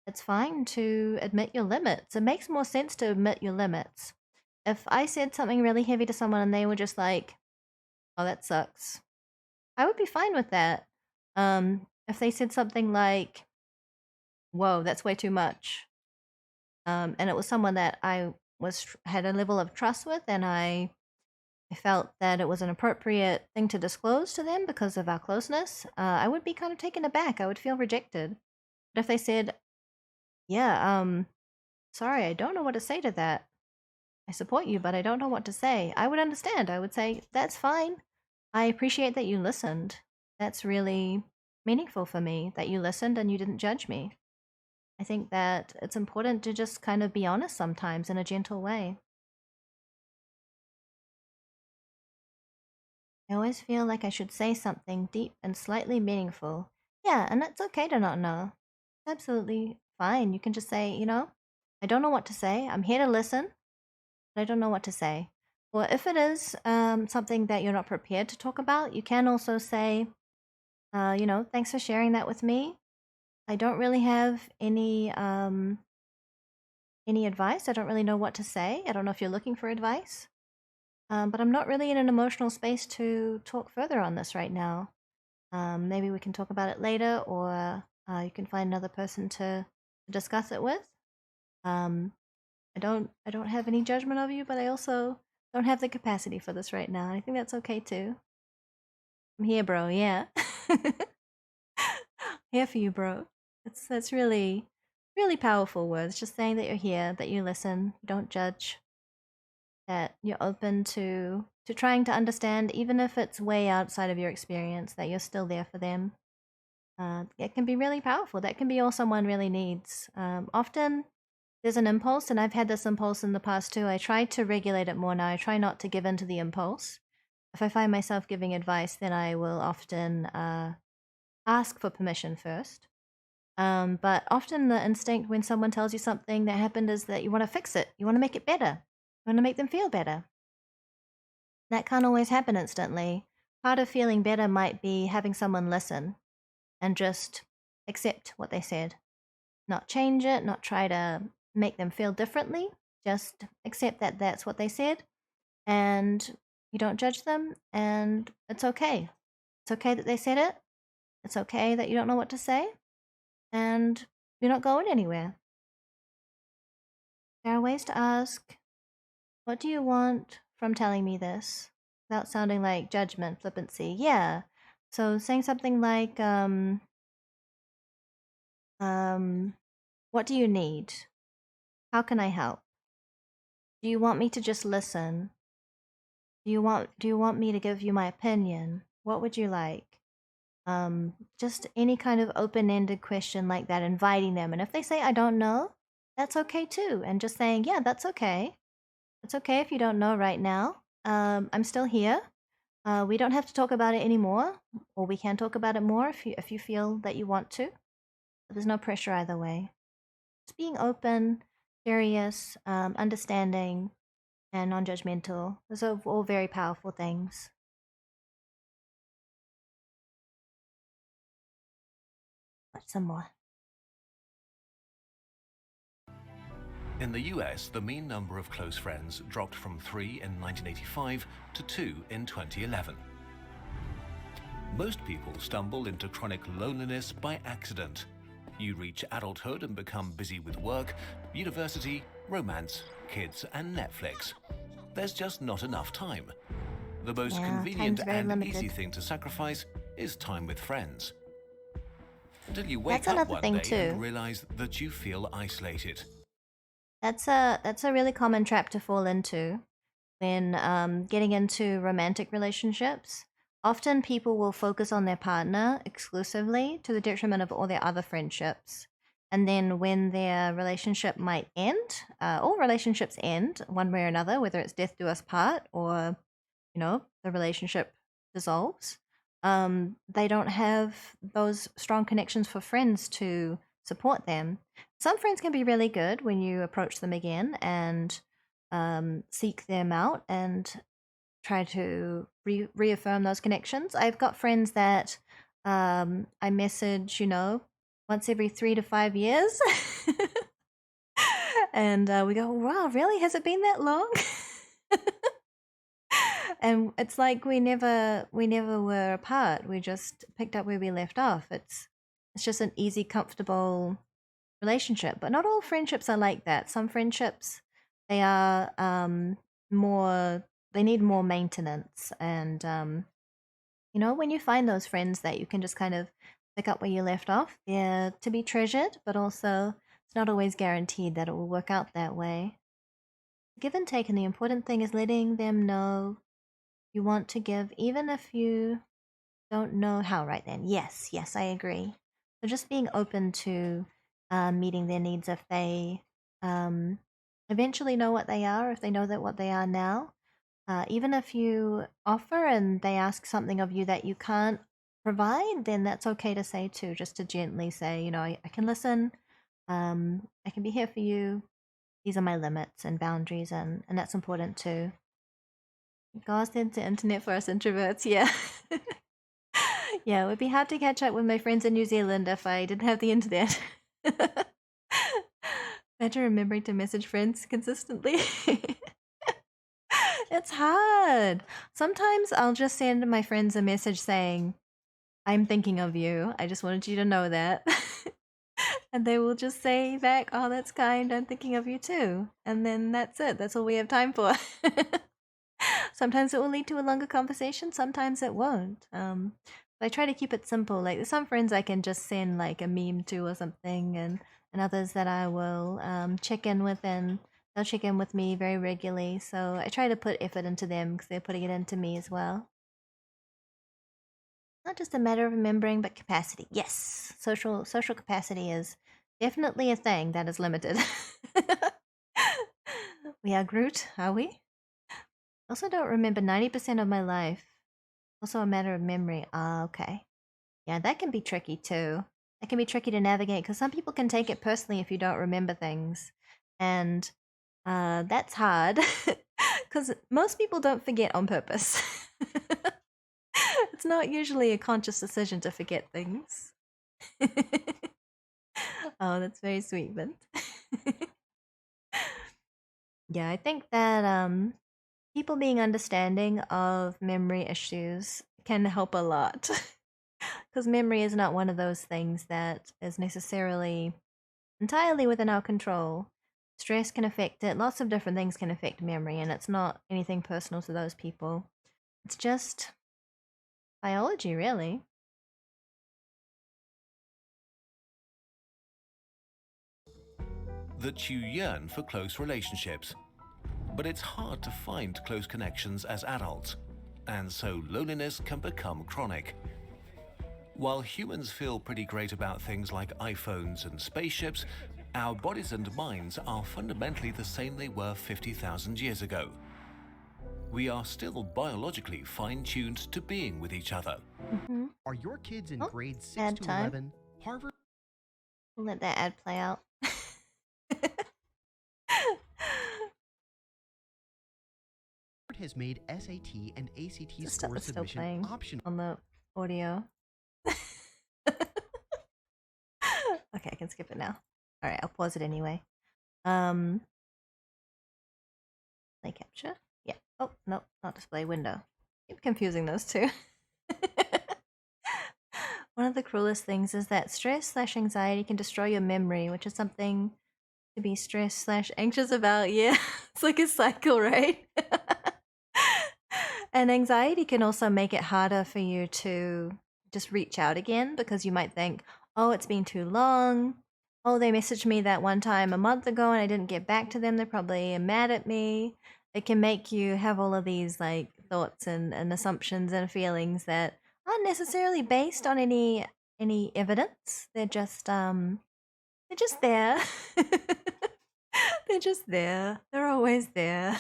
it's fine to admit your limits. It makes more sense to admit your limits. If I said something really heavy to someone and they were just like, oh, that sucks, I would be fine with that. If they said something like, whoa, that's way too much, and it was someone that I had a level of trust with, and I felt that it was an appropriate thing to disclose to them because of our closeness, I would be kind of taken aback. I would feel rejected. But if they said, yeah, sorry, I don't know what to say to that. I support you, but I don't know what to say, I would understand. I would say, that's fine. I appreciate that you listened. That's really meaningful for me, that you listened and you didn't judge me. I think that it's important to just kind of be honest sometimes in a gentle way. I always feel like I should say something deep and slightly meaningful. Yeah, and it's okay to not know. It's absolutely fine. You can just say, I don't know what to say. I'm here to listen, but I don't know what to say. Or if it is something that you're not prepared to talk about, you can also say, thanks for sharing that with me. I don't really have any advice. I don't really know what to say. I don't know if you're looking for advice. But I'm not really in an emotional space to talk further on this right now. Maybe we can talk about it later, or you can find another person to discuss it with. I don't have any judgment of you, but I also don't have the capacity for this right now. I think that's okay too. I'm here, bro. Yeah, here for you, bro. That's really powerful words. Just saying that you're here, that you listen, you don't judge, that you're open to trying to understand, even if it's way outside of your experience, that you're still there for them. It can be really powerful. That can be all someone really needs. Often there's an impulse, and I've had this impulse in the past too. I try to regulate it more now. I try not to give in to the impulse. If I find myself giving advice, then I will often ask for permission first. But often the instinct when someone tells you something that happened is that you want to fix it. You want to make it better. You want to make them feel better. That can't always happen instantly. Part of feeling better might be having someone listen and just accept what they said. Not change it, not try to make them feel differently. Just accept that that's what they said, and you don't judge them, and it's okay. It's okay that they said it. It's okay that you don't know what to say, and you're not going anywhere. There are ways to ask, what do you want from telling me this? Without sounding like judgment, flippancy. Yeah. So saying something like, what do you need? How can I help? Do you want me to just listen? Do you want me to give you my opinion? What would you like? Just any kind of open-ended question like that, inviting them. And if they say I don't know, that's okay too. And just saying, yeah, that's okay. It's okay if you don't know right now. I'm still here. We don't have to talk about it anymore, or we can talk about it more if you feel that you want to. But there's no pressure either way. Just being open, curious, understanding, and non-judgmental. Those are all very powerful things. Watch some more. In the US, the mean number of close friends dropped from 3 in 1985 to 2 in 2011. Most people stumble into chronic loneliness by accident. You reach adulthood and become busy with work, university, romance, kids, and Netflix. There's just not enough time. The most convenient and limited. easy thing to sacrifice is time with friends. Until you wake That's up another one thing day too. and realize that you feel isolated. That's a really common trap to fall into when getting into romantic relationships. Often people will focus on their partner exclusively to the detriment of all their other friendships. And then when their relationship might end, all relationships end one way or another, whether it's death do us part or, the relationship dissolves. They don't have those strong connections for friends to support them. Some friends can be really good when you approach them again and seek them out and try to reaffirm those connections. I've got friends that I message, once every 3 to 5 years. And we go, wow, really? Has it been that long? And it's like we never were apart. We just picked up where we left off. It's just an easy, comfortable relationship. But not all friendships are like that. Some friendships, they are they need more maintenance. And when you find those friends that you can just kind of pick up where you left off, they're to be treasured, but also it's not always guaranteed that it will work out that way. Give and take, and the important thing is letting them know you want to give, even if you don't know how right then. Yes, I agree. So just being open to meeting their needs if they eventually know what they are, if they know that what they are now. Even if you offer and they ask something of you that you can't provide, then that's okay to say too, just to gently say, you know, I can listen, I can be here for you. These are my limits and boundaries, and that's important too. God sent the internet for us introverts, yeah. Yeah, it would be hard to catch up with my friends in New Zealand if I didn't have the internet. Imagine remembering to message friends consistently. It's hard. Sometimes I'll just send my friends a message saying, I'm thinking of you. I just wanted you to know that. And they will just say back, oh, that's kind. I'm thinking of you too. And then that's it. That's all we have time for. Sometimes it will lead to a longer conversation. Sometimes it won't. But I try to keep it simple. Like there's some friends I can just send like a meme to or something, and others that I will check in with, and they'll check in with me very regularly. So I try to put effort into them because they're putting it into me as well. Not just a matter of remembering, but capacity. Yes, social capacity is definitely a thing that is limited. We are Groot, are we? Also don't remember 90% of my life. Also a matter of memory. Ah, okay. Yeah, that can be tricky too. That can be tricky to navigate because some people can take it personally if you don't remember things. And that's hard because most people don't forget on purpose. It's not usually a conscious decision to forget things. Oh, that's very sweet, Vint. Yeah, I think that people being understanding of memory issues can help a lot. Because memory is not one of those things that is necessarily entirely within our control. Stress can affect it. Lots of different things can affect memory, and it's not anything personal to those people. It's just biology, really. That you yearn for close relationships. But it's hard to find close connections as adults, and so loneliness can become chronic. While humans feel pretty great about things like iPhones and spaceships, our bodies and minds are fundamentally the same they were 50,000 years ago. We are still biologically fine-tuned to being with each other. Are your kids in grades 6 to 11? Harvard? We'll let that ad play out. Has made SAT and ACT score submission optional on the audio. Okay, I can skip it now. All right, I'll pause it anyway. Play capture. Yeah. Oh no, not display window. Keep confusing those two. One of the cruelest things is that stress/anxiety can destroy your memory, which is something to be stressed/anxious about. Yeah, it's like a cycle, right? And anxiety can also make it harder for you to just reach out again because you might think, oh, it's been too long. Oh, they messaged me that one time a month ago and I didn't get back to them. They're probably mad at me. It can make you have all of these like thoughts and assumptions and feelings that aren't necessarily based on any evidence. They're just there. They're just there. They're always there.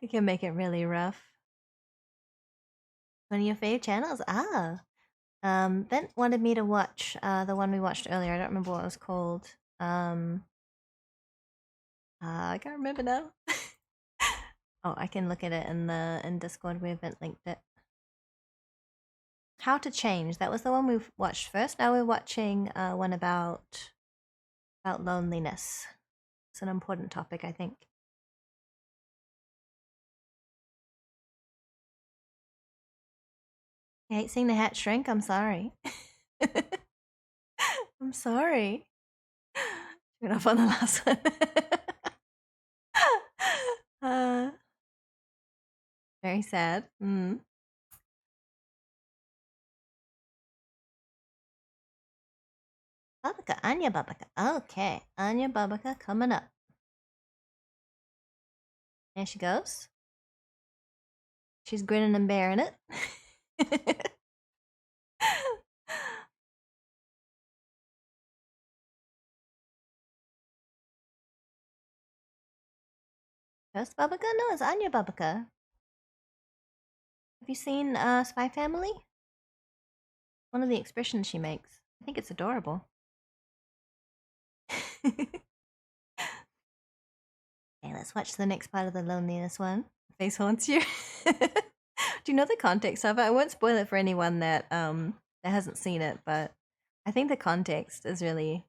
It can make it really rough. One of your favorite channels? Bent wanted me to watch the one we watched earlier. I don't remember what it was called. I can't remember now. Oh, I can look at it in Discord where Bent linked it. How to Change. That was the one we watched first. Now we're watching one about loneliness. It's an important topic, I think. I hate seeing the hat shrink. I'm sorry. I'm sorry. Turn off on the last one. Very sad. Babica, Anya Babica. Okay, Anya Babica coming up. There she goes. She's grinning and bearing it. Ghost Babuka? No, it's Anya Babuka. Have you seen Spy Family? One of the expressions she makes. I think it's adorable. Okay, let's watch the next part of the loneliness one. Face haunts you. Do you know the context of it? I won't spoil it for anyone that hasn't seen it, but I think the context is really,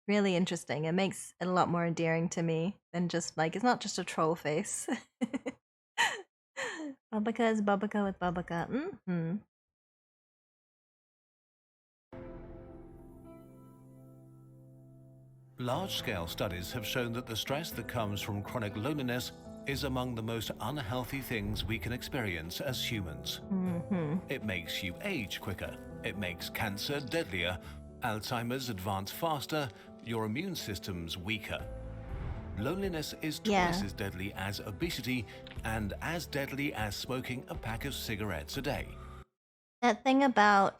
really interesting. It makes it a lot more endearing to me than just like, it's not just a troll face. Babuka is Babuka with Babuka. Mm-hmm. Large-scale studies have shown that the stress that comes from chronic loneliness is among the most unhealthy things we can experience as humans. Mm-hmm. It makes you age quicker. It makes cancer deadlier, Alzheimer's advance faster, your immune system's weaker. Loneliness is twice as deadly as obesity and as deadly as smoking a pack of cigarettes a day. That thing about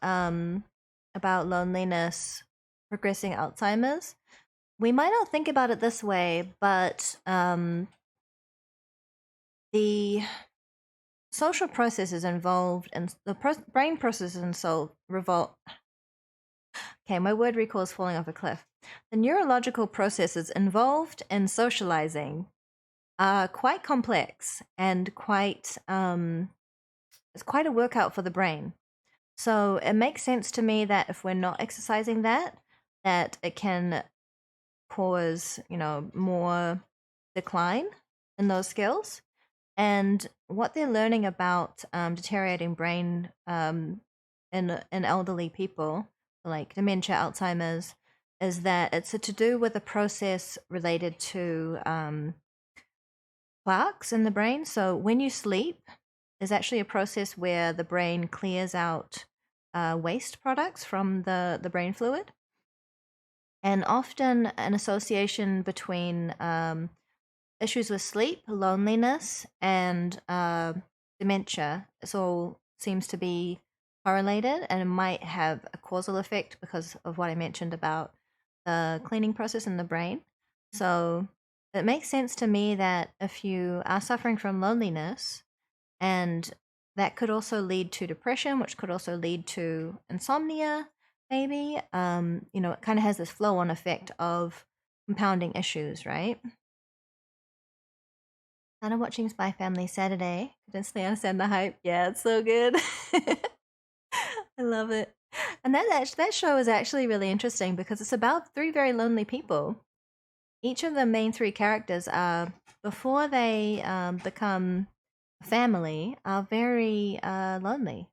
loneliness progressing Alzheimer's, we might not think about it this way, but the social processes involved and the brain processes Okay, my word recall is falling off a cliff. The neurological processes involved in socializing are quite complex and quite it's quite a workout for the brain. So it makes sense to me that if we're not exercising that it can cause, more decline in those skills. And what they're learning about deteriorating brain in elderly people, like dementia, Alzheimer's, is that it's to do with a process related to plaques in the brain. So when you sleep, there's actually a process where the brain clears out waste products from the brain fluid. And often an association between issues with sleep, loneliness, and dementia. It all seems to be correlated, and it might have a causal effect because of what I mentioned about the cleaning process in the brain. So it makes sense to me that if you are suffering from loneliness, and that could also lead to depression, which could also lead to insomnia, maybe, it kind of has this flow-on effect of compounding issues, right? Started watching Spy Family Saturday. Could instantly understand the hype. Yeah, it's so good. I love it. And that show is actually really interesting because it's about 3 very lonely people. Each of the main 3 characters are, before they become a family, are very lonely.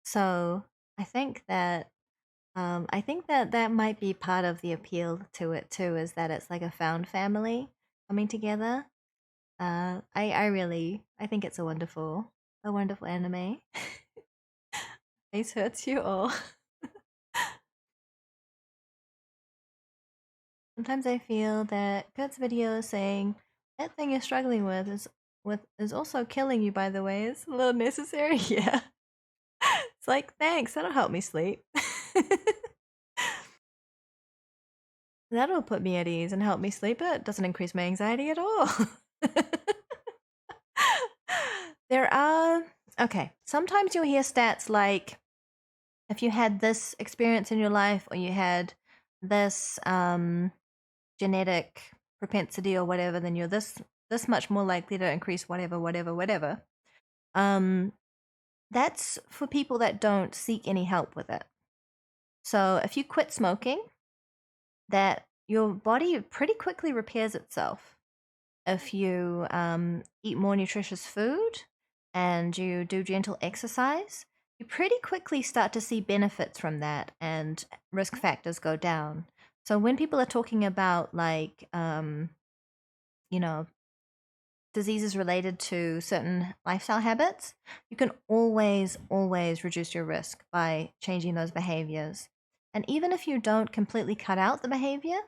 So I think that that might be part of the appeal to it too, is that it's like a found family coming together. I think it's a wonderful anime. Face hurts you all. Sometimes I feel that Kurt's video is saying that thing you're struggling with is also killing you, by the way. It's a little necessary. Yeah. It's like, thanks, that'll help me sleep. That'll put me at ease and help me sleep. It doesn't increase my anxiety at all. Okay, sometimes you'll hear stats like, if you had this experience in your life, or you had this genetic propensity or whatever, then you're this much more likely to increase whatever. That's for people that don't seek any help with it. So if you quit smoking, that your body pretty quickly repairs itself. If you eat more nutritious food and you do gentle exercise, you pretty quickly start to see benefits from that, and risk factors go down. So when people are talking about like, diseases related to certain lifestyle habits, you can always reduce your risk by changing those behaviors. And even if you don't completely cut out the behavior,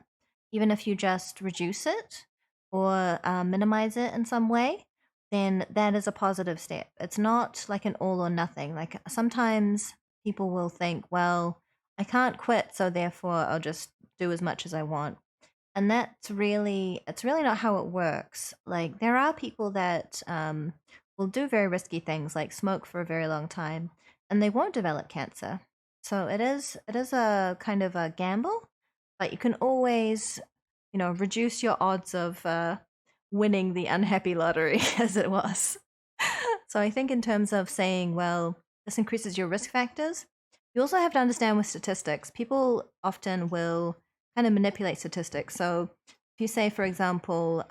even if you just reduce it or minimize it in some way, then that is a positive step. It's not like an all or nothing. Like sometimes people will think, well, I can't quit, so therefore I'll just do as much as I want. And it's really not how it works. Like there are people that will do very risky things, like smoke for a very long time, and they won't develop cancer. So it is a kind of a gamble, but you can always, reduce your odds of winning the unhappy lottery, as it was. So I think in terms of saying, well, this increases your risk factors, you also have to understand with statistics, people often will kind of manipulate statistics. So if you say, for example,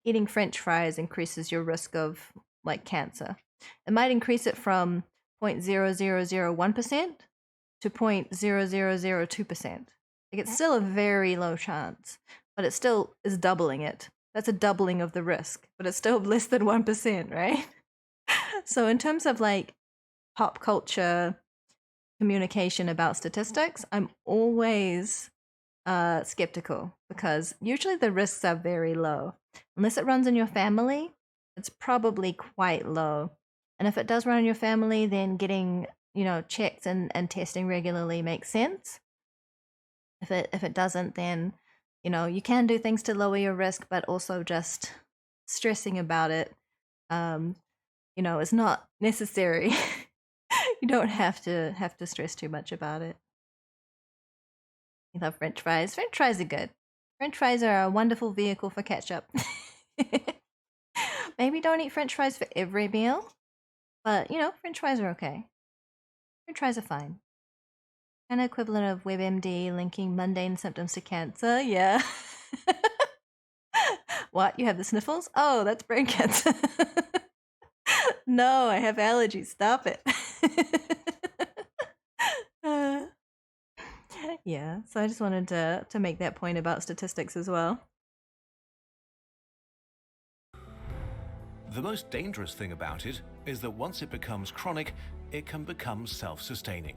eating French fries increases your risk of like cancer, it might increase it from 0.0001% to 0.0002%. Like it's still a very low chance, but it still is doubling it. That's a doubling of the risk, but it's still less than 1%, right? So in terms of like pop culture communication about statistics, I'm always skeptical because usually the risks are very low. Unless it runs in your family, it's probably quite low. And if it does run in your family, then getting, checked and testing regularly makes sense. If it doesn't, then, you can do things to lower your risk, but also just stressing about it, is not necessary. You don't have to stress too much about it. You love French fries. French fries are good. French fries are a wonderful vehicle for ketchup. Maybe don't eat French fries for every meal, but French fries are okay. French fries are fine. Kind of equivalent of WebMD linking mundane symptoms to cancer. Yeah. What? You have the sniffles? Oh, that's brain cancer. No, I have allergies. Stop it. Yeah, so I just wanted to make that point about statistics as well. The most dangerous thing about it is that once it becomes chronic, it can become self-sustaining.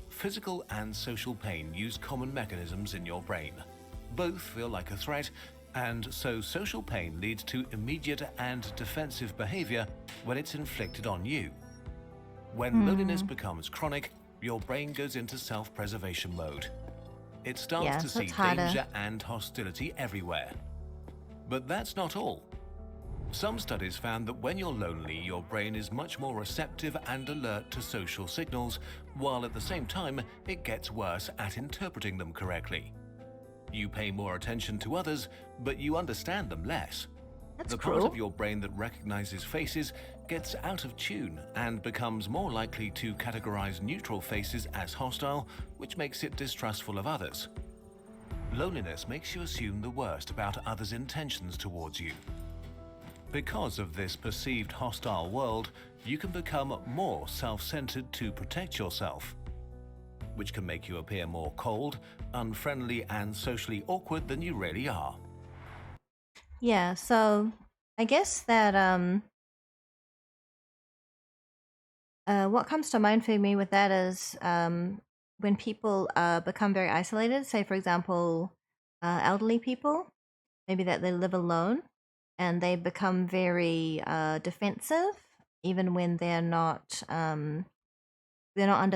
Physical and social pain use common mechanisms in your brain. Both feel like a threat, and so social pain leads to immediate and defensive behavior when it's inflicted on you. When loneliness becomes chronic, your brain goes into self-preservation mode. It starts to see danger and hostility everywhere. But that's not all. Some studies found that when you're lonely, your brain is much more receptive and alert to social signals, while at the same time, it gets worse at interpreting them correctly. You pay more attention to others, but you understand them less. That's the cruel. part of your brain that recognizes faces gets out of tune and becomes more likely to categorize neutral faces as hostile, which makes it distrustful of others. Loneliness makes you assume the worst about others' intentions towards you. Because of this perceived hostile world, you can become more self-centered to protect yourself, which can make you appear more cold, unfriendly, and socially awkward than you really are. Yeah, so I guess that what comes to mind for me with that is when people become very isolated, say for example, elderly people, maybe that they live alone, and they become very defensive, even when they're not under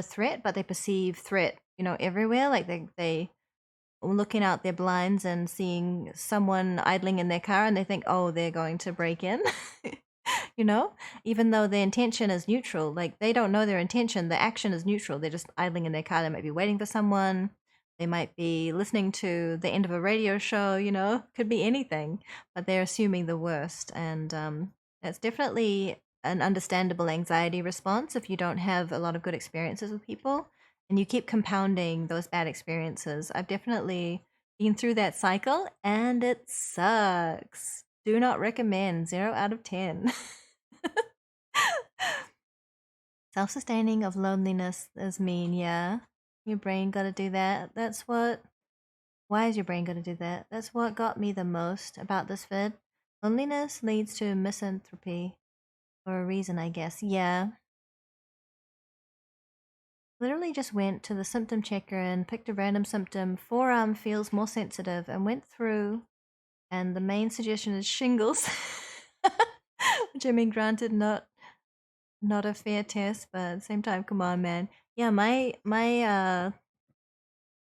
threat, but they perceive threat, everywhere. Like they looking out their blinds and seeing someone idling in their car, and they think, oh, they're going to break in. Even though their intention is neutral, like they don't know their intention, the action is neutral. They're just idling in their car. They might be waiting for someone. They might be listening to the end of a radio show, could be anything, but they're assuming the worst. And it's definitely an understandable anxiety response if you don't have a lot of good experiences with people and you keep compounding those bad experiences. I've definitely been through that cycle and it sucks. Do not recommend. 0 out of 10. Self-sustaining of loneliness is mean, yeah. Your brain gotta do that. Why is your brain gonna do that? That's what got me the most about this vid. Loneliness leads to misanthropy. For a reason, I guess. Yeah. Literally just went to the symptom checker and picked a random symptom. Forearm feels more sensitive and went through, and the main suggestion is shingles. Jimmy, granted, not a fair test, but at the same time, come on, man. Yeah, my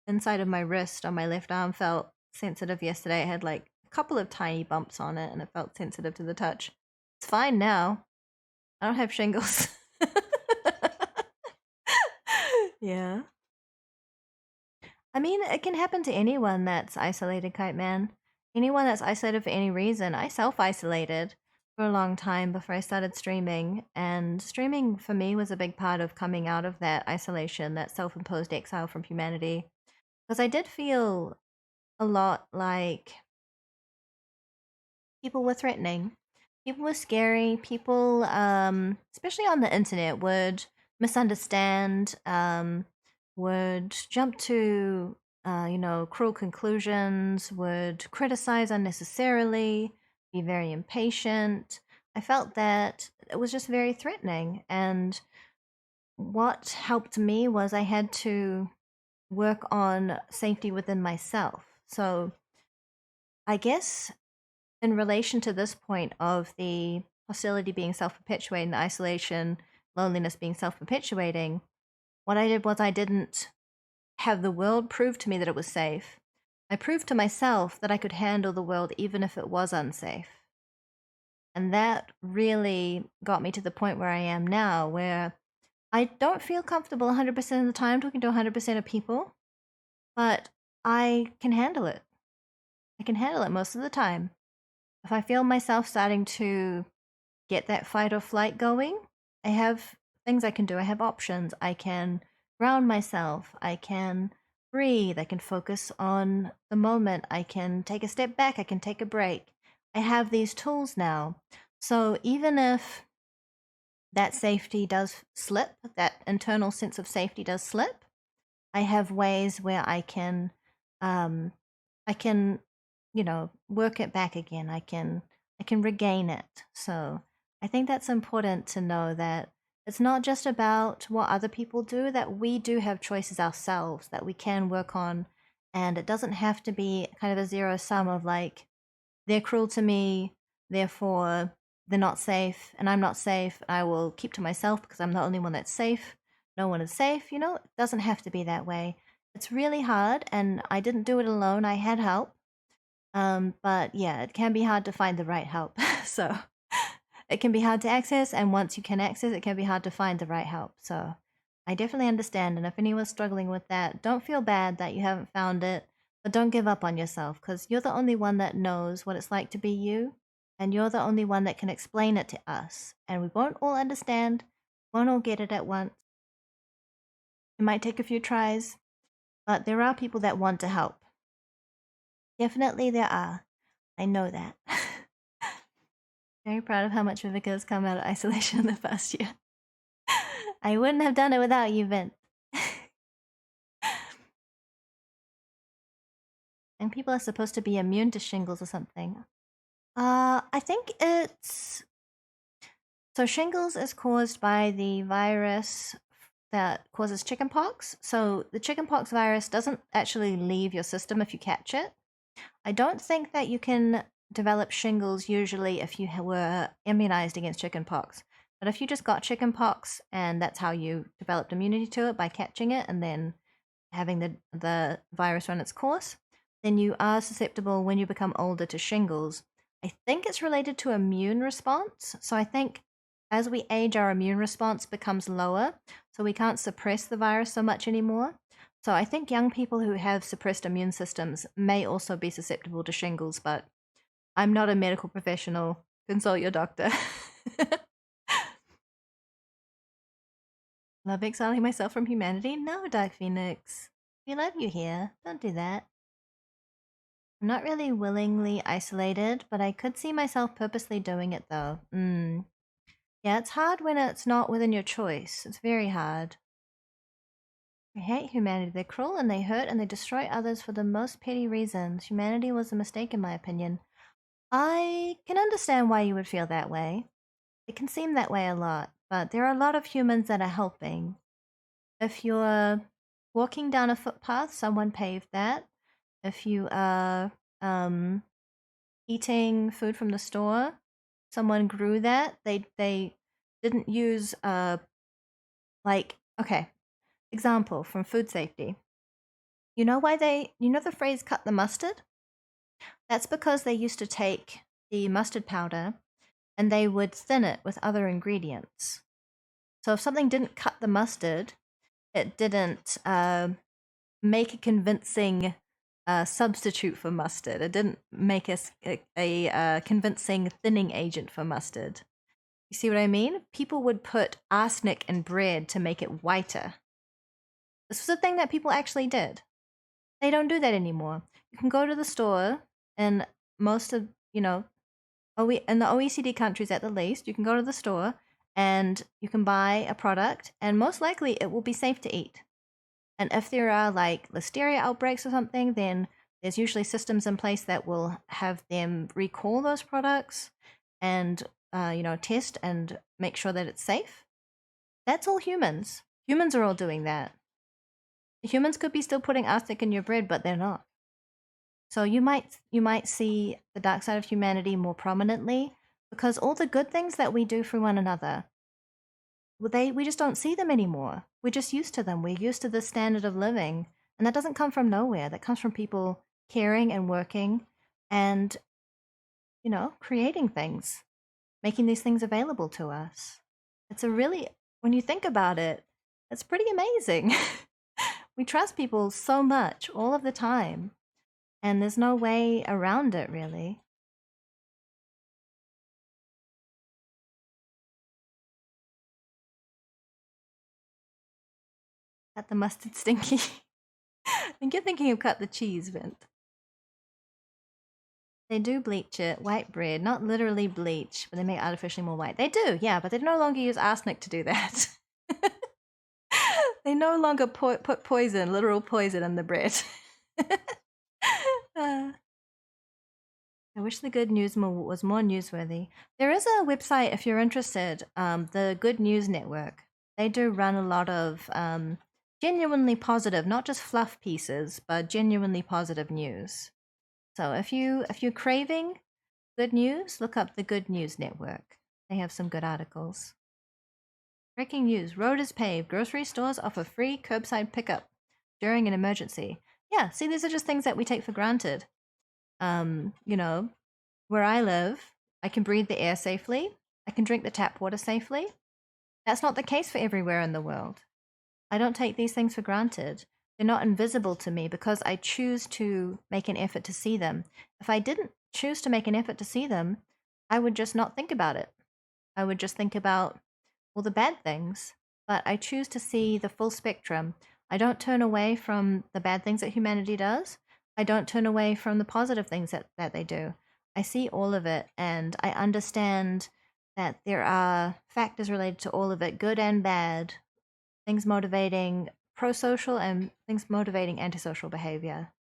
inside of my wrist on my left arm felt sensitive yesterday. I had like a couple of tiny bumps on it, and it felt sensitive to the touch. It's fine now. I don't have shingles. Yeah. I mean, it can happen to anyone that's isolated, Kite Man. Anyone that's isolated for any reason. I self-isolated for a long time before I started streaming, and streaming for me was a big part of coming out of that isolation, that self-imposed exile from humanity. Because I did feel a lot like people were threatening. People were scary. People, especially on the internet, would misunderstand, would jump to, cruel conclusions, would criticize unnecessarily, be very impatient. I felt that it was just very threatening. And what helped me was I had to work on safety within myself. So I guess in relation to this point of the hostility being self-perpetuating, the isolation, loneliness being self-perpetuating, what I did was I didn't have the world prove to me that it was safe. I proved to myself that I could handle the world even if it was unsafe. And that really got me to the point where I am now, where I don't feel comfortable 100% of the time talking to 100% of people, but I can handle it. I can handle it most of the time. If I feel myself starting to get that fight or flight going, I have things I can do. I have options. I can ground myself. I can breathe. I can focus on the moment. I can take a step back. I can take a break. I have these tools now. So even if that safety does slip, that internal sense of safety does slip, I have ways where I can, work it back again. I can regain it. So I think that's important to know, that it's not just about what other people do, that we do have choices ourselves that we can work on. And it doesn't have to be kind of a zero sum of like, they're cruel to me, therefore they're not safe, and I'm not safe. I will keep to myself because I'm the only one that's safe. No one is safe. It doesn't have to be that way. It's really hard, and I didn't do it alone. I had help. But yeah, it can be hard to find the right help. So it can be hard to access, and once you can access, it can be hard to find the right help. So I definitely understand, and if anyone's struggling with that, don't feel bad that you haven't found it, but don't give up on yourself, because you're the only one that knows what it's like to be you, and you're the only one that can explain it to us. And we won't all understand, won't all get it at once. It might take a few tries, but there are people that want to help. Definitely there are. I know that. Very proud of how much Vivica has come out of isolation in the past year. I wouldn't have done it without you, Vint. And people are supposed to be immune to shingles or something. I think it's... So shingles is caused by the virus that causes chickenpox. So the chickenpox virus doesn't actually leave your system if you catch it. I don't think that you can develop shingles usually if you were immunized against chickenpox. But if you just got chickenpox and that's how you developed immunity to it, by catching it and then having the virus run its course, then you are susceptible when you become older to shingles. I think it's related to immune response. So I think as we age, our immune response becomes lower, so we can't suppress the virus so much anymore. So I think young people who have suppressed immune systems may also be susceptible to shingles, but I'm not a medical professional. Consult your doctor. Love exiling myself from humanity? No, Dark Phoenix. We love you here. Don't do that. I'm not really willingly isolated, but I could see myself purposely doing it though. Yeah, it's hard when it's not within your choice. It's very hard. I hate humanity. They're cruel and they hurt and they destroy others for the most petty reasons. Humanity was a mistake in my opinion. I can understand why you would feel that way. It can seem that way a lot, but there are a lot of humans that are helping. If you're walking down a footpath, someone paved that. If you are eating food from the store, someone grew that. They didn't use like, okay, example from food safety. You know the phrase cut the mustard? That's because they used to take the mustard powder and they would thin it with other ingredients. So if something didn't cut the mustard, it didn't make a convincing substitute for mustard. It didn't make a convincing thinning agent for mustard. You see what I mean? People would put arsenic in bread to make it whiter. This was a thing that people actually did. They don't do that anymore. You can go to the store in most of, in the OECD countries at the least, you can go to the store and you can buy a product and most likely it will be safe to eat. And if there are like listeria outbreaks or something, then there's usually systems in place that will have them recall those products and, test and make sure that it's safe. That's all humans. Humans are all doing that. Humans could be still putting arsenic in your bread, but they're not. So you might see the dark side of humanity more prominently because all the good things that we do for one another, we just don't see them anymore. We're just used to them. We're used to this standard of living, and that doesn't come from nowhere. That comes from people caring and working and, creating things, making these things available to us. It's when you think about it, it's pretty amazing. We trust people so much all of the time, and there's no way around it, really. Cut the mustard stinky. I think you're thinking of cut the cheese, Vint. They do bleach it, white bread, not literally bleach, but they make it artificially more white. They do, yeah, but they no longer use arsenic to do that. They no longer put literal poison in the bread. I wish the Good News was more newsworthy. There is a website if you're interested, the Good News Network. They do run a lot of genuinely positive, not just fluff pieces, but genuinely positive news. So if you're craving good news, look up the Good News Network. They have some good articles. Breaking news, road is paved. Grocery stores offer free curbside pickup during an emergency. Yeah, see, these are just things that we take for granted. Where I live, I can breathe the air safely. I can drink the tap water safely. That's not the case for everywhere in the world. I don't take these things for granted. They're not invisible to me because I choose to make an effort to see them. If I didn't choose to make an effort to see them, I would just not think about it. I would just think about all the bad things, but I choose to see the full spectrum. I don't turn away from the bad things that humanity does. I don't turn away from the positive things that they do. I see all of it, and I understand that there are factors related to all of it, good and bad, things motivating pro-social and things motivating antisocial behavior.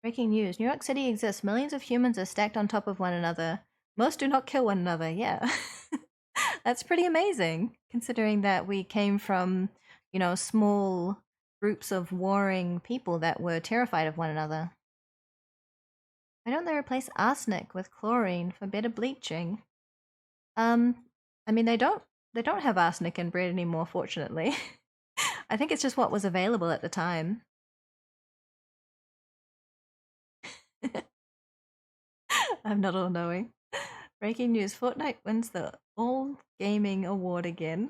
Breaking news. New York City exists. Millions of humans are stacked on top of one another. Most do not kill one another, yeah. That's pretty amazing, considering that we came from, small groups of warring people that were terrified of one another. Why don't they replace arsenic with chlorine for better bleaching? They don't have arsenic in bread anymore, fortunately. I think it's just what was available at the time. I'm not all knowing. Breaking news, Fortnite wins the All Gaming Award again.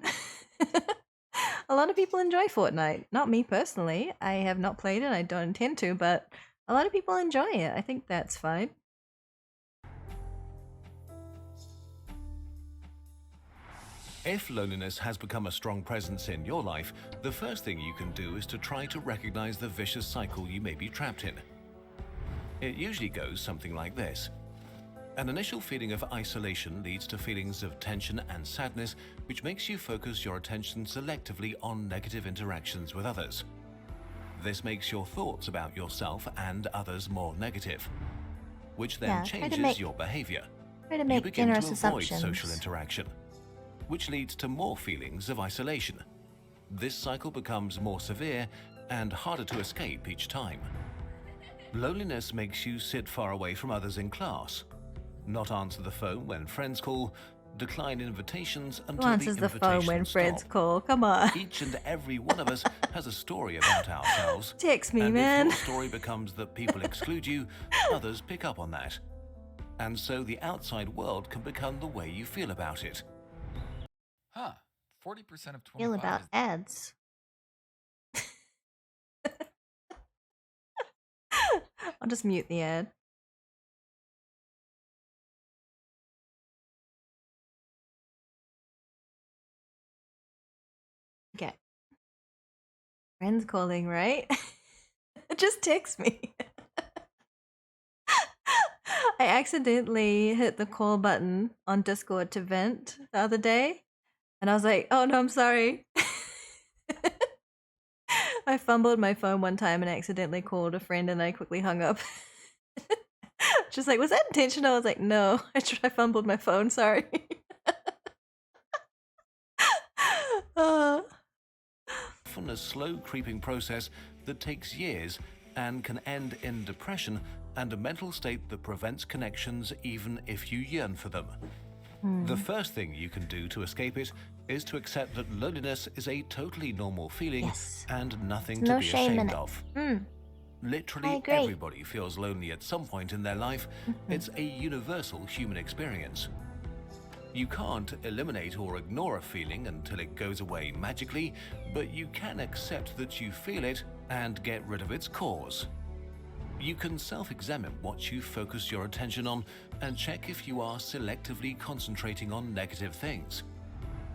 A lot of people enjoy Fortnite. Not me personally. I have not played it, I don't intend to, but a lot of people enjoy it. I think that's fine. If loneliness has become a strong presence in your life, the first thing you can do is to try to recognize the vicious cycle you may be trapped in. It usually goes something like this. An initial feeling of isolation leads to feelings of tension and sadness, which makes you focus your attention selectively on negative interactions with others. This makes your thoughts about yourself and others more negative, which then changes your behavior. You begin to avoid social interaction, which leads to more feelings of isolation. This cycle becomes more severe and harder to escape each time. Loneliness makes you sit far away from others in class. not answer the phone when friends call, decline invitations Who until answers the phone when friends call? Come on. Each and every one of us has a story about ourselves. Text me, and man. if your story becomes that people exclude you, others pick up on that. And so the outside world can become the way you feel about it. Huh. 40% of 25 Feel about ads. I'll just mute the ad. Okay. Friends calling, right? Just text me. I accidentally hit the call button on Discord to vent the other day, and I was like, oh no, I'm sorry. I fumbled my phone one time and accidentally called a friend, and I quickly hung up. Just like, was that intentional? I was like, no, I fumbled my phone, sorry. Often a slow creeping process that takes years and can end in depression and a mental state that prevents connections even if you yearn for them. The first thing you can do to escape it is to accept that loneliness is a totally normal feeling and nothing to be ashamed of. Literally everybody feels lonely at some point in their life. It's a universal human experience. You can't eliminate or ignore a feeling until it goes away magically, but you can accept that you feel it and get rid of its cause. You can self-examine what you focus your attention on and check if you are selectively concentrating on negative things.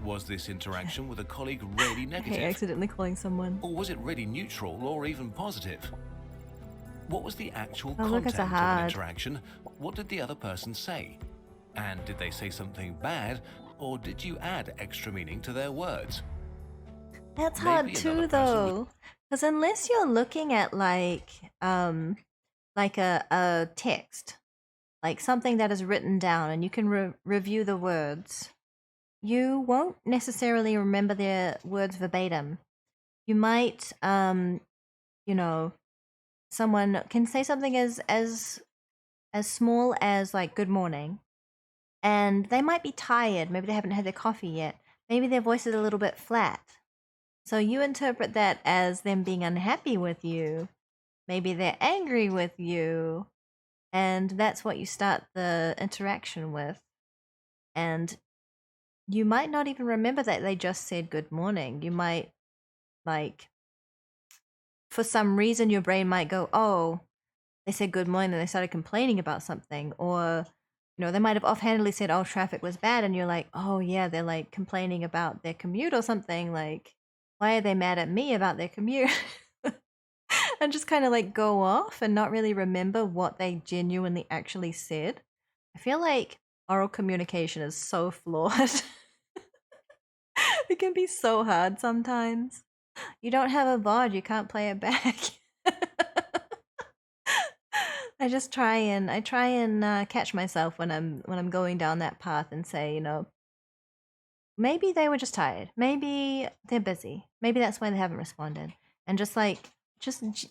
Was this interaction with a colleague really negative? Okay, accidentally calling someone. Or was it really neutral or even positive? What was the actual look, content it's a of hard. an interaction? What did the other person say? And did they say something bad, or did you add extra meaning to their words? That's Maybe hard another too, person though, because unless you're looking at like a text, like something that is written down, and you can review the words, you won't necessarily remember their words verbatim. You might, you know, someone can say something as small as like "good morning," and they might be tired. Maybe they haven't had their coffee yet. Maybe their voice is a little bit flat. So you interpret that as them being unhappy with you. Maybe they're angry with you. And that's what you start the interaction with. And you might not even remember that they just said good morning. You might, like, for some reason, your brain might go, oh, they said good morning and they started complaining about something. Or, you know, they might have offhandedly said, oh, traffic was bad. And you're like, oh, yeah, they're like complaining about their commute or something. Like, why are they mad at me about their commute? And just kind of like go off and not really remember what they genuinely actually said. I feel like oral communication is so flawed. It can be so hard sometimes. You don't have a VOD, you can't play it back. I try and catch myself when I'm going down that path and say, you know, maybe they were just tired. Maybe they're busy. Maybe that's why they haven't responded. And just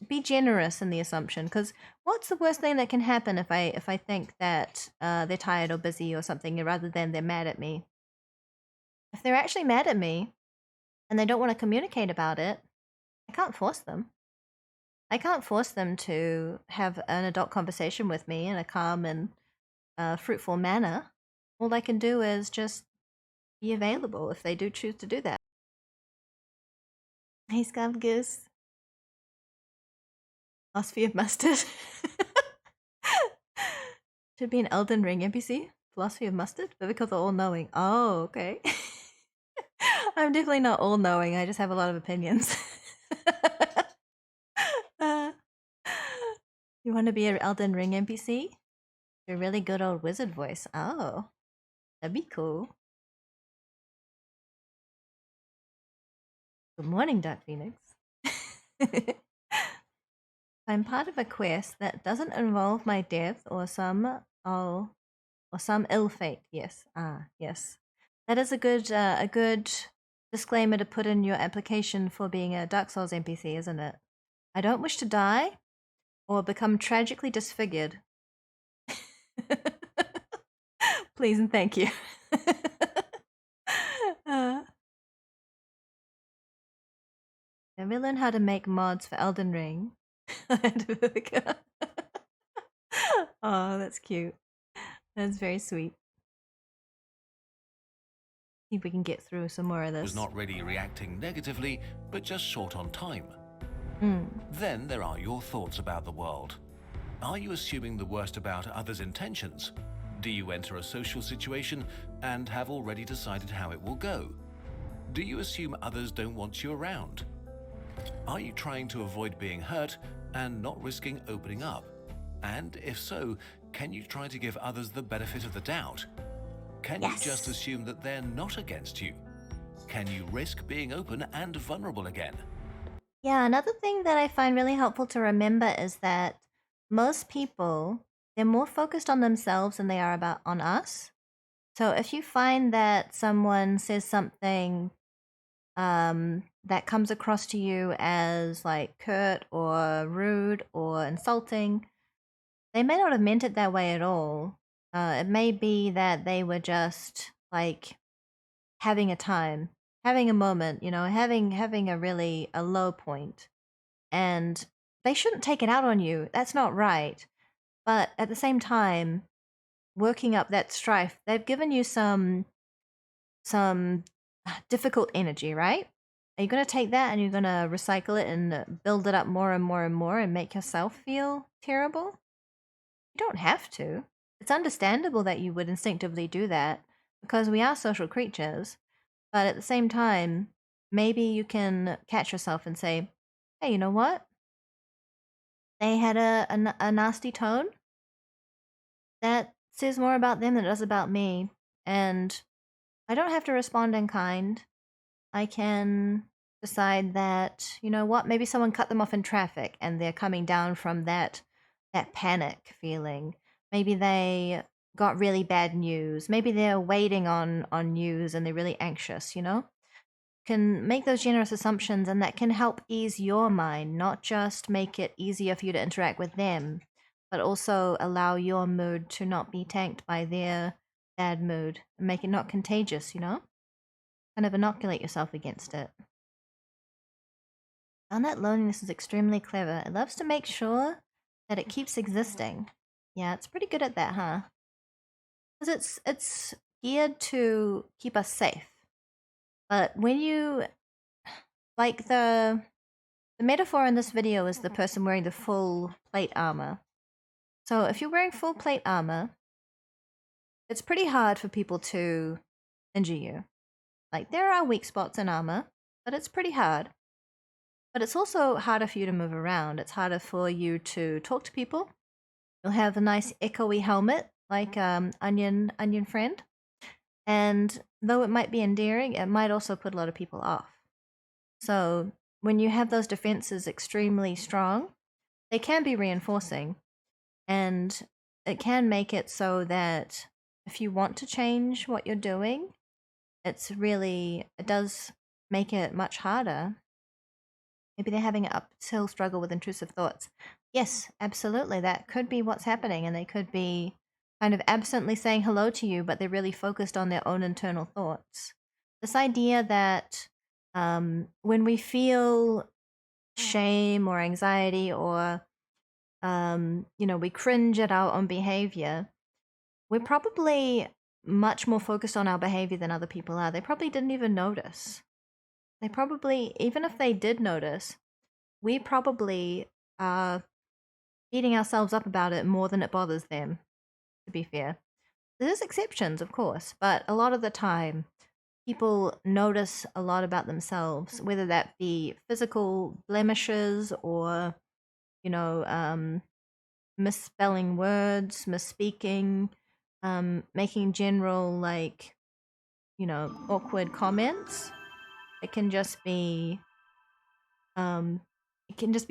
be generous in the assumption, because what's the worst thing that can happen if I think that they're tired or busy or something, rather than they're mad at me? If they're actually mad at me and they don't want to communicate about it, I can't force them. I can't force them to have an adult conversation with me in a calm and fruitful manner. All I can do is just be available if they do choose to do that. Hey, Scum Goose. Philosophy of Mustard. Should be an Elden Ring NPC. Philosophy of Mustard? But because they're all-knowing. Oh, okay. I'm definitely not all-knowing. I just have a lot of opinions. You want to be an Elden Ring NPC? You're a really good old wizard voice. Oh, that'd be cool. Good morning, Dark Phoenix. I'm part of a quest that doesn't involve my death or some ill fate. Yes, yes. That is a good disclaimer to put in your application for being a Dark Souls NPC, isn't it? I don't wish to die or become tragically disfigured. Please and thank you. uh, Let me learn how to make mods for Elden Ring. Oh, that's cute. That's very sweet. See if we can get through some more of this. Was not really reacting negatively, but just short on time. Mm. Then there are your thoughts about the world. Are you assuming the worst about others' intentions? Do you enter a social situation and have already decided how it will go? Do you assume others don't want you around? Are you trying to avoid being hurt and not risking opening up? And if so, can you try to give others the benefit of the doubt? Can you just assume that they're not against you? Can you risk being open and vulnerable again? Yeah, another thing that I find really helpful to remember is that most people, they're more focused on themselves than they are on us. So if you find that someone says something that comes across to you as like curt or rude or insulting, they may not have meant it that way at all. It may be that they were just like having a time, having a moment, having a low point, and they shouldn't take it out on you. That's not right. But at the same time, working up that strife, they've given you some difficult energy, right? Are you going to take that and you're going to recycle it and build it up more and more and more and make yourself feel terrible? You don't have to. It's understandable that you would instinctively do that because we are social creatures. But at the same time, maybe you can catch yourself and say, hey, you know what? They had a nasty tone. That says more about them than it does about me. And I don't have to respond in kind. I can decide that, you know what, maybe someone cut them off in traffic and they're coming down from that panic feeling. Maybe they got really bad news. Maybe they're waiting on news and they're really anxious, Can make those generous assumptions, and that can help ease your mind, not just make it easier for you to interact with them, but also allow your mood to not be tanked by their bad mood and make it not contagious, Kind of inoculate yourself against it. Found that loneliness is extremely clever. It loves to make sure that it keeps existing. Yeah, it's pretty good at that, huh? Because it's geared to keep us safe. But when you, like the metaphor in this video is the person wearing the full plate armor. So if you're wearing full plate armor, it's pretty hard for people to injure you. Like, there are weak spots in armor, but it's pretty hard. But it's also harder for you to move around. It's harder for you to talk to people. You'll have a nice echoey helmet, like Onion Friend. And though it might be endearing, it might also put a lot of people off. So when you have those defenses extremely strong, they can be reinforcing. And it can make it so that if you want to change what you're doing, it does make it much harder. Maybe they're having an uphill struggle with intrusive thoughts. Yes, absolutely. That could be what's happening, and they could be kind of absently saying hello to you, but they're really focused on their own internal thoughts. This idea that when we feel shame or anxiety or, we cringe at our own behavior, we're probably much more focused on our behavior than other people are. They probably didn't even notice. They probably, even if they did notice, we probably are beating ourselves up about it more than it bothers them, to be fair. There's exceptions, of course, but a lot of the time, people notice a lot about themselves, whether that be physical blemishes or, misspelling words, misspeaking, making general, awkward comments. It can just be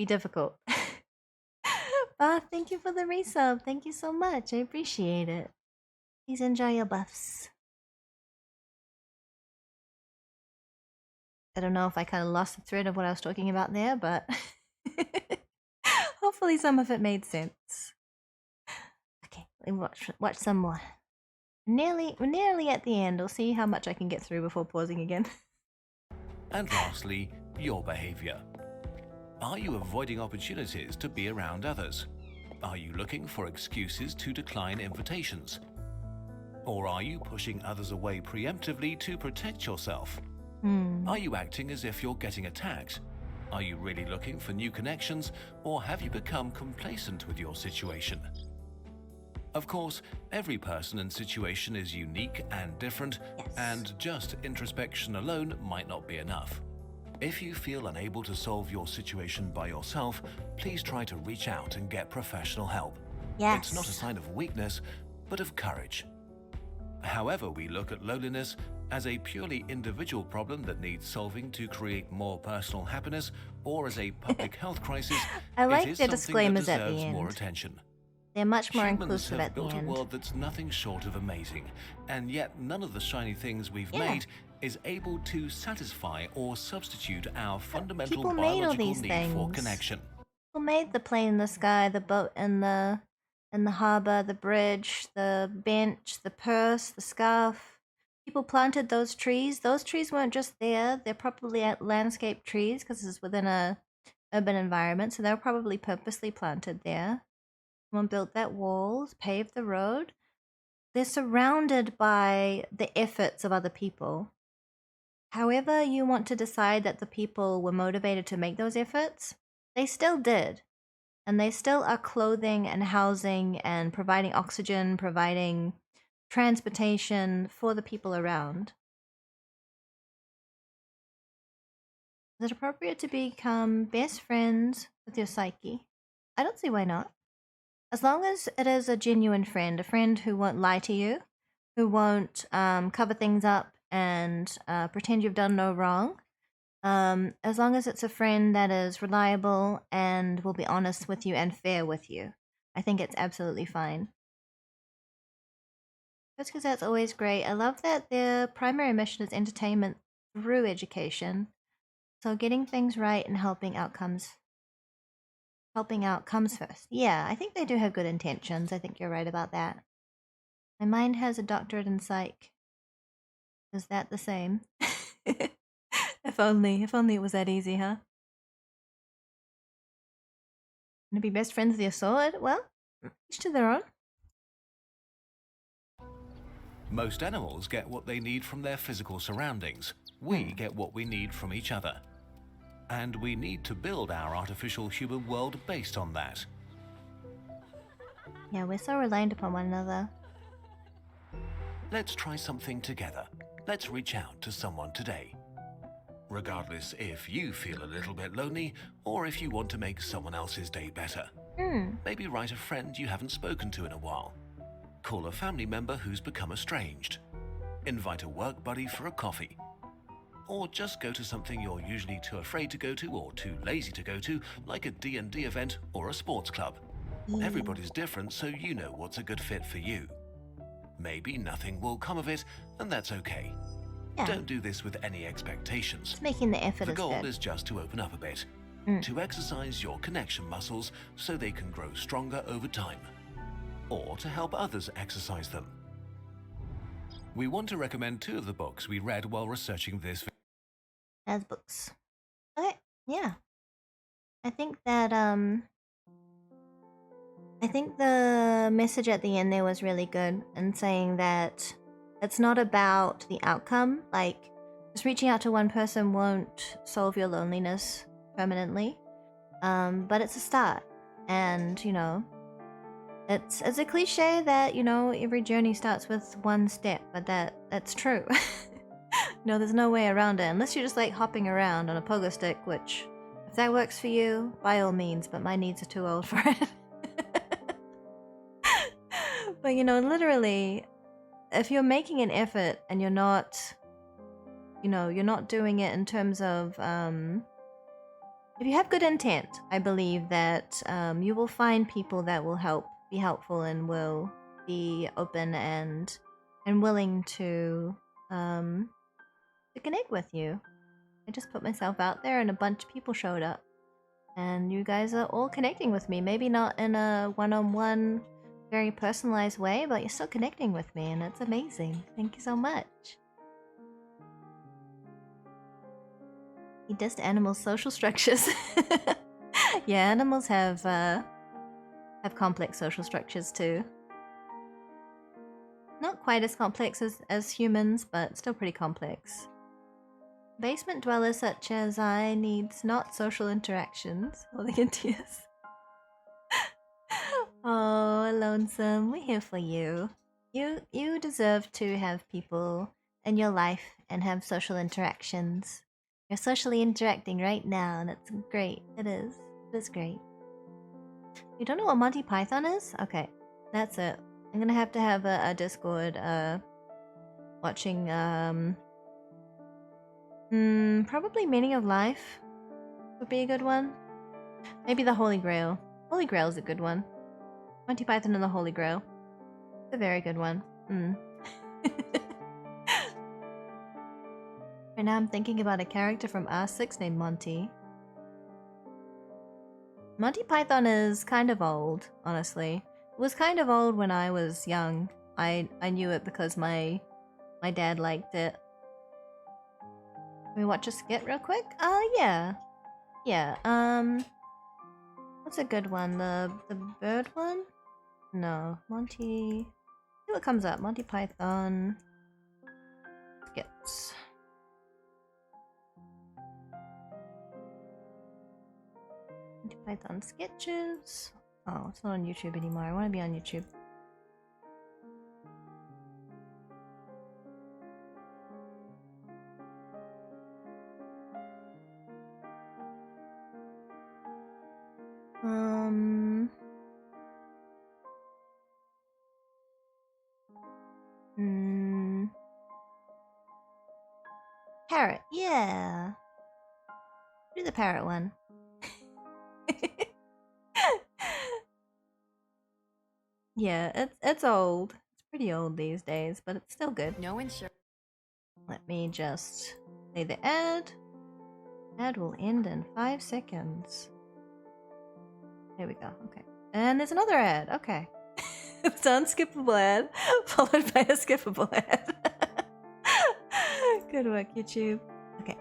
difficult. Thank you for the resub. Thank you so much. I appreciate it. Please enjoy your buffs. I don't know if I kind of lost the thread of what I was talking about there, but hopefully some of it made sense. Okay, let me watch some more. nearly at the end. I'll see how much I can get through before pausing again. And lastly, your behavior. Are you avoiding opportunities to be around others? Are you looking for excuses to decline invitations? Or are you pushing others away preemptively to protect yourself? Are you acting as if you're getting attacked? Are you really looking for new connections, or have you become complacent with your situation? Of course, every person and situation is unique and different, and just introspection alone might not be enough. If you feel unable to solve your situation by yourself, please try to reach out and get professional help. It's not a sign of weakness, but of courage. However, we look at loneliness as a purely individual problem that needs solving to create more personal happiness, or as a public health crisis, I like it is the something disclaimers that at the deserves end. more attention. They're much more Humans inclusive have at the built end. a world that's nothing short of amazing, and yet none of the shiny things we've made is able to satisfy or substitute our fundamental People made all biological these need for things. connection. People made the plane in the sky, the boat in the harbor, the bridge, the bench, the purse, the scarf. People planted those trees. Those trees weren't just there. They're probably landscape trees because it's within a urban environment, so they were probably purposely planted there. Someone built that walls, paved the road. They're surrounded by the efforts of other people. However you want to decide that the people were motivated to make those efforts, they still did. And they still are clothing and housing and providing oxygen, providing transportation for the people around. Is it appropriate to become best friends with your psyche? I don't see why not. As long as it is a genuine friend, a friend who won't lie to you, who won't cover things up and pretend you've done no wrong. As long as it's a friend that is reliable and will be honest with you and fair with you, I think it's absolutely fine. Just because that's always great. I love that their primary mission is entertainment through education. So getting things right and helping out comes first. Yeah, I think they do have good intentions. I think you're right about that. My mind has a doctorate in psych. Is that the same? If only it was that easy, huh? Gonna be best friends with your sword? Well, each to their own. Most animals get what they need from their physical surroundings. We get what we need from each other. And we need to build our artificial human world based on that. Yeah, we're so reliant upon one another. Let's try something together. Let's reach out to someone today. Regardless if you feel a little bit lonely or if you want to make someone else's day better. Maybe write a friend you haven't spoken to in a while. Call a family member who's become estranged. Invite a work buddy for a coffee. Or just go to something you're usually too afraid to go to or too lazy to go to, like a D&D event or a sports club. Everybody's different, so you know what's a good fit for you. Maybe nothing will come of it, and that's okay. Yeah. Don't do this with any expectations. Just making the effort The is goal good. is just to open up a bit, to exercise your connection muscles so they can grow stronger over time, or to help others exercise them. We want to recommend 2 of the books we read while researching this video. As books. Okay, yeah. I think that I think the message at the end there was really good in saying that it's not about the outcome. Like, just reaching out to one person won't solve your loneliness permanently. But it's a start. And, you know, it's a cliche that, you know, every journey starts with one step, but that's true. No, there's no way around it, unless you're just like hopping around on a pogo stick, which, if that works for you, by all means, but my knees are too old for it. But, you know, literally, if you're making an effort and you're not, you know, you're not doing it in terms of, if you have good intent, I believe that you will find people that will be helpful and will be open and willing to connect with you. I just put myself out there and a bunch of people showed up. And you guys are all connecting with me. Maybe not in a one-on-one very personalized way, but you're still connecting with me, and it's amazing. Thank you so much. He does to animals' social structures. Yeah, animals have complex social structures too. Not quite as complex as humans, but still pretty complex. Basement dwellers such as I needs not social interactions. All the tears. Oh, Lonesome, we're here for you. You deserve to have people in your life and have social interactions. You're socially interacting right now, and it's great. It is. It is great. You don't know what Monty Python is? Okay, that's it. I'm gonna have to have a Discord watching probably Meaning of Life would be a good one. Maybe the Holy Grail. Holy Grail is a good one. Monty Python and the Holy Grail. It's a very good one. Right now I'm thinking about a character from R6 named Monty. Monty Python is kind of old, honestly. It was kind of old when I was young. I knew it because my dad liked it. Can we watch a skit real quick? Yeah. Yeah, what's a good one? The bird one? No, Monty... See what comes up. Monty Python... skits. Monty Python sketches. Oh, it's not on YouTube anymore. I want to be on YouTube. Parrot, yeah. Do the parrot one. Yeah, it's old. It's pretty old these days, but it's still good. No insurance. Let me just play the ad. Ad will end in 5 seconds. There we go. Okay. And there's another ad. Okay. It's an unskippable ad, followed by a skippable ad. Good work, YouTube. Okay.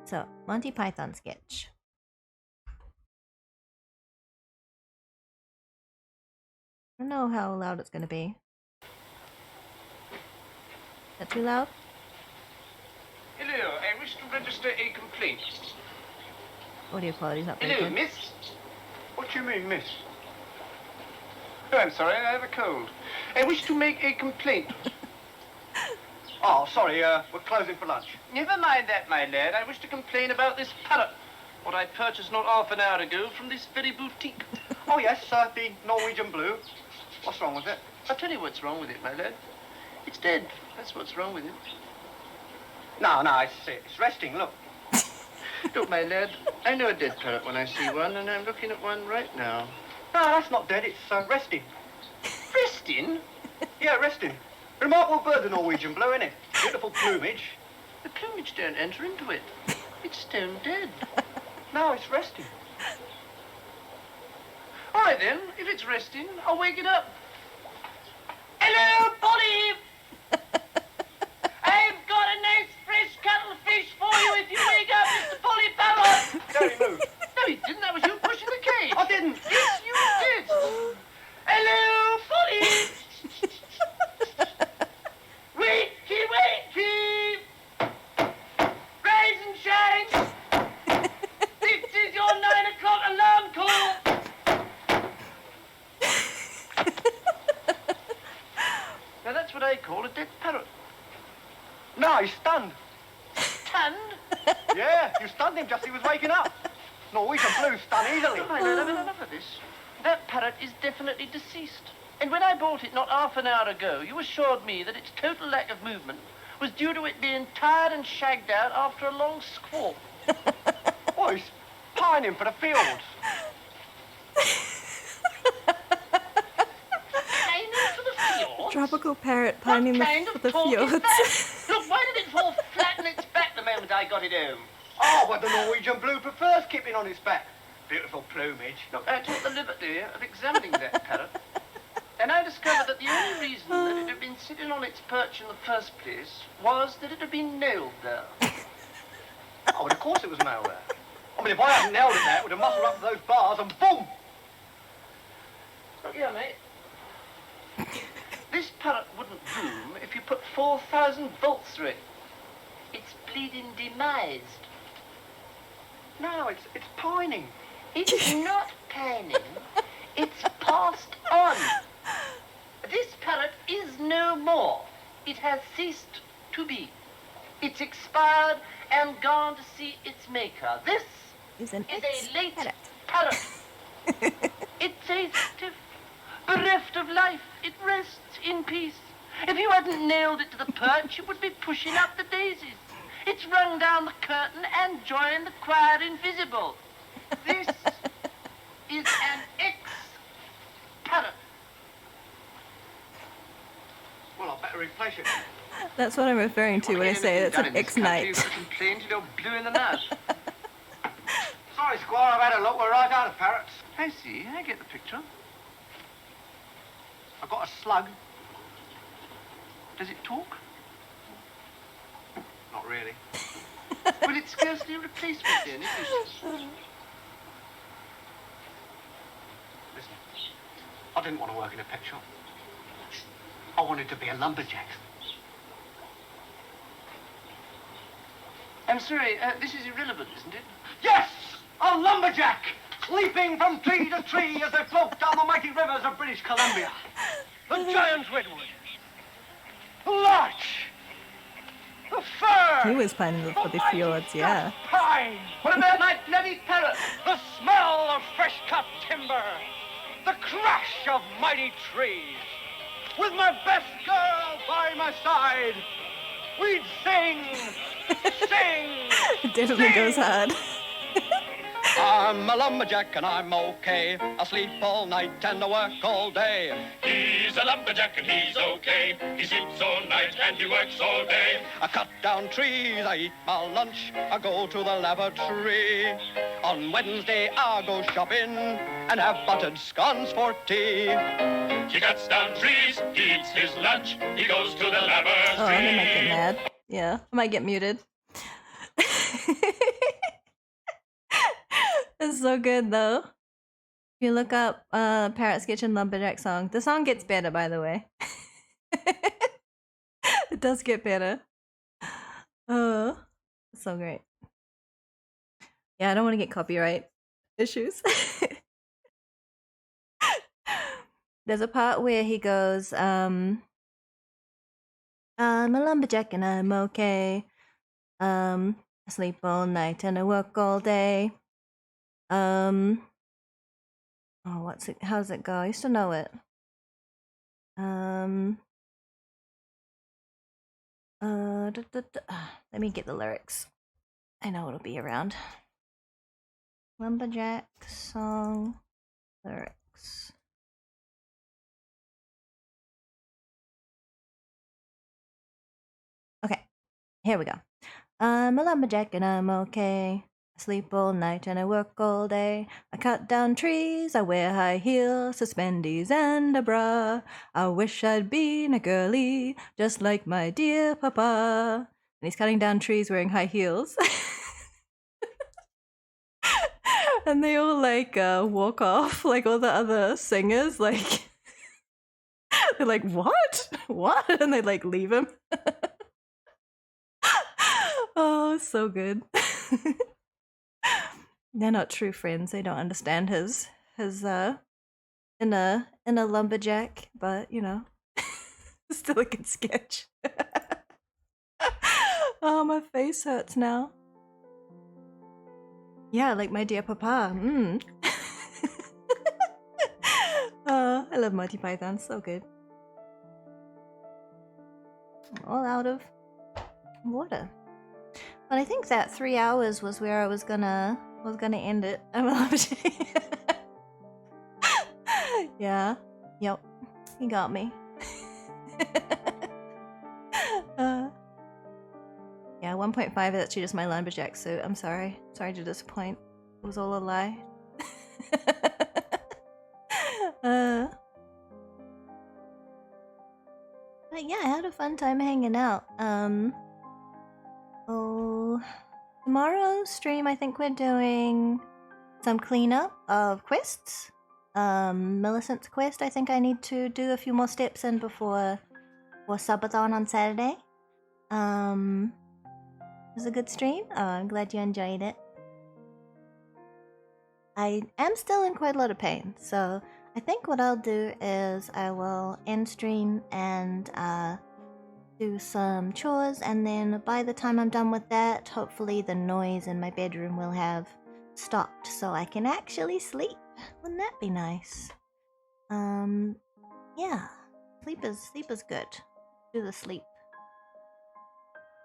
So, Monty Python sketch. I don't know how loud it's gonna be. Is that too loud? Hello, I wish to register a complaint. Audio quality's not very Hello, good. miss? What do you mean, miss? Oh, I'm sorry, I have a cold. I wish to make a complaint. Oh, sorry, we're closing for lunch. Never mind that, my lad. I wish to complain about this parrot. What I purchased not half an hour ago from this very boutique. Oh, yes, the Norwegian blue. What's wrong with it? I'll tell you what's wrong with it, my lad. It's dead. That's what's wrong with it. No, it's resting, look. Look, my lad, I know a dead parrot when I see one, and I'm looking at one right now. No, that's not dead, it's resting. Resting? Yeah, resting. Remarkable bird, the Norwegian blue, innit? Beautiful plumage. The plumage don't enter into it. It's stone dead. No, it's resting. All right, then, if it's resting, I'll wake it up. Hello, Polly! I've got a nice fresh cuttlefish for you if you wake up, Mr. Polly Parrot! No, he moved. No, he didn't. That was you pushing the cage. I didn't. Yes, you did. Hello, Polly! Wakey, wakey! Rise and shine! This is your 9 o'clock alarm call! Now that's what I call a dead parrot. No, he's stunned. Stunned? Yeah, you stunned him just as he was waking up. Norwegian blue stun easily. I don't have enough of this. That parrot is definitely deceased. And when I bought it not half an hour ago, you assured me that its total lack of movement was due to it being tired and shagged out after a long squawk. Oh, he's pining for the fields. Tropical parrot pining for the fjords. Look, why did it fall flat on its back the moment I got it home? Oh, well, the Norwegian blue prefers keeping on its back. beautiful plumage. Look, I took the liberty of examining that parrot, and I discovered that the only reason that it had been sitting on its perch in the first place was that it had been nailed there. Oh, and of course it was nailed there. I mean, if I hadn't nailed it there, it would have muscled up to those bars and boom! Look here, mate. This parrot wouldn't boom if you put 4,000 volts through it. It's bleeding demised. No, it's pining. It's not pining. It's passed on. This parrot is no more. It has ceased to be. It's expired and gone to see its maker. This is a late parrot. It's a stiff, bereft of life. It rests in peace. If you hadn't nailed it to the perch, it would be pushing up the daisies. It's rung down the curtain and joined the choir invisible. This is an ex-parrot. Well, I'd better replace it. That's what I'm referring to when I say it's an ex-knight. Complained you're blue in the nose. Sorry, Squire, I've had a look. We're right out of parrots. I see. I get the picture. I've got a slug. Does it talk? Not really. Well, it's scarcely a replacement then, is it? Listen, I didn't want to work in a pet shop. I wanted to be a lumberjack. I'm sorry, this is irrelevant, isn't it? Yes! A lumberjack! Leaping from tree to tree as they float down the mighty rivers of British Columbia. The giant redwood. The larch. The fir. He was pining for the fjords, yeah. Pine. What about my bloody parrot? The smell of fresh-cut timber. The crash of mighty trees. With my best girl by my side, we'd sing, sing. It definitely goes hard. I'm a lumberjack and I'm okay. I sleep all night and I work all day. He's a lumberjack and he's okay. He sleeps all night and he works all day. I cut down trees, I eat my lunch, I go to the laboratory. On Wednesday I go shopping and have buttered scones for tea. He cuts down trees, he eats his lunch, he goes to the laboratory. Oh, I might get mad. Yeah, I might get muted. It's so good though. If you look up Parrot Sketch and Lumberjack song, the song gets better, by the way. It does get better. Oh, it's so great. Yeah, I don't want to get copyright issues. There's a part where he goes, I'm a lumberjack and I'm okay. I sleep all night and I work all day. Oh, what's it? How does it go? I used to know it. Let me get the lyrics. I know it'll be around. Lumberjack song lyrics. Okay, here we go. I'm a lumberjack and I'm okay. I sleep all night and I work all day. I cut down trees, I wear high heels, suspendies and a bra. I wish I'd been a girlie, just like my dear papa. And he's cutting down trees wearing high heels. And they all like walk off, like all the other singers, like they're like, what? What? And they like leave him. Oh, so good. They're not true friends. They don't understand his inner lumberjack, but you know, still a good sketch. Oh, my face hurts now. Yeah, like my dear papa. I love Monty Python. So good. I'm all out of water. But I think that 3 hours was where I was gonna end it. I'm a lumberjack. Yeah. Yep. You got me. Yeah, 1.5 is actually just my lumberjack suit. I'm sorry. Sorry to disappoint. It was all a lie. But yeah, I had a fun time hanging out. Oh, tomorrow's stream, I think we're doing some cleanup of quests. Millicent's quest, I think I need to do a few more steps in before Subathon on Saturday. It was a good stream. Oh, I'm glad you enjoyed it. I am still in quite a lot of pain, so I think what I'll do is I will end stream and do some chores, and then by the time I'm done with that, hopefully the noise in my bedroom will have stopped so I can actually sleep. Wouldn't that be nice? Yeah. Sleep is good. Do the sleep.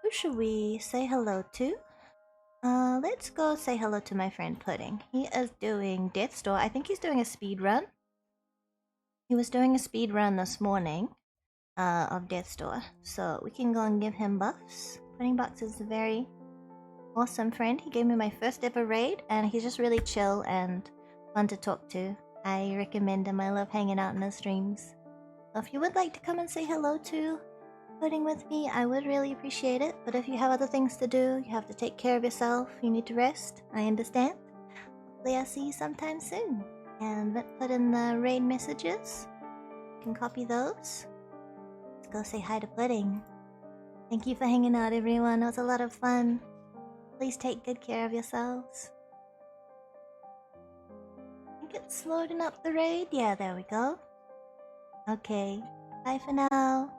Who should we say hello to? Let's go say hello to my friend Pudding. He is doing Death's Door. I think he's doing a speed run. He was doing a speed run this morning of Death's Door, so we can go and give him buffs. Pudding Box is a very awesome friend. He gave me my first ever raid, and he's just really chill and fun to talk to. I recommend him. I love hanging out in his streams. So if you would like to come and say hello to Pudding with me, I would really appreciate it. But if you have other things to do, you have to take care of yourself, you need to rest, I understand. Hopefully I'll see you sometime soon. And put in the raid messages. You can copy those. Let's go say hi to Pudding. Thank you for hanging out, everyone. It was a lot of fun. Please take good care of yourselves. I think it's loading up the raid. Yeah, there we go. Okay, bye for now.